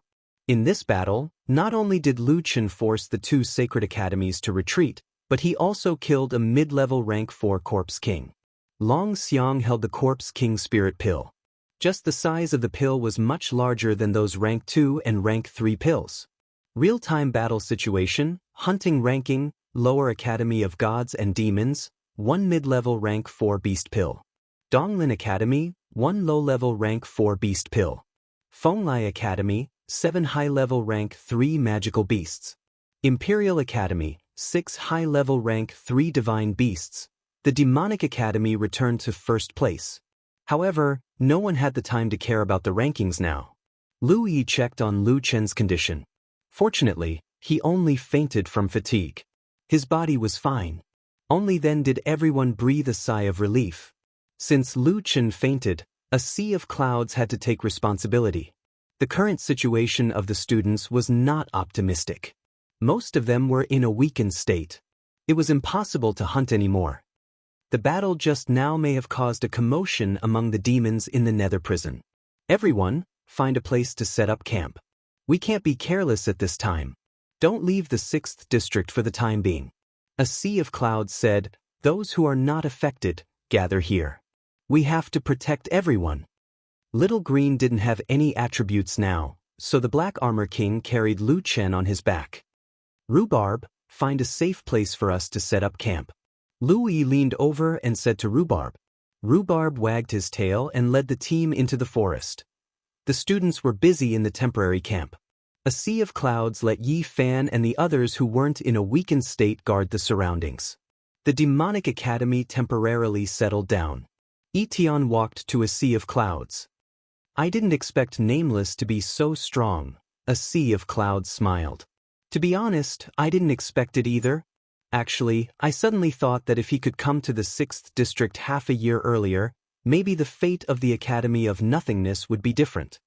In this battle, not only did Lu Chen force the two sacred academies to retreat, but he also killed a mid-level rank 4 Corpse King. Long Xiang held the Corpse King Spirit Pill. Just the size of the pill was much larger than those rank 2 and rank 3 pills. Real-time battle situation, hunting ranking, lower Academy of Gods and Demons, 1 mid-level rank 4 Beast Pill. Donglin Academy, 1 low-level rank 4 Beast Pill. Fenglai Academy, 7 high-level rank 3 Magical Beasts. Imperial Academy, 6 high-level rank 3 Divine Beasts. The Demonic Academy returned to first place. However, no one had the time to care about the rankings now. Lu Yi checked on Lu Chen's condition. Fortunately, he only fainted from fatigue. His body was fine. Only then did everyone breathe a sigh of relief. Since Lu Chen fainted, a sea of clouds had to take responsibility. The current situation of the students was not optimistic. Most of them were in a weakened state. It was impossible to hunt anymore. The battle just now may have caused a commotion among the demons in the nether prison. Everyone, find a place to set up camp. We can't be careless at this time. Don't leave the 6th district for the time being. A sea of clouds said, those who are not affected, gather here. We have to protect everyone. Little Green didn't have any attributes now, so the Black Armor King carried Lu Chen on his back. Rhubarb, find a safe place for us to set up camp. Lu Yi leaned over and said to Rhubarb, Rhubarb wagged his tail and led the team into the forest. The students were busy in the temporary camp. A sea of clouds let Yi Fan and the others who weren't in a weakened state guard the surroundings. The demonic academy temporarily settled down. Etion walked to a sea of clouds. I didn't expect Nameless to be so strong. A sea of clouds smiled. To be honest, I didn't expect it either. Actually, I suddenly thought that if he could come to the 6th district half a year earlier, maybe the fate of the Academy of Nothingness would be different.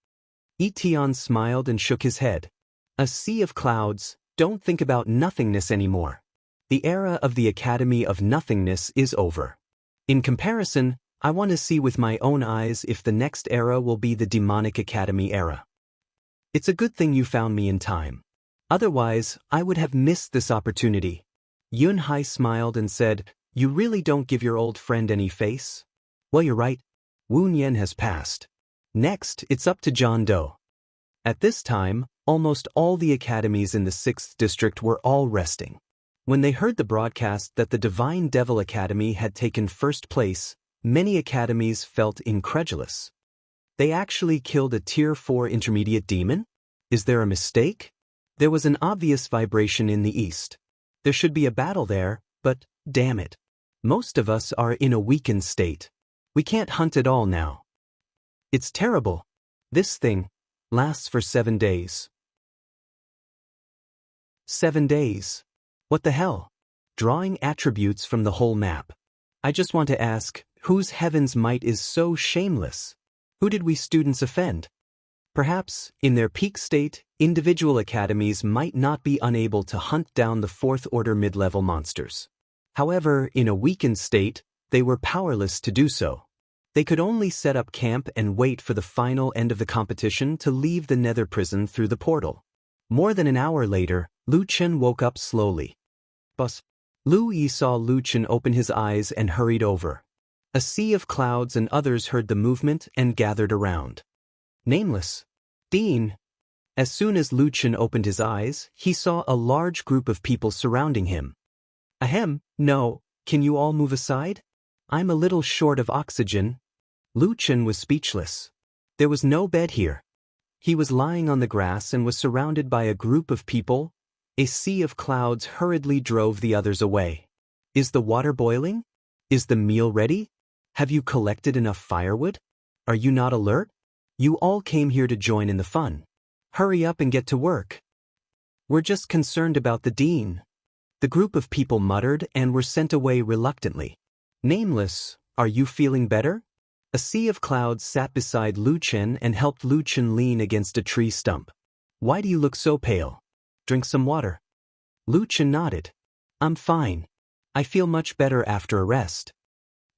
Etion smiled and shook his head. A sea of clouds, don't think about nothingness anymore. The era of the Academy of Nothingness is over. In comparison, I want to see with my own eyes if the next era will be the Demonic Academy era. It's a good thing you found me in time. Otherwise, I would have missed this opportunity. Yun Hai smiled and said, You really don't give your old friend any face? Well, you're right. Wu Nian has passed. Next, it's up to John Doe. At this time, almost all the academies in the 6th district were all resting. When they heard the broadcast that the Divine Devil Academy had taken first place, many academies felt incredulous. They actually killed a Tier 4 intermediate demon? Is there a mistake? There was an obvious vibration in the east. There should be a battle there, but, damn it. Most of us are in a weakened state. We can't hunt at all now. It's terrible. This thing lasts for 7 days. 7 days. What the hell? Drawing attributes from the whole map. I just want to ask, whose heaven's might is so shameless? Who did we students offend? Perhaps, in their peak state, individual academies might not be unable to hunt down the 4th-order mid-level monsters. However, in a weakened state, they were powerless to do so. They could only set up camp and wait for the final end of the competition to leave the nether prison through the portal. More than an hour later, Lu Chen woke up slowly. Boss. Lu Yi saw Lu Chen open his eyes and hurried over. A sea of clouds and others heard the movement and gathered around. Nameless. Dean. As soon as Lu Chen opened his eyes, he saw a large group of people surrounding him. Ahem, no, can you all move aside? I'm a little short of oxygen. Lu Chen was speechless. There was no bed here. He was lying on the grass and was surrounded by a group of people. A sea of clouds hurriedly drove the others away. Is the water boiling? Is the meal ready? Have you collected enough firewood? Are you not alert? You all came here to join in the fun. Hurry up and get to work. We're just concerned about the dean. The group of people muttered and were sent away reluctantly. Nameless, are you feeling better? A sea of clouds sat beside Lu Chen and helped Lu Chen lean against a tree stump. Why do you look so pale? Drink some water. Lu Chen nodded. I'm fine. I feel much better after a rest.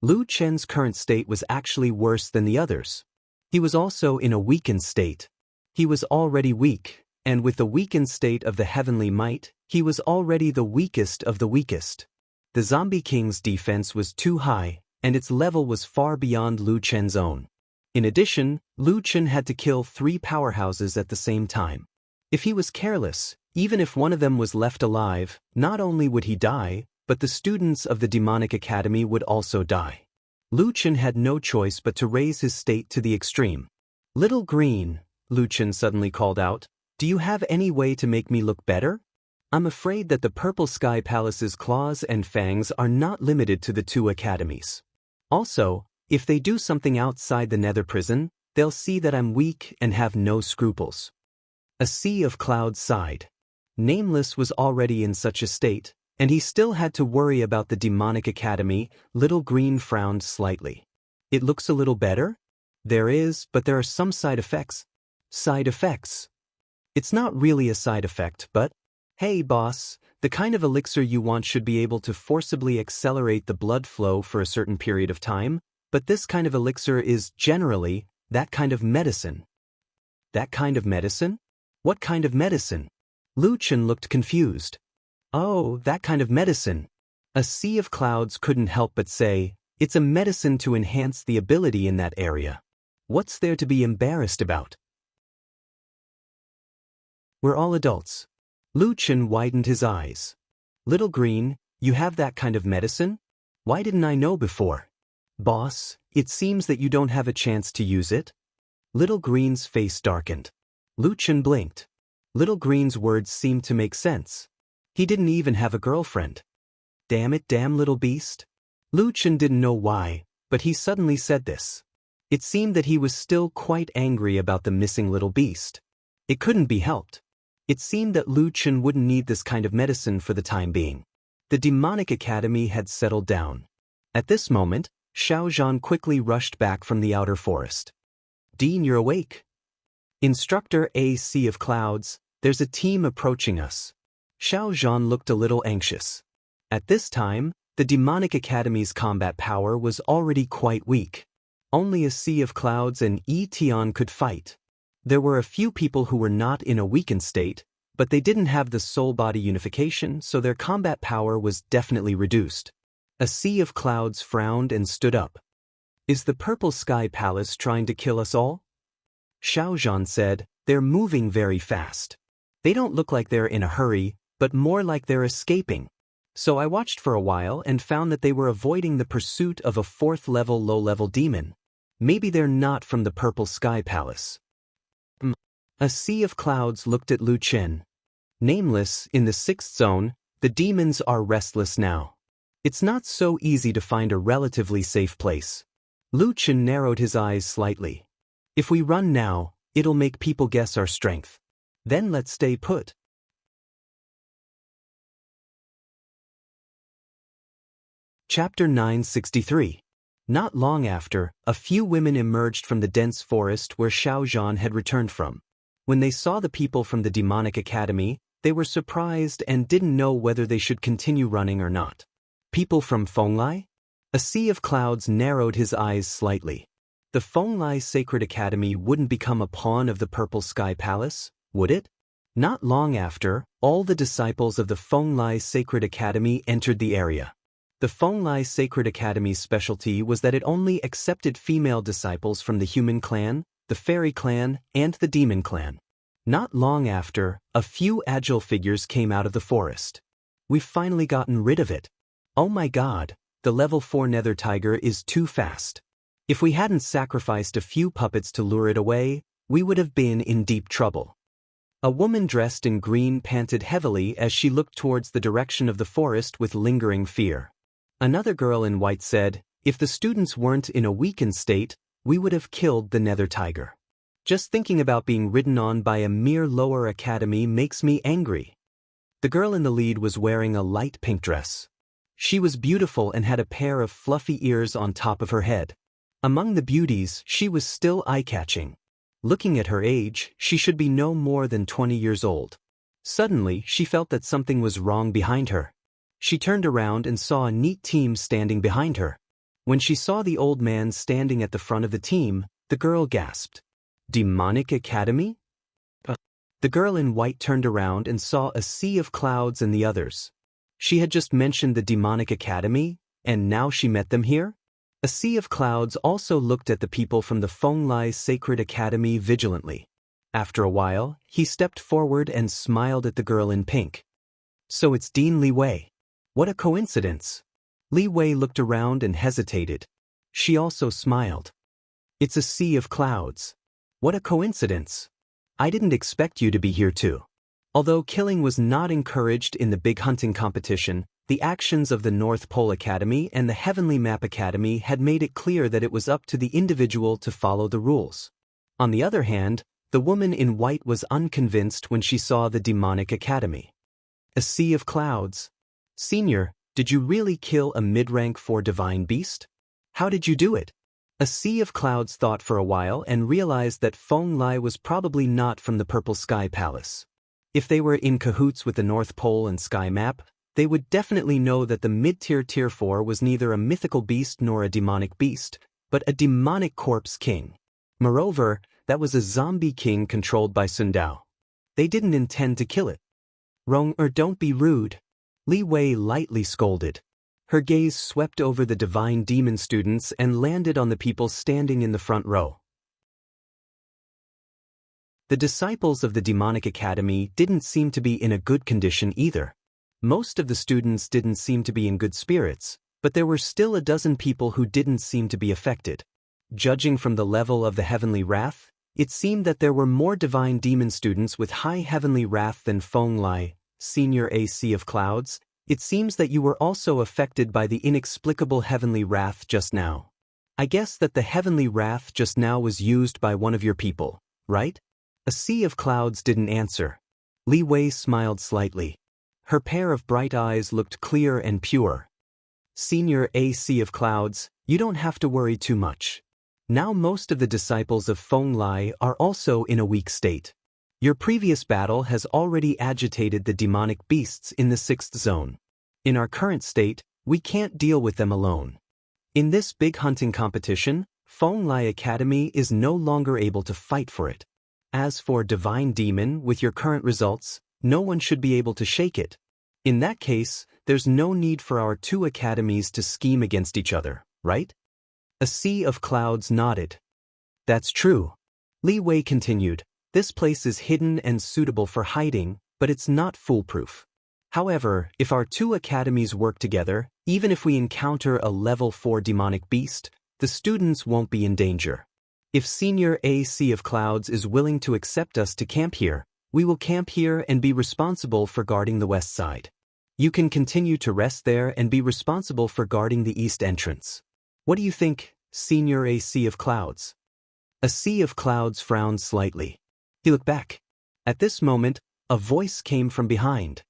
Lu Chen's current state was actually worse than the others. He was also in a weakened state. He was already weak, and with the weakened state of the heavenly might, he was already the weakest of the weakest. The Zombie King's defense was too high, and its level was far beyond Lu Chen's own. In addition, Lu Chen had to kill 3 powerhouses at the same time. If he was careless, even if one of them was left alive, not only would he die, but the students of the Demonic Academy would also die. Lu Chen had no choice but to raise his state to the extreme. Little Green, Lu Chen suddenly called out, do you have any way to make me look better? I'm afraid that the Purple Sky Palace's claws and fangs are not limited to the 2 academies. Also, if they do something outside the nether prison, they'll see that I'm weak and have no scruples. A sea of clouds sighed. Nameless was already in such a state, and he still had to worry about the Demonic Academy. Little Green frowned slightly. It looks a little better? There is, but there are some side effects. Side effects? It's not really a side effect, but, hey boss, the kind of elixir you want should be able to forcibly accelerate the blood flow for a certain period of time, but this kind of elixir is, generally, that kind of medicine. That kind of medicine? What kind of medicine? Lu Chen looked confused. Oh, that kind of medicine. A sea of clouds couldn't help but say, it's a medicine to enhance the ability in that area. What's there to be embarrassed about? We're all adults. Lu Chen widened his eyes. Little Green, you have that kind of medicine? Why didn't I know before? Boss, it seems that you don't have a chance to use it? Little Green's face darkened. Lu Chen blinked. Little Green's words seemed to make sense. He didn't even have a girlfriend. Damn it, damn little beast. Lu Chen didn't know why, but he suddenly said this. It seemed that he was still quite angry about the missing little beast. It couldn't be helped. It seemed that Lu Chen wouldn't need this kind of medicine for the time being. The demonic academy had settled down. At this moment, Xiao Zhan quickly rushed back from the outer forest. Dean, you're awake. Instructor A. Sea of Clouds, there's a team approaching us. Xiao Zhan looked a little anxious. At this time, the demonic academy's combat power was already quite weak. Only a Sea of Clouds and Yi Tian could fight. There were a few people who were not in a weakened state, but they didn't have the soul-body unification, so their combat power was definitely reduced. A Sea of Clouds frowned and stood up. Is the Purple Sky Palace trying to kill us all? Xiao Zhan said, they're moving very fast. They don't look like they're in a hurry, but more like they're escaping. So I watched for a while and found that they were avoiding the pursuit of a 4th-level low-level demon. Maybe they're not from the Purple Sky Palace. A Sea of Clouds looked at Lu Chen. Nameless, in the 6th zone, the demons are restless now. It's not so easy to find a relatively safe place. Lu Chen narrowed his eyes slightly. If we run now, it'll make people guess our strength. Then let's stay put. Chapter 963. Not long after, a few women emerged from the dense forest where Xiao Zhan had returned from. When they saw the people from the demonic academy, they were surprised and didn't know whether they should continue running or not. People from Fenglai? A Sea of Clouds narrowed his eyes slightly. The Fenglai Sacred Academy wouldn't become a pawn of the Purple Sky Palace, would it? Not long after, all the disciples of the Fenglai Sacred Academy entered the area. The Fenglai Sacred Academy's specialty was that it only accepted female disciples from the human clan, the fairy clan, and the demon clan. Not long after, a few agile figures came out of the forest. We've finally gotten rid of it. Oh my god, the level 4 nether tiger is too fast. If we hadn't sacrificed a few puppets to lure it away, we would have been in deep trouble. A woman dressed in green panted heavily as she looked towards the direction of the forest with lingering fear. Another girl in white said, if the students weren't in a weakened state, we would have killed the nether tiger. Just thinking about being ridden on by a mere lower academy makes me angry. The girl in the lead was wearing a light pink dress. She was beautiful and had a pair of fluffy ears on top of her head. Among the beauties, she was still eye-catching. Looking at her age, she should be no more than 20 years old. Suddenly, she felt that something was wrong behind her. She turned around and saw a neat team standing behind her. When she saw the old man standing at the front of the team, the girl gasped. Demonic Academy? The girl in white turned around and saw a Sea of Clouds and the others. She had just mentioned the Demonic Academy, and now she met them here? A Sea of Clouds also looked at the people from the Fenglai Sacred Academy vigilantly. After a while, he stepped forward and smiled at the girl in pink. So it's Dean Li Wei. What a coincidence. Li Wei looked around and hesitated. She also smiled. It's a Sea of Clouds. What a coincidence. I didn't expect you to be here too. Although killing was not encouraged in the big hunting competition, the actions of the North Pole Academy and the Heavenly Map Academy had made it clear that it was up to the individual to follow the rules. On the other hand, the woman in white was unconvinced when she saw the Demonic Academy. A Sea of Clouds. Senior, did you really kill a mid-rank 4 divine beast? How did you do it? A Sea of Clouds thought for a while and realized that Fenglai was probably not from the Purple Sky Palace. If they were in cahoots with the North Pole and Sky Map, they would definitely know that the mid-tier Tier 4 was neither a mythical beast nor a demonic beast, but a demonic corpse king. Moreover, that was a zombie king controlled by Sundao. They didn't intend to kill it. Wrong or don't be rude. Li Wei lightly scolded. Her gaze swept over the divine demon students and landed on the people standing in the front row. The disciples of the Demonic Academy didn't seem to be in a good condition either. Most of the students didn't seem to be in good spirits, but there were still a dozen people who didn't seem to be affected. Judging from the level of the heavenly wrath, it seemed that there were more divine demon students with high heavenly wrath than Feng Lai, Senior AC of Clouds. It seems that you were also affected by the inexplicable heavenly wrath just now. I guess that the heavenly wrath just now was used by one of your people, right? A sea of clouds didn't answer. Li Wei smiled slightly. Her pair of bright eyes looked clear and pure. Senior AC of Clouds, you don't have to worry too much. Now most of the disciples of Feng Lai are also in a weak state. Your previous battle has already agitated the demonic beasts in the 6th zone. In our current state, we can't deal with them alone. In this big hunting competition, Feng Lai Academy is no longer able to fight for it. As for Divine Demon, with your current results, no one should be able to shake it. In that case, there's no need for our two academies to scheme against each other, right? A sea of clouds nodded. That's true. Li Wei continued. This place is hidden and suitable for hiding, but it's not foolproof. However, if our two academies work together, even if we encounter a level 4 demonic beast, the students won't be in danger. If Senior AC of Clouds is willing to accept us to camp here, we will camp here and be responsible for guarding the west side. You can continue to rest there and be responsible for guarding the east entrance. What do you think, Senior AC of Clouds? A sea of clouds frowned slightly. He looked back. At this moment, a voice came from behind.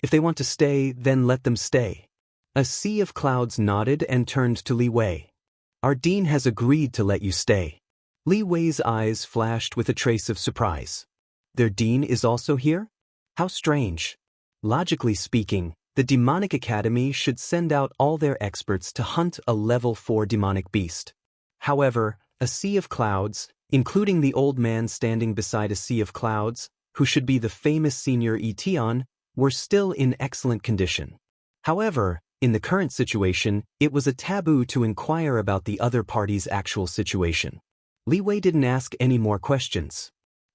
If they want to stay, then let them stay. A sea of clouds nodded and turned to Li Wei. Our dean has agreed to let you stay. Li Wei's eyes flashed with a trace of surprise. Their dean is also here? How strange. Logically speaking, the Demonic Academy should send out all their experts to hunt a level 4 demonic beast. However, a sea of clouds, including the old man standing beside a sea of clouds, who should be the famous Senior Etion, were still in excellent condition. However, in the current situation, it was a taboo to inquire about the other party's actual situation. Li Wei didn't ask any more questions.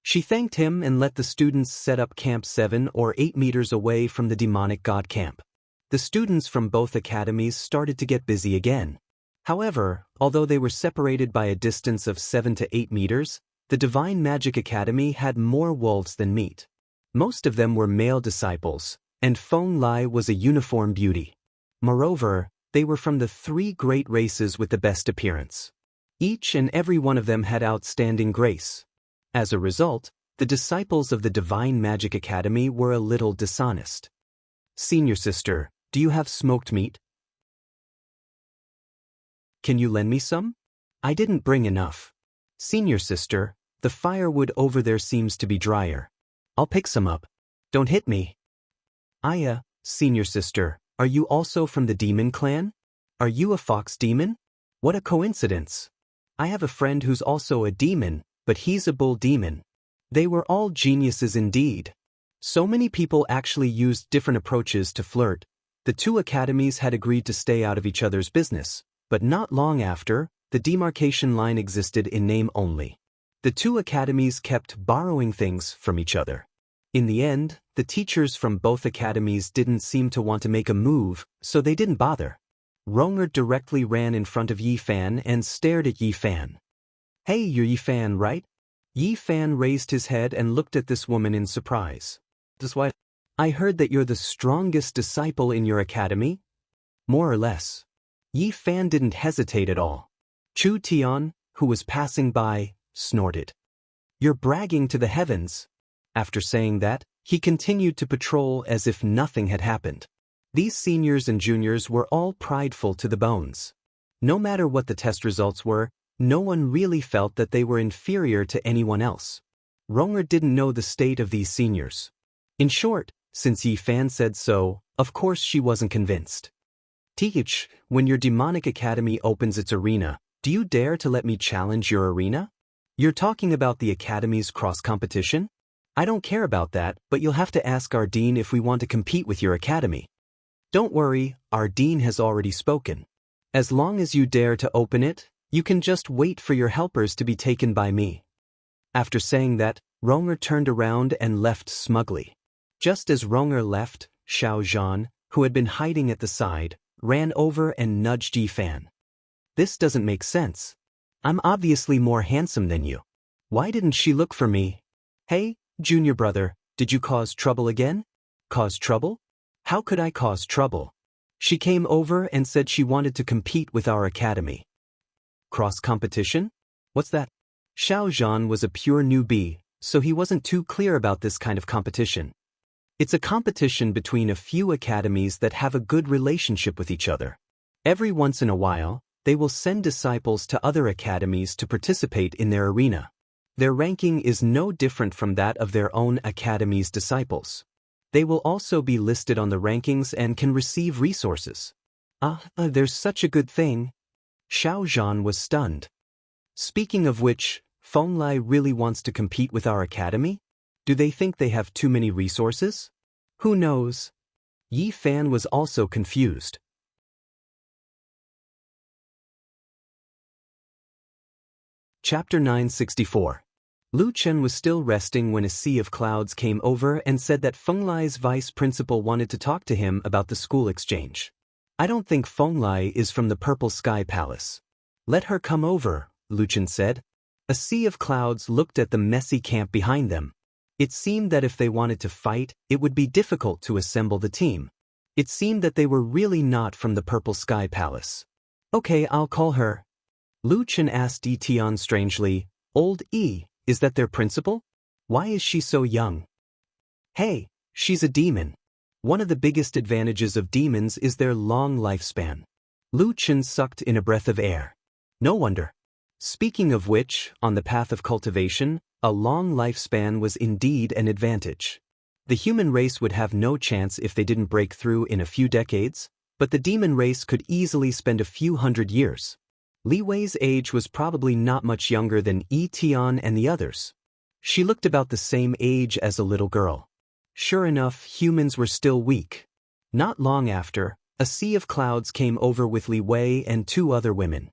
She thanked him and let the students set up camp 7 or 8 meters away from the demonic god camp. The students from both academies started to get busy again. However, although they were separated by a distance of 7 to 8 meters, the Divine Magic Academy had more wolves than meat. Most of them were male disciples, and Feng Lai was a uniform beauty. Moreover, they were from the 3 great races with the best appearance. Each and every one of them had outstanding grace. As a result, the disciples of the Divine Magic Academy were a little dishonest. Senior sister, do you have smoked meat? Can you lend me some? I didn't bring enough. Senior sister, the firewood over there seems to be drier. I'll pick some up. Don't hit me. Aya, senior sister, are you also from the demon clan? Are you a fox demon? What a coincidence. I have a friend who's also a demon, but he's a bull demon. They were all geniuses indeed. So many people actually used different approaches to flirt. The two academies had agreed to stay out of each other's business, but not long after, the demarcation line existed in name only. The two academies kept borrowing things from each other. In the end, the teachers from both academies didn't seem to want to make a move, so they didn't bother. Ronger directly ran in front of Yi Fan and stared at Yi Fan. Hey, you're Yi Fan, right? Yi Fan raised his head and looked at this woman in surprise. That's why I heard that you're the strongest disciple in your academy? More or less. Yi Fan didn't hesitate at all. Chu Tian, who was passing by, snorted. You're bragging to the heavens. After saying that, he continued to patrol as if nothing had happened. These seniors and juniors were all prideful to the bones. No matter what the test results were, no one really felt that they were inferior to anyone else. Ronger didn't know the state of these seniors. In short, since Yi Fan said so, of course she wasn't convinced. Teach, when your demonic academy opens its arena, do you dare to let me challenge your arena? You're talking about the academy's cross-competition? I don't care about that, but you'll have to ask our dean if we want to compete with your academy. Don't worry, our dean has already spoken. As long as you dare to open it, you can just wait for your helpers to be taken by me. After saying that, Ronger turned around and left smugly. Just as Ronger left, Xiao Zhan, who had been hiding at the side, ran over and nudged Yi-fan. This doesn't make sense. I'm obviously more handsome than you. Why didn't she look for me? Hey, junior brother, did you cause trouble again? Cause trouble? How could I cause trouble? She came over and said she wanted to compete with our academy. Cross competition? What's that? Xiao Zhan was a pure newbie, so he wasn't too clear about this kind of competition. It's a competition between a few academies that have a good relationship with each other. Every once in a while, they will send disciples to other academies to participate in their arena. Their ranking is no different from that of their own academy's disciples. They will also be listed on the rankings and can receive resources. There's such a good thing. Xiao Zhan was stunned. Speaking of which, Feng Lai really wants to compete with our academy? Do they think they have too many resources? Who knows? Yi-fan was also confused. Chapter 964. Lu Chen was still resting when a sea of clouds came over and said that Feng Lai's vice principal wanted to talk to him about the school exchange. I don't think Feng Lai is from the Purple Sky Palace. Let her come over, Lu Chen said. A sea of clouds looked at the messy camp behind them. It seemed that if they wanted to fight, it would be difficult to assemble the team. It seemed that they were really not from the Purple Sky Palace. Okay, I'll call her. Lu Chen asked Yi Tian strangely, Old Yi, is that their principal? Why is she so young? Hey, she's a demon. One of the biggest advantages of demons is their long lifespan. Lu Chen sucked in a breath of air. No wonder. Speaking of which, on the path of cultivation, a long lifespan was indeed an advantage. The human race would have no chance if they didn't break through in a few decades, but the demon race could easily spend a few hundred years. Li Wei's age was probably not much younger than Yi Tian and the others. She looked about the same age as a little girl. Sure enough, humans were still weak. Not long after, a sea of clouds came over with Li Wei and two other women.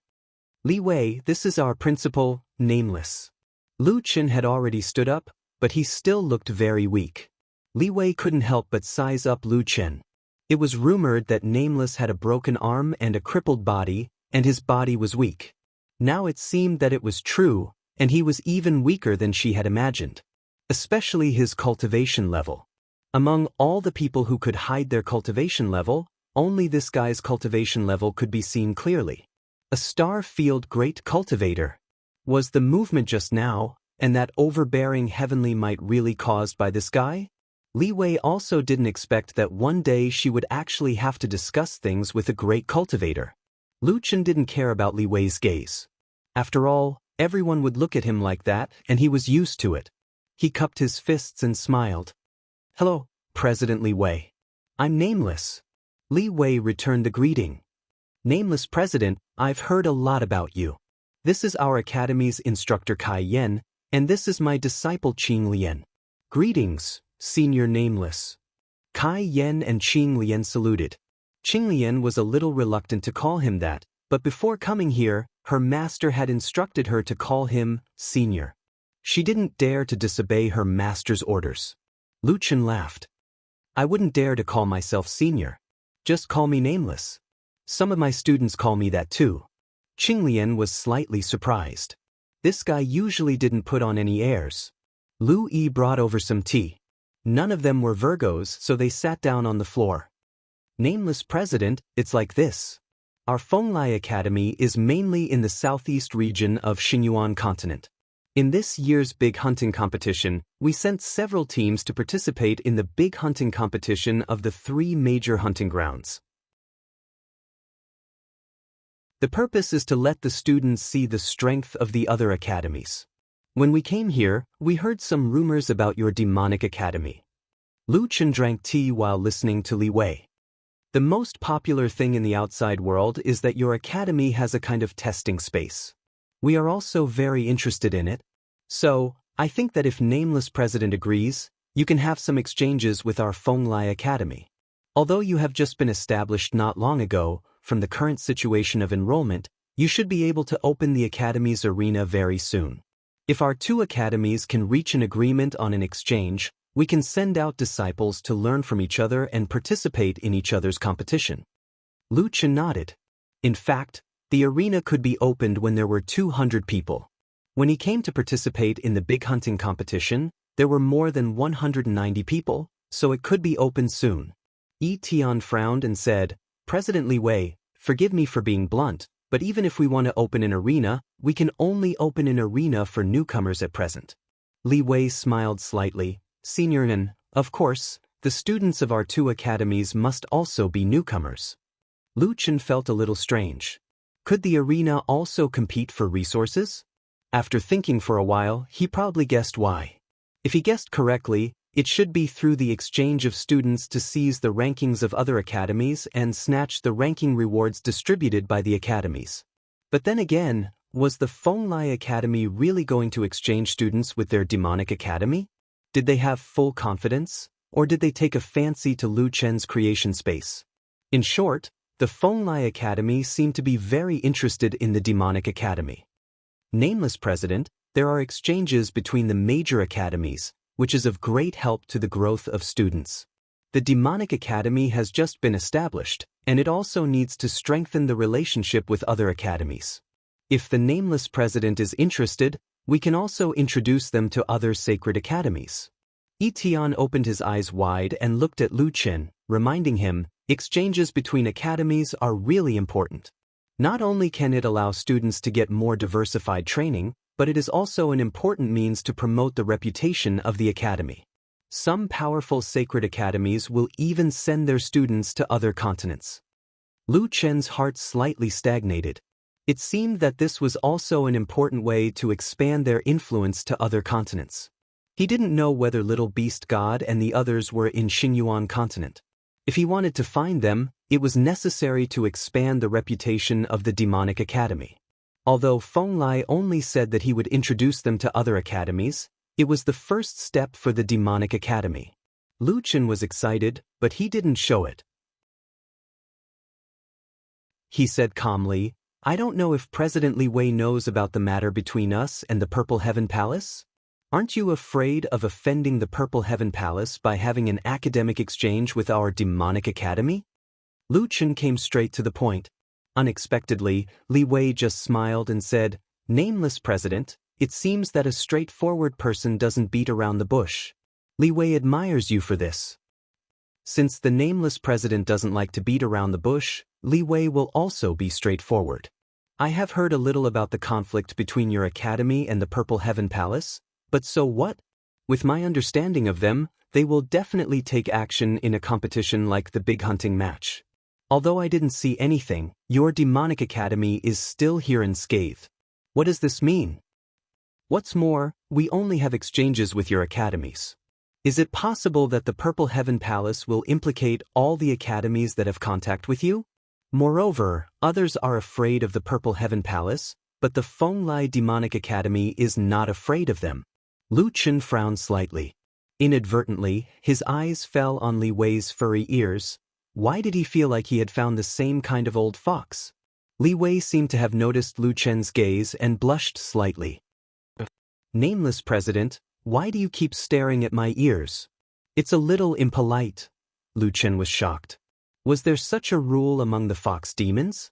Li Wei, this is our principal, Nameless. Lu Chen had already stood up, but he still looked very weak. Li Wei couldn't help but size up Lu Chen. It was rumored that Nameless had a broken arm and a crippled body, and his body was weak. Now it seemed that it was true, and he was even weaker than she had imagined. Especially his cultivation level. Among all the people who could hide their cultivation level, only this guy's cultivation level could be seen clearly. A star-field great cultivator. Was the movement just now, and that overbearing heavenly might really caused by this guy? Li Wei also didn't expect that one day she would actually have to discuss things with a great cultivator. Lu Chen didn't care about Li Wei's gaze. After all, everyone would look at him like that, and he was used to it. He cupped his fists and smiled. Hello, President Li Wei. I'm Nameless. Li Wei returned the greeting. Nameless President, I've heard a lot about you. This is our academy's instructor Kai Yan, and this is my disciple Qing Lian. Greetings, Senior Nameless. Kai Yan and Qing Lian saluted. Qing Lian was a little reluctant to call him that, but before coming here, her master had instructed her to call him Senior. She didn't dare to disobey her master's orders. Lu Chen laughed. I wouldn't dare to call myself Senior. Just call me Nameless. Some of my students call me that too. Qing Lian was slightly surprised. This guy usually didn't put on any airs. Lu Yi brought over some tea. None of them were Virgos, so they sat down on the floor. Nameless President, it's like this. Our Feng Lai Academy is mainly in the southeast region of Xingyuan continent. In this year's big hunting competition, we sent several teams to participate in the big hunting competition of the 3 major hunting grounds. The purpose is to let the students see the strength of the other academies. When we came here, we heard some rumors about your demonic academy. Lu Chen drank tea while listening to Li Wei. The most popular thing in the outside world is that your academy has a kind of testing space. We are also very interested in it. So, I think that if Nameless President agrees, you can have some exchanges with our Feng Lai Academy. Although you have just been established not long ago, from the current situation of enrollment, you should be able to open the academy's arena very soon. If our 2 academies can reach an agreement on an exchange, we can send out disciples to learn from each other and participate in each other's competition. Lu Chen nodded. In fact, the arena could be opened when there were 200 people. When he came to participate in the big hunting competition, there were more than 190 people, so it could be opened soon. Yi Tian frowned and said, President Li Wei, forgive me for being blunt, but even if we want to open an arena, we can only open an arena for newcomers at present. Li Wei smiled slightly. Senior Nan, of course, the students of our two academies must also be newcomers. Lu Chen felt a little strange. Could the arena also compete for resources? After thinking for a while, he probably guessed why. If he guessed correctly, it should be through the exchange of students to seize the rankings of other academies and snatch the ranking rewards distributed by the academies. But then again, was the Fenglai Academy really going to exchange students with their demonic academy? Did they have full confidence, or did they take a fancy to Lu Chen's creation space? In short, the Fenglai Academy seemed to be very interested in the demonic academy. Nameless President, there are exchanges between the major academies, which is of great help to the growth of students. The demonic academy has just been established, and it also needs to strengthen the relationship with other academies. If the Nameless President is interested, we can also introduce them to other sacred academies. Yi Tian opened his eyes wide and looked at Lu Chen, reminding him, exchanges between academies are really important. Not only can it allow students to get more diversified training, but it is also an important means to promote the reputation of the academy. Some powerful sacred academies will even send their students to other continents. Lu Chen's heart slightly stagnated. It seemed that this was also an important way to expand their influence to other continents. He didn't know whether Little Beast God and the others were in Xingyuan continent. If he wanted to find them, it was necessary to expand the reputation of the demonic academy. Although Fenglai only said that he would introduce them to other academies, it was the first step for the demonic academy. Lu Chen was excited, but he didn't show it. He said calmly, I don't know if President Li Wei knows about the matter between us and the Purple Heaven Palace. Aren't you afraid of offending the Purple Heaven Palace by having an academic exchange with our demonic academy? Lu Chen came straight to the point. Unexpectedly, Li Wei just smiled and said, Nameless President, it seems that a straightforward person doesn't beat around the bush. Li Wei admires you for this. Since the Nameless President doesn't like to beat around the bush, Li Wei will also be straightforward. I have heard a little about the conflict between your academy and the Purple Heaven Palace, but so what? With my understanding of them, they will definitely take action in a competition like the big hunting match. Although I didn't see anything, your demonic academy is still here unscathed. What does this mean? What's more, we only have exchanges with your academies. Is it possible that the Purple Heaven Palace will implicate all the academies that have contact with you? Moreover, others are afraid of the Purple Heaven Palace, but the Fenglai Demonic Academy is not afraid of them. Lu Chen frowned slightly. Inadvertently, his eyes fell on Li Wei's furry ears. Why did he feel like he had found the same kind of old fox? Li Wei seemed to have noticed Lu Chen's gaze and blushed slightly. Nameless President, why do you keep staring at my ears? It's a little impolite. Lu Chen was shocked. Was there such a rule among the fox demons?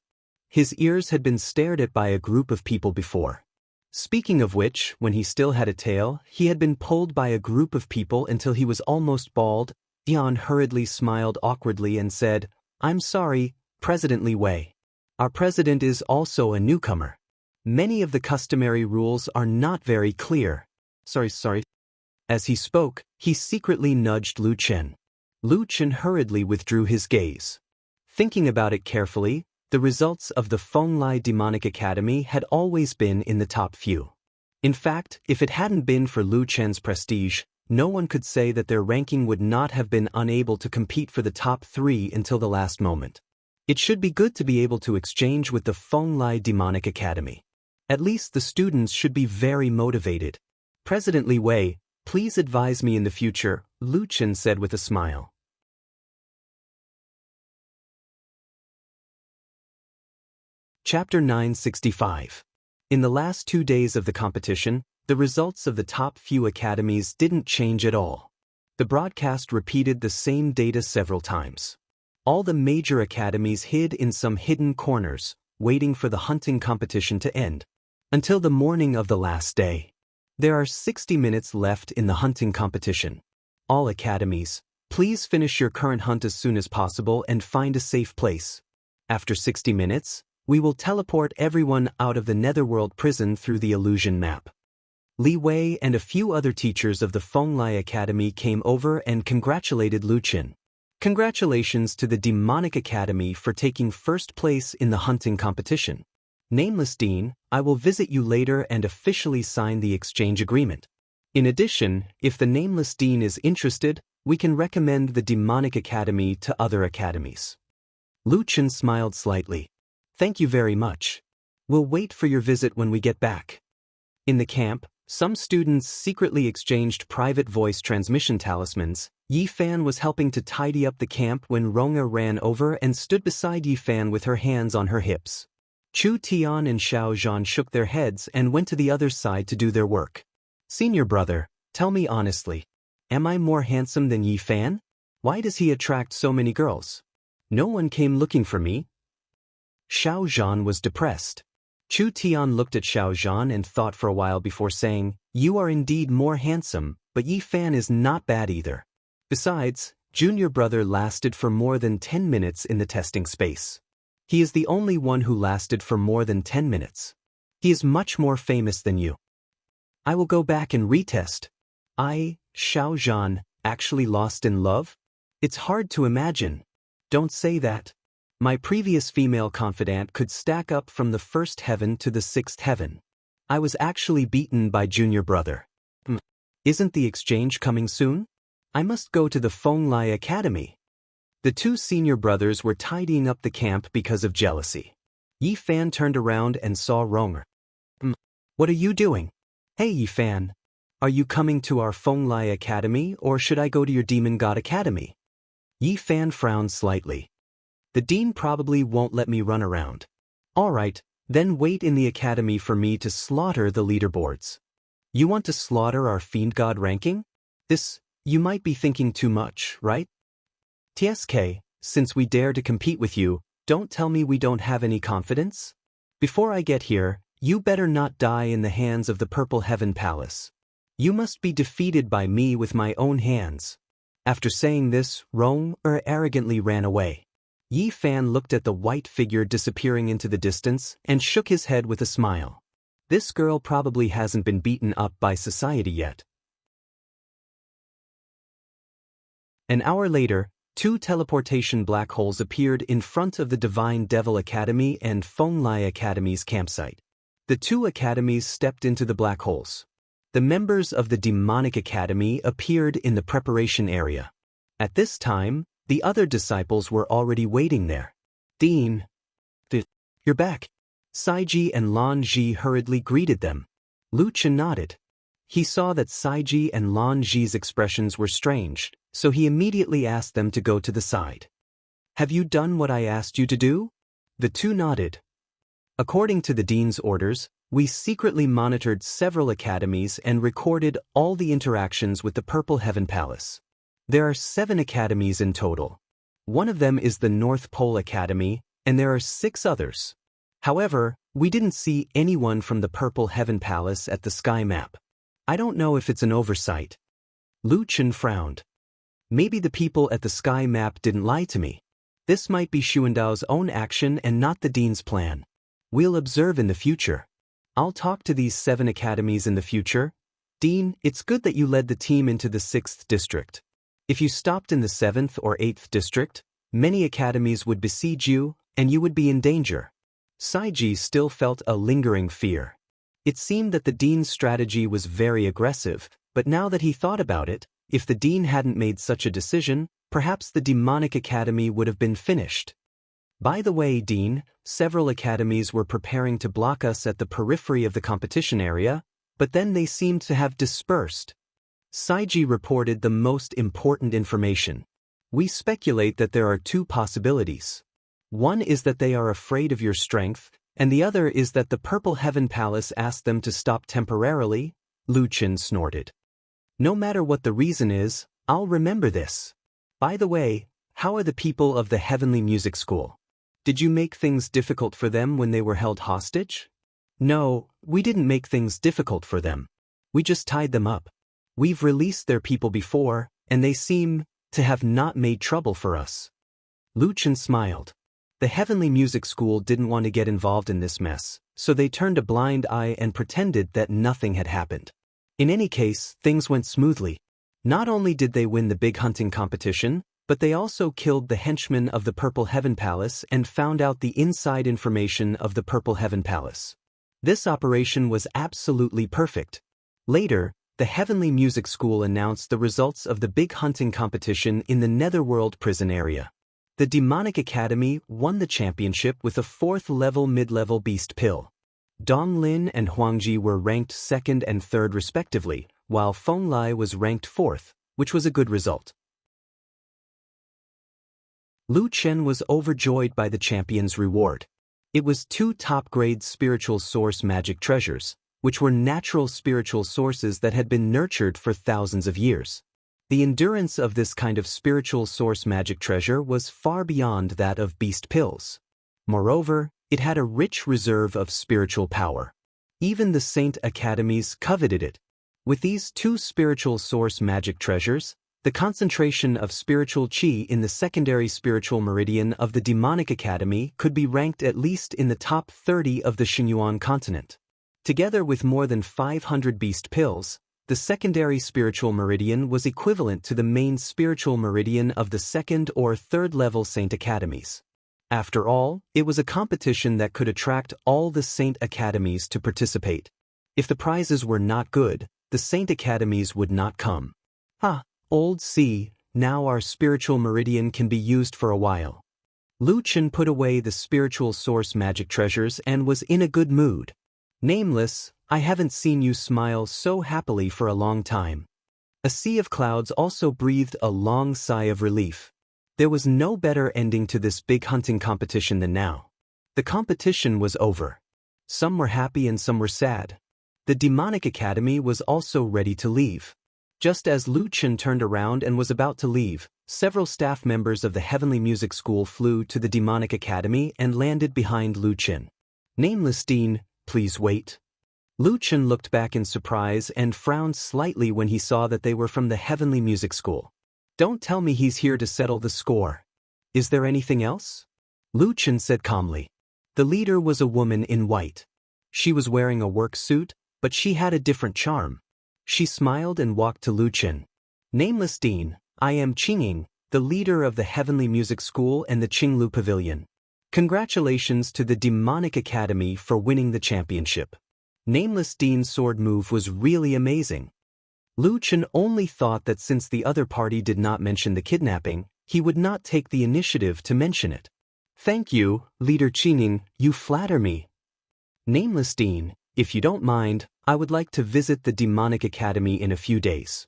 His ears had been stared at by a group of people before. Speaking of which, when he still had a tail, he had been pulled by a group of people until he was almost bald. Dion hurriedly smiled awkwardly and said, I'm sorry, President Li Wei. Our president is also a newcomer. Many of the customary rules are not very clear. Sorry. As he spoke, he secretly nudged Lu Chen. Lu Chen hurriedly withdrew his gaze. Thinking about it carefully, the results of the Fenglai Demonic Academy had always been in the top few. In fact, if it hadn't been for Lu Chen's prestige, no one could say that their ranking would not have been unable to compete for the top 3 until the last moment. It should be good to be able to exchange with the Fenglai Demonic Academy. At least the students should be very motivated. President Li Wei, please advise me in the future, Lu Chen said with a smile. Chapter 965. In the last 2 days of the competition, the results of the top few academies didn't change at all. The broadcast repeated the same data several times. All the major academies hid in some hidden corners, waiting for the hunting competition to end. Until the morning of the last day. There are 60 minutes left in the hunting competition. All academies, please finish your current hunt as soon as possible and find a safe place. After 60 minutes, we will teleport everyone out of the Netherworld prison through the illusion map. Li Wei and a few other teachers of the Fenglai Academy came over and congratulated Lu Qin. Congratulations to the Demonic Academy for taking first place in the hunting competition. Nameless Dean, I will visit you later and officially sign the exchange agreement. In addition, if the Nameless Dean is interested, we can recommend the Demonic Academy to other academies. Lu Qin smiled slightly. Thank you very much. We'll wait for your visit when we get back. In the camp, some students secretly exchanged private voice transmission talismans. Yi Fan was helping to tidy up the camp when Ronga ran over and stood beside Yi Fan with her hands on her hips. Chu Tian and Xiao Zhan shook their heads and went to the other side to do their work. Senior brother, tell me honestly, am I more handsome than Yi Fan? Why does he attract so many girls? No one came looking for me. Xiao Zhan was depressed. Chu Tian looked at Xiao Zhan and thought for a while before saying, you are indeed more handsome, but Yi Fan is not bad either. Besides, junior brother lasted for more than 10 minutes in the testing space. He is the only one who lasted for more than 10 minutes. He is much more famous than you. I will go back and retest. I, Xiao Zhan, actually lost in love? It's hard to imagine. Don't say that. My previous female confidant could stack up from the first heaven to the sixth heaven. I was actually beaten by junior brother. Isn't the exchange coming soon? I must go to the Fenglai Academy. The two senior brothers were tidying up the camp because of jealousy. Yi Fan turned around and saw Ronger. What are you doing? Hey Yi Fan. Are you coming to our Fenglai Academy or should I go to your Demon God Academy? Yi Fan frowned slightly. The dean probably won't let me run around. Alright, then wait in the academy for me to slaughter the leaderboards. You want to slaughter our Fiend God ranking? You might be thinking too much, right? TSK, since we dare to compete with you, don't tell me we don't have any confidence? Before I get here, you better not die in the hands of the Purple Heaven Palace. You must be defeated by me with my own hands. After saying this, Ronger arrogantly ran away. Yi Fan looked at the white figure disappearing into the distance and shook his head with a smile. This girl probably hasn't been beaten up by society yet. An hour later, two teleportation black holes appeared in front of the Divine Devil Academy and Fenglai Academy's campsite. The two academies stepped into the black holes. The members of the Demonic Academy appeared in the preparation area. At this time, the other disciples were already waiting there. Dean. You're back. Saiji and Lan Ji hurriedly greeted them. Lu Qin nodded. He saw that Saiji and Lan Ji's expressions were strange, so he immediately asked them to go to the side. Have you done what I asked you to do? The two nodded. According to the dean's orders, we secretly monitored several academies and recorded all the interactions with the Purple Heaven Palace. There are 7 academies in total. One of them is the North Pole Academy, and there are 6 others. However, we didn't see anyone from the Purple Heaven Palace at the sky map. I don't know if it's an oversight. Lu Qin frowned. Maybe the people at the sky map didn't lie to me. This might be Xuandao's own action and not the dean's plan. We'll observe in the future. I'll talk to these 7 academies in the future. Dean, it's good that you led the team into the 6th district. If you stopped in the 7th or 8th district, many academies would besiege you, and you would be in danger. Saiji still felt a lingering fear. It seemed that the dean's strategy was very aggressive, but now that he thought about it, if the dean hadn't made such a decision, perhaps the Demonic Academy would have been finished. By the way, Dean, several academies were preparing to block us at the periphery of the competition area, but then they seemed to have dispersed. Saiji reported the most important information. We speculate that there are 2 possibilities. One is that they are afraid of your strength, and the other is that the Purple Heaven Palace asked them to stop temporarily. Lu Qin snorted. No matter what the reason is, I'll remember this. By the way, How are the people of the Heavenly Music School? Did you make things difficult for them when they were held hostage? No, we didn't make things difficult for them. We just tied them up. We've released their people before, and they seem to have not made trouble for us. Lu Chen smiled. The Heavenly Music School didn't want to get involved in this mess, so they turned a blind eye and pretended that nothing had happened. In any case, things went smoothly. Not only did they win the big hunting competition, but they also killed the henchman of the Purple Heaven Palace and found out the inside information of the Purple Heaven Palace. This operation was absolutely perfect. Later, the Heavenly Music School announced the results of the big hunting competition in the Netherworld prison area. The Demonic Academy won the championship with a 4th-level mid-level beast pill. Dong Lin and Huangji were ranked 2nd and 3rd respectively, while Feng Lai was ranked 4th, which was a good result. Lu Chen was overjoyed by the champion's reward. It was 2 top-grade spiritual source magic treasures, which were natural spiritual sources that had been nurtured for thousands of years. The endurance of this kind of spiritual source magic treasure was far beyond that of beast pills. Moreover, it had a rich reserve of spiritual power. Even the Saint Academies coveted it. With these 2 spiritual source magic treasures, the concentration of spiritual qi in the secondary spiritual meridian of the Demonic Academy could be ranked at least in the top 30 of the Xinyuan continent. Together with more than 500 beast pills, the secondary spiritual meridian was equivalent to the main spiritual meridian of the 2nd or 3rd level Saint Academies. After all, it was a competition that could attract all the Saint Academies to participate. If the prizes were not good, the Saint Academies would not come. Old C, now our spiritual meridian can be used for a while. Lu Chen put away the spiritual source magic treasures and was in a good mood. Nameless, I haven't seen you smile so happily for a long time. A sea of clouds also breathed a long sigh of relief. There was no better ending to this big hunting competition than now. The competition was over. Some were happy and some were sad. The Demonic Academy was also ready to leave. Just as Lu Chen turned around and was about to leave, several staff members of the Heavenly Music School flew to the Demonic Academy and landed behind Lu Chen. Nameless Dean, please wait. Lu Chen looked back in surprise and frowned slightly when he saw that they were from the Heavenly Music School. Don't tell me he's here to settle the score. Is there anything else? Lu Chen said calmly. The leader was a woman in white. She was wearing a work suit, but she had a different charm. She smiled and walked to Lu Chen. Nameless Dean, I am Qingying, the leader of the Heavenly Music School and the Qinglu Pavilion. Congratulations to the Demonic Academy for winning the championship. Nameless Dean's sword move was really amazing. Lu Chen only thought that since the other party did not mention the kidnapping, he would not take the initiative to mention it. Thank you, Leader Qingying, you flatter me. Nameless Dean, if you don't mind, I would like to visit the Demonic Academy in a few days.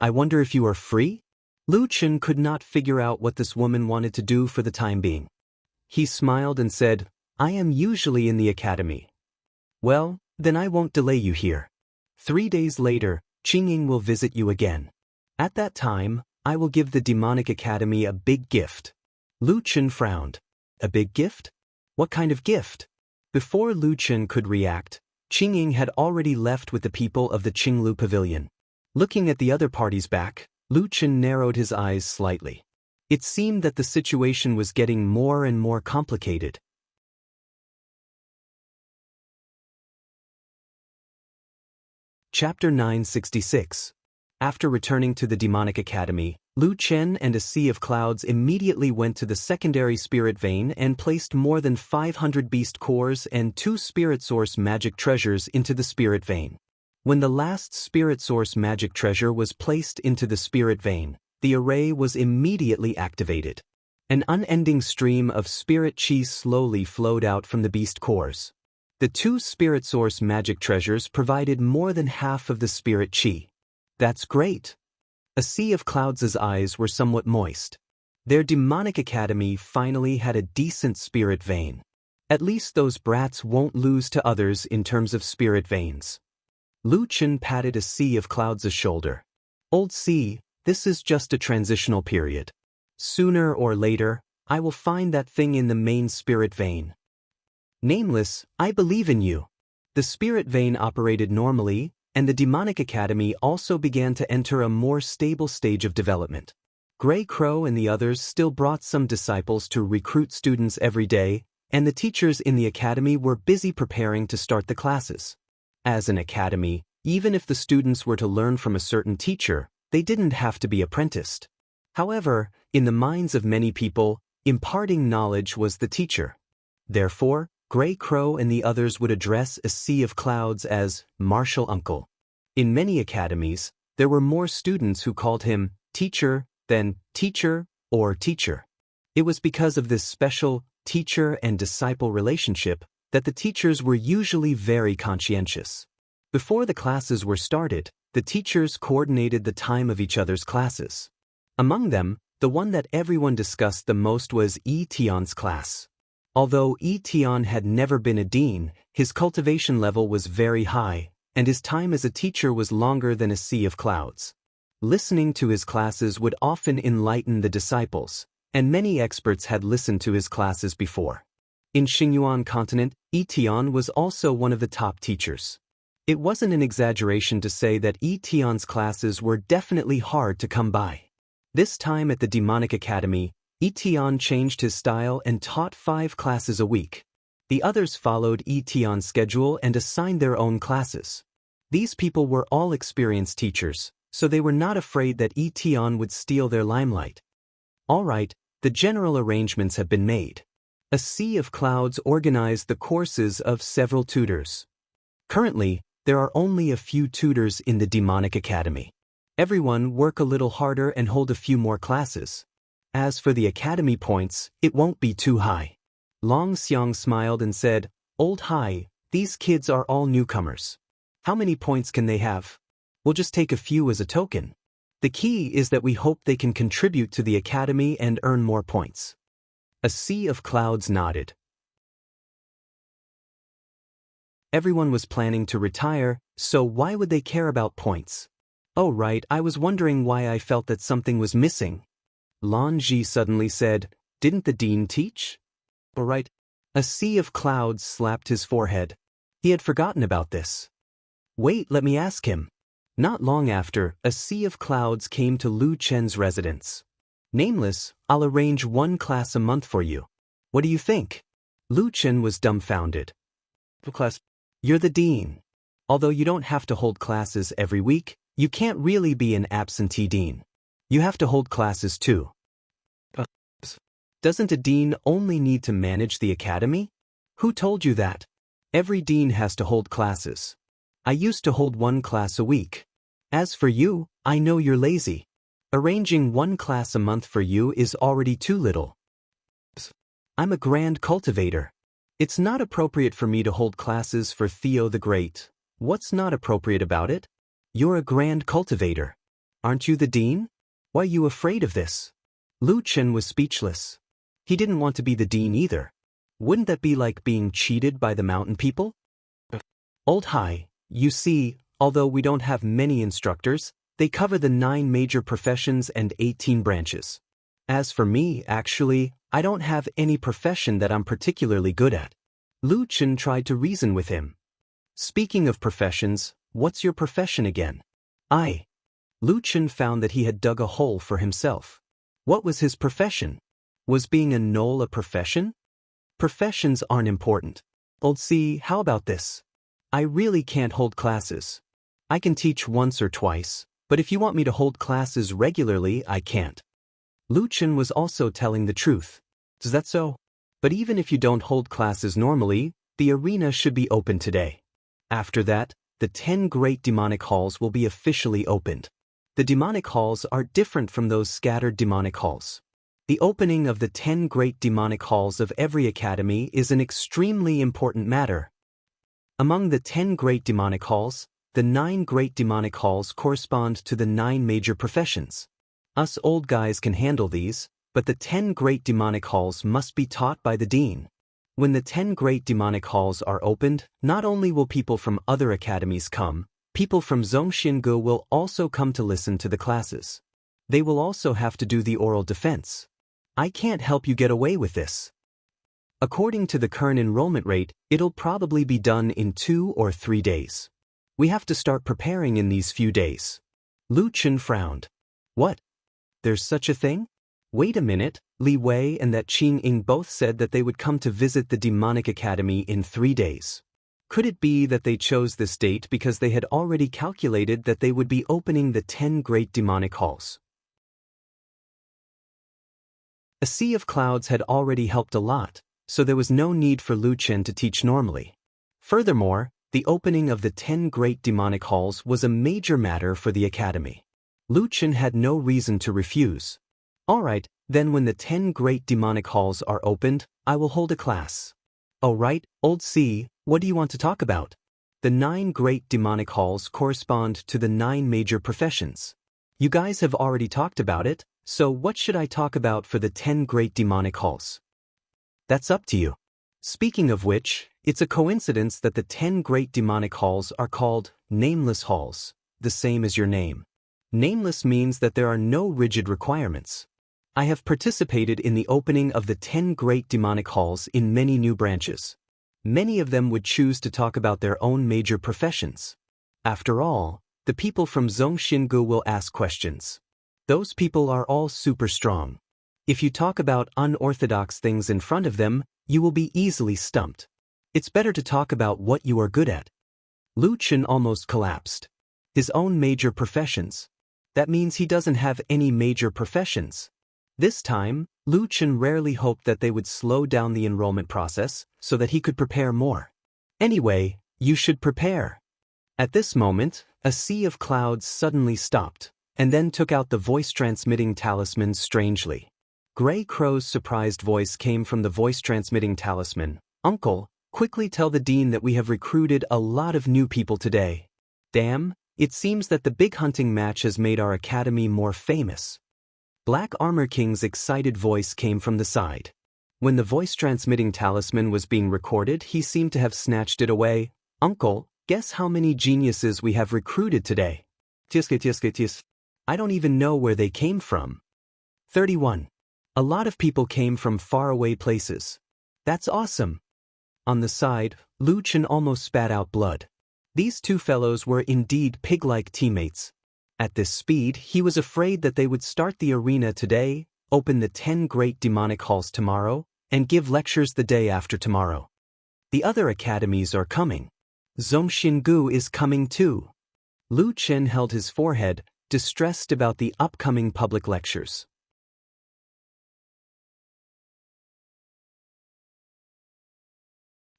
I wonder if you are free? Lu Chen could not figure out what this woman wanted to do for the time being. He smiled and said, I am usually in the academy. Well, then I won't delay you here. 3 days later, Qingying will visit you again. At that time, I will give the Demonic Academy a big gift. Lu Chen frowned. A big gift? What kind of gift? Before Lu Chen could react, Qingying had already left with the people of the Qinglu Pavilion. Looking at the other party's back, Lu Chen narrowed his eyes slightly. It seemed that the situation was getting more and more complicated. Chapter 966. After returning to the Demonic Academy, Lu Chen and a sea of clouds immediately went to the secondary spirit vein and placed more than 500 beast cores and 2 spirit source magic treasures into the spirit vein. When the last spirit source magic treasure was placed into the spirit vein, the array was immediately activated. An unending stream of spirit qi slowly flowed out from the beast cores. The 2 spirit source magic treasures provided more than half of the spirit qi. That's great. A sea of clouds' eyes were somewhat moist. Their Demonic Academy finally had a decent spirit vein. At least those brats won't lose to others in terms of spirit veins. Lu Chen patted a sea of clouds' shoulder. Old sea, this is just a transitional period. Sooner or later, I will find that thing in the main spirit vein. Nameless, I believe in you. The spirit vein operated normally, and the demonic academy also began to enter a more stable stage of development. Gray Crow and the others still brought some disciples to recruit students every day, and the teachers in the academy were busy preparing to start the classes. As an academy, even if the students were to learn from a certain teacher, they didn't have to be apprenticed. However, in the minds of many people, imparting knowledge was the teacher. Therefore, Gray Crow and the others would address a sea of clouds as Martial Uncle. In many academies, there were more students who called him teacher than teacher or teacher. It was because of this special teacher and disciple relationship that the teachers were usually very conscientious. Before the classes were started, the teachers coordinated the time of each other's classes. Among them, the one that everyone discussed the most was Tion's class. Although Tion had never been a dean, his cultivation level was very high, and his time as a teacher was longer than a sea of clouds. Listening to his classes would often enlighten the disciples, and many experts had listened to his classes before. In Xingyuan continent, Tion was also one of the top teachers. It wasn't an exaggeration to say that Tion's classes were definitely hard to come by. This time at the Demonic Academy, Tion changed his style and taught 5 classes a week. The others followed Tion's schedule and assigned their own classes. These people were all experienced teachers, so they were not afraid that Tion would steal their limelight. All right, the general arrangements have been made. A sea of clouds organized the courses of several tutors. Currently, there are only a few tutors in the Demonic Academy. Everyone work a little harder and hold a few more classes. As for the academy points, it won't be too high. Long Xiang smiled and said, "Old Hai, these kids are all newcomers. How many points can they have? We'll just take a few as a token. The key is that we hope they can contribute to the academy and earn more points." A sea of clouds nodded. Everyone was planning to retire, so why would they care about points? Oh right, I was wondering why I felt that something was missing. Lan Ji suddenly said, "Didn't the dean teach?" All right. A sea of clouds slapped his forehead. He had forgotten about this. Wait, let me ask him. Not long after, a sea of clouds came to Lu Chen's residence. Nameless, I'll arrange 1 class a month for you. What do you think? Lu Chen was dumbfounded. Class? You're the dean. Although you don't have to hold classes every week, you can't really be an absentee dean. You have to hold classes too. Doesn't a dean only need to manage the academy? Who told you that? Every dean has to hold classes. I used to hold 1 class a week. As for you, I know you're lazy. Arranging 1 class a month for you is already too little. I'm a grand cultivator. It's not appropriate for me to hold classes for Theo the Great. What's not appropriate about it? You're a grand cultivator. Aren't you the dean? Why are you afraid of this? Lu Chen was speechless. He didn't want to be the dean either. Wouldn't that be like being cheated by the mountain people? Old Hai, you see, although we don't have many instructors, they cover the 9 major professions and 18 branches. As for me, actually, I don't have any profession that I'm particularly good at. Lu Chen tried to reason with him. Speaking of professions, what's your profession again? Lu Chen found that he had dug a hole for himself. What was his profession? Was being a knoll a profession? Professions aren't important. Old C, how about this? I really can't hold classes. I can teach once or twice, but if you want me to hold classes regularly, I can't. Lu Chen was also telling the truth. Is that so? But even if you don't hold classes normally, the arena should be open today. After that, the 10 great demonic halls will be officially opened. The demonic halls are different from those scattered demonic halls. The opening of the 10 great demonic halls of every academy is an extremely important matter. Among the 10 great demonic halls, the 9 great demonic halls correspond to the 9 major professions. Us old guys can handle these, but the 10 great demonic halls must be taught by the dean. When the 10 great demonic halls are opened, not only will people from other academies come, people from Zhongxingu will also come to listen to the classes. They will also have to do the oral defense. I can't help you get away with this. According to the current enrollment rate, it'll probably be done in 2 or 3 days. We have to start preparing in these few days. Lu Chen frowned. What? There's such a thing? Wait a minute, Li Wei and that Qing Ying both said that they would come to visit the demonic academy in 3 days. Could it be that they chose this date because they had already calculated that they would be opening the 10 great demonic halls? A sea of clouds had already helped a lot, so there was no need for Lu Chen to teach normally. Furthermore, the opening of the 10 great demonic halls was a major matter for the academy. Lu Chen had no reason to refuse. Alright, then when the 10 great demonic halls are opened, I will hold a class. Oh right, old C, what do you want to talk about? The 9 great demonic halls correspond to the 9 major professions. You guys have already talked about it, so what should I talk about for the 10 great demonic halls? That's up to you. Speaking of which, it's a coincidence that the 10 great demonic halls are called nameless halls, the same as your name. Nameless means that there are no rigid requirements. I have participated in the opening of the 10 great demonic halls in many new branches. Many of them would choose to talk about their own major professions. After all, the people from Zhongxingu will ask questions. Those people are all super strong. If you talk about unorthodox things in front of them, you will be easily stumped. It's better to talk about what you are good at. Lu Chen almost collapsed. His own major professions. That means he doesn't have any major professions. This time, Lu Chen rarely hoped that they would slow down the enrollment process so that he could prepare more. Anyway, you should prepare. At this moment, a sea of clouds suddenly stopped, and then took out the voice-transmitting talisman strangely. Gray Crow's surprised voice came from the voice-transmitting talisman. Uncle, quickly tell the dean that we have recruited a lot of new people today. Damn, it seems that the big hunting match has made our academy more famous. Black Armor King's excited voice came from the side. When the voice-transmitting talisman was being recorded, he seemed to have snatched it away. Uncle, guess how many geniuses we have recruited today? I don't even know where they came from. 31. A lot of people came from faraway places. That's awesome. On the side, Lu Chen almost spat out blood. These two fellows were indeed pig-like teammates. At this speed, he was afraid that they would start the arena today, open the 10 great demonic halls tomorrow, and give lectures the day after tomorrow. The other academies are coming. Zhongxingu is coming too. Lu Chen held his forehead, distressed about the upcoming public lectures.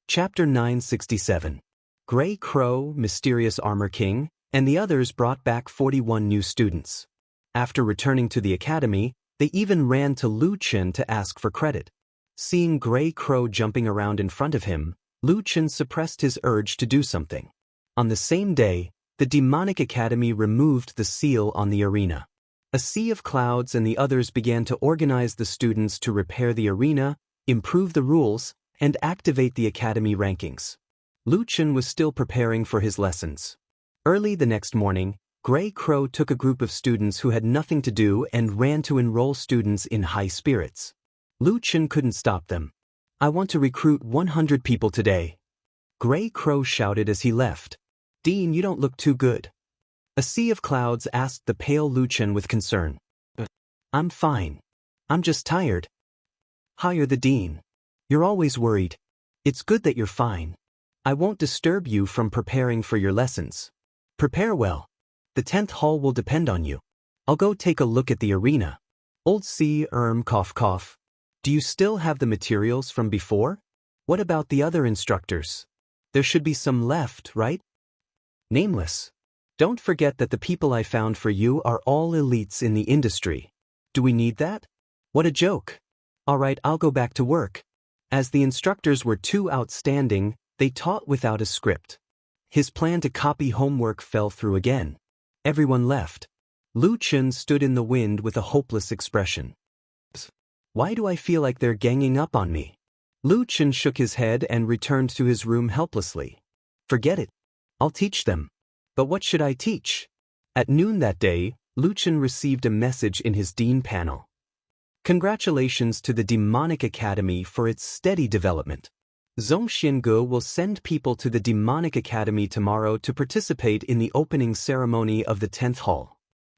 Chapter 967. Gray Crow, Mysterious Armor King, and the others brought back 41 new students. After returning to the academy, they even ran to Lu Chen to ask for credit. Seeing Gray Crow jumping around in front of him, Lu Chen suppressed his urge to do something. On the same day, the Demonic Academy removed the seal on the arena. A sea of clouds and the others began to organize the students to repair the arena, improve the rules, and activate the academy rankings. Lu Chen was still preparing for his lessons. Early the next morning, Gray Crow took a group of students who had nothing to do and ran to enroll students in high spirits. Lu Chen couldn't stop them. I want to recruit 100 people today. Gray Crow shouted as he left. Dean, you don't look too good. A sea of clouds asked the pale Lu Chen with concern. I'm fine. I'm just tired. Hire the dean. You're always worried. It's good that you're fine. I won't disturb you from preparing for your lessons. Prepare well. The 10th hall will depend on you. I'll go take a look at the arena. Old C. Cough cough. Do you still have the materials from before? What about the other instructors? There should be some left, right? Nameless. Don't forget that the people I found for you are all elites in the industry. Do we need that? What a joke. All right, I'll go back to work. As the instructors were too outstanding, they taught without a script. His plan to copy homework fell through again. Everyone left. Lu Chen stood in the wind with a hopeless expression. Why do I feel like they're ganging up on me? Lu Chen shook his head and returned to his room helplessly. Forget it. I'll teach them. But what should I teach? At noon that day, Luchan received a message in his Dean panel. Congratulations to the Demonic Academy for its steady development. Zhongxiangu will send people to the Demonic Academy tomorrow to participate in the opening ceremony of the 10th hall.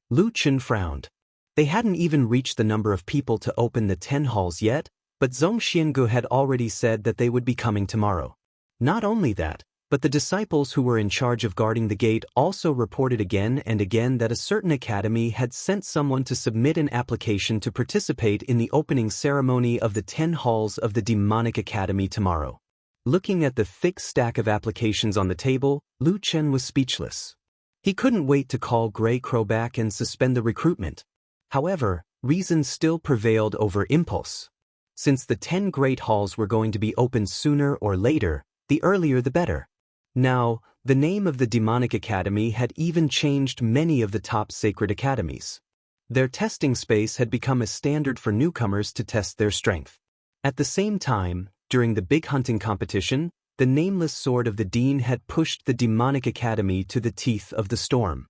Luchan frowned. They hadn't even reached the number of people to open the 10 halls yet, but Zhongxiangu had already said that they would be coming tomorrow. Not only that, but the disciples who were in charge of guarding the gate also reported again and again that a certain academy had sent someone to submit an application to participate in the opening ceremony of the 10 halls of the Demonic Academy tomorrow. Looking at the thick stack of applications on the table, Lu Chen was speechless. He couldn't wait to call Gray Crow back and suspend the recruitment. However, reason still prevailed over impulse. Since the 10 great halls were going to be opened sooner or later, the earlier the better. Now, the name of the Demonic Academy had even changed many of the top sacred academies. Their testing space had become a standard for newcomers to test their strength. At the same time, during the big hunting competition, the nameless sword of the Dean had pushed the Demonic Academy to the teeth of the storm.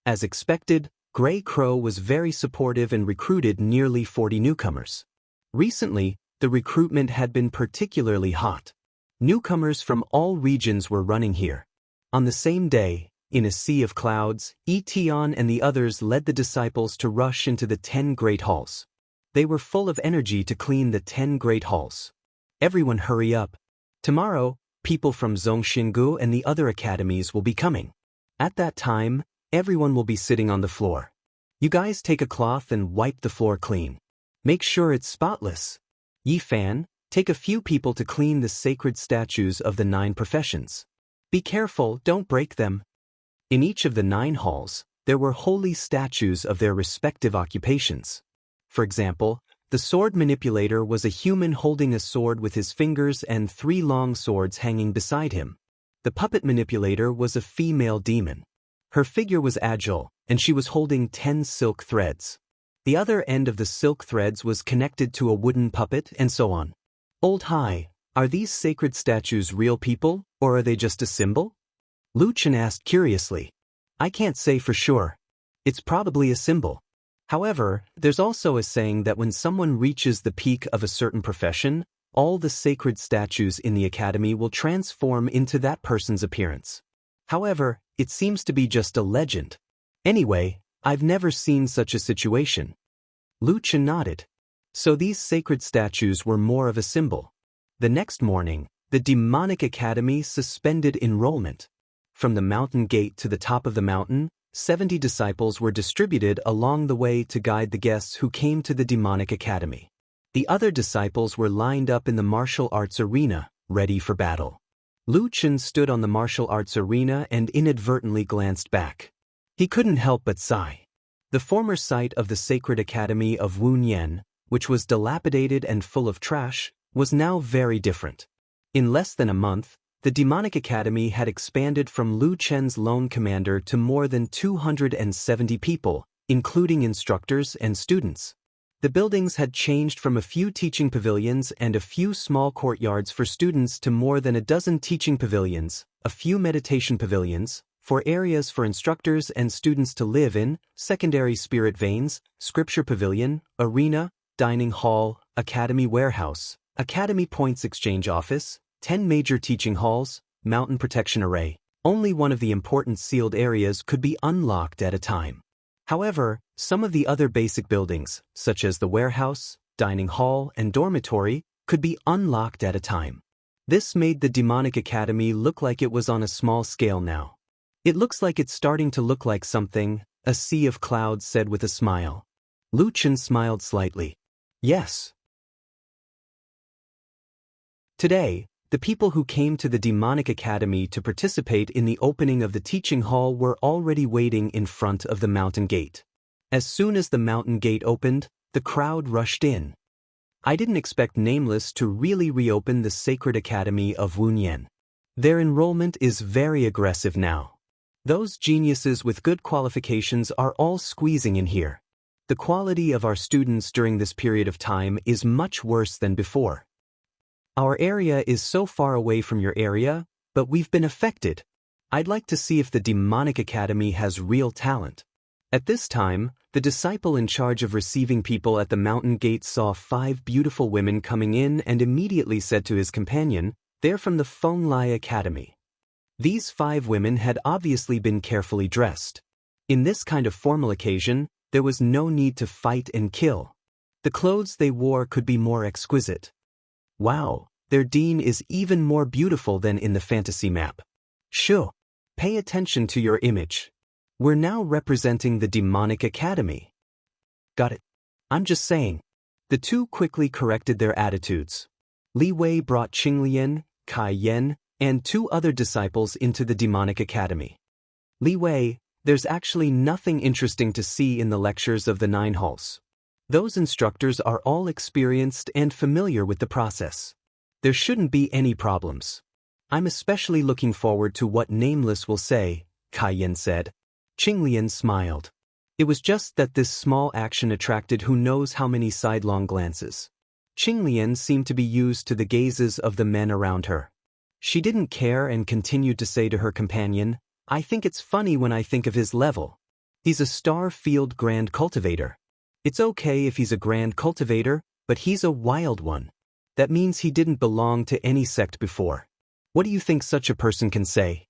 As expected, Gray Crow was very supportive and recruited nearly 40 newcomers. Recently, the recruitment had been particularly hot. Newcomers from all regions were running here. On the same day, in a sea of clouds, Etion and the others led the disciples to rush into the 10 great halls. They were full of energy to clean the 10 great halls. Everyone hurry up. Tomorrow, people from Zhongxiangu and the other academies will be coming. At that time, everyone will be sitting on the floor. You guys take a cloth and wipe the floor clean. Make sure it's spotless. Yi Fan, take a few people to clean the sacred statues of the 9 professions. Be careful, don't break them. In each of the 9 halls, there were holy statues of their respective occupations. For example, the sword manipulator was a human holding a sword with his fingers and 3 long swords hanging beside him. The puppet manipulator was a female demon. Her figure was agile, and she was holding 10 silk threads. The other end of the silk threads was connected to a wooden puppet, and so on. Old Hai, are these sacred statues real people, or are they just a symbol? Lu Chen asked curiously. I can't say for sure. It's probably a symbol. However, there's also a saying that when someone reaches the peak of a certain profession, all the sacred statues in the academy will transform into that person's appearance. However, it seems to be just a legend. Anyway, I've never seen such a situation. Lu Chen nodded. So these sacred statues were more of a symbol. The next morning, the Demonic Academy suspended enrollment. From the mountain gate to the top of the mountain, 70 disciples were distributed along the way to guide the guests who came to the Demonic Academy. The other disciples were lined up in the martial arts arena, ready for battle. Lu Chen stood on the martial arts arena and inadvertently glanced back. He couldn't help but sigh. The former site of the Sacred Academy of Wunyan, which was dilapidated and full of trash, was now very different. In less than a month, the Demonic Academy had expanded from Lu Chen's lone commander to more than 270 people, including instructors and students. The buildings had changed from a few teaching pavilions and a few small courtyards for students to more than a dozen teaching pavilions, a few meditation pavilions, 4 areas for instructors and students to live in, secondary spirit veins, scripture pavilion, arena, dining hall, academy warehouse, academy points exchange office, 10 major teaching halls, mountain protection array. Only one of the important sealed areas could be unlocked at a time. However, some of the other basic buildings, such as the warehouse, dining hall, and dormitory, could be unlocked at a time. This made the Demonic Academy look like it was on a small scale now. It looks like it's starting to look like something, a sea of clouds said with a smile. Lu Chen smiled slightly. Yes. Today, the people who came to the Demonic Academy to participate in the opening of the teaching hall were already waiting in front of the mountain gate. As soon as the mountain gate opened, the crowd rushed in. I didn't expect Nameless to really reopen the Sacred Academy of Wunyan. Their enrollment is very aggressive now. Those geniuses with good qualifications are all squeezing in here. The quality of our students during this period of time is much worse than before. Our area is so far away from your area, but we've been affected. I'd like to see if the demonic academy has real talent. At this time, the disciple in charge of receiving people at the mountain gate saw 5 beautiful women coming in and immediately said to his companion, "They're from the Feng Lai Academy." These 5 women had obviously been carefully dressed. In this kind of formal occasion, there was no need to fight and kill. The clothes they wore could be more exquisite. Wow, their dean is even more beautiful than in the fantasy map. Shoo, pay attention to your image. We're now representing the demonic academy. Got it. I'm just saying. The two quickly corrected their attitudes. Li Wei brought Qinglian, Kai Yan, and 2 other disciples into the demonic academy. Li Wei, there's actually nothing interesting to see in the lectures of the 9 halls. Those instructors are all experienced and familiar with the process. There shouldn't be any problems. I'm especially looking forward to what Nameless will say, Kai Yan said. Qinglian smiled. It was just that this small action attracted who knows how many sidelong glances. Qinglian seemed to be used to the gazes of the men around her. She didn't care and continued to say to her companion, "I think it's funny when I think of his level. He's a star field grand cultivator. It's okay if he's a grand cultivator, but he's a wild one. That means he didn't belong to any sect before. What do you think such a person can say?"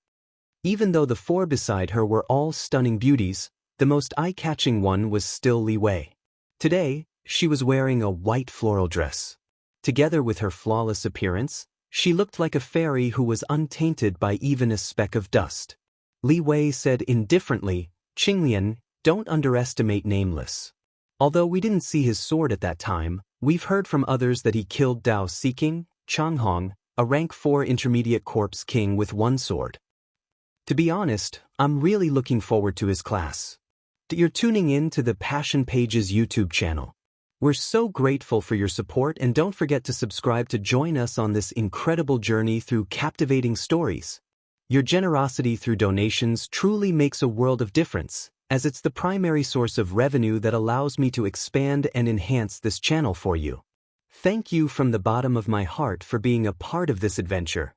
Even though the 4 beside her were all stunning beauties, the most eye-catching one was still Li Wei. Today, she was wearing a white floral dress. Together with her flawless appearance, she looked like a fairy who was untainted by even a speck of dust. Li Wei said indifferently, "Qinglian, don't underestimate Nameless. Although we didn't see his sword at that time, we've heard from others that he killed Dao Siking, Changhong, a rank 4 intermediate corpse king with 1 sword. To be honest, I'm really looking forward to his class." You're tuning in to the Passion Pages YouTube channel. We're so grateful for your support, and don't forget to subscribe to join us on this incredible journey through captivating stories. Your generosity through donations truly makes a world of difference, as it's the primary source of revenue that allows me to expand and enhance this channel for you. Thank you from the bottom of my heart for being a part of this adventure.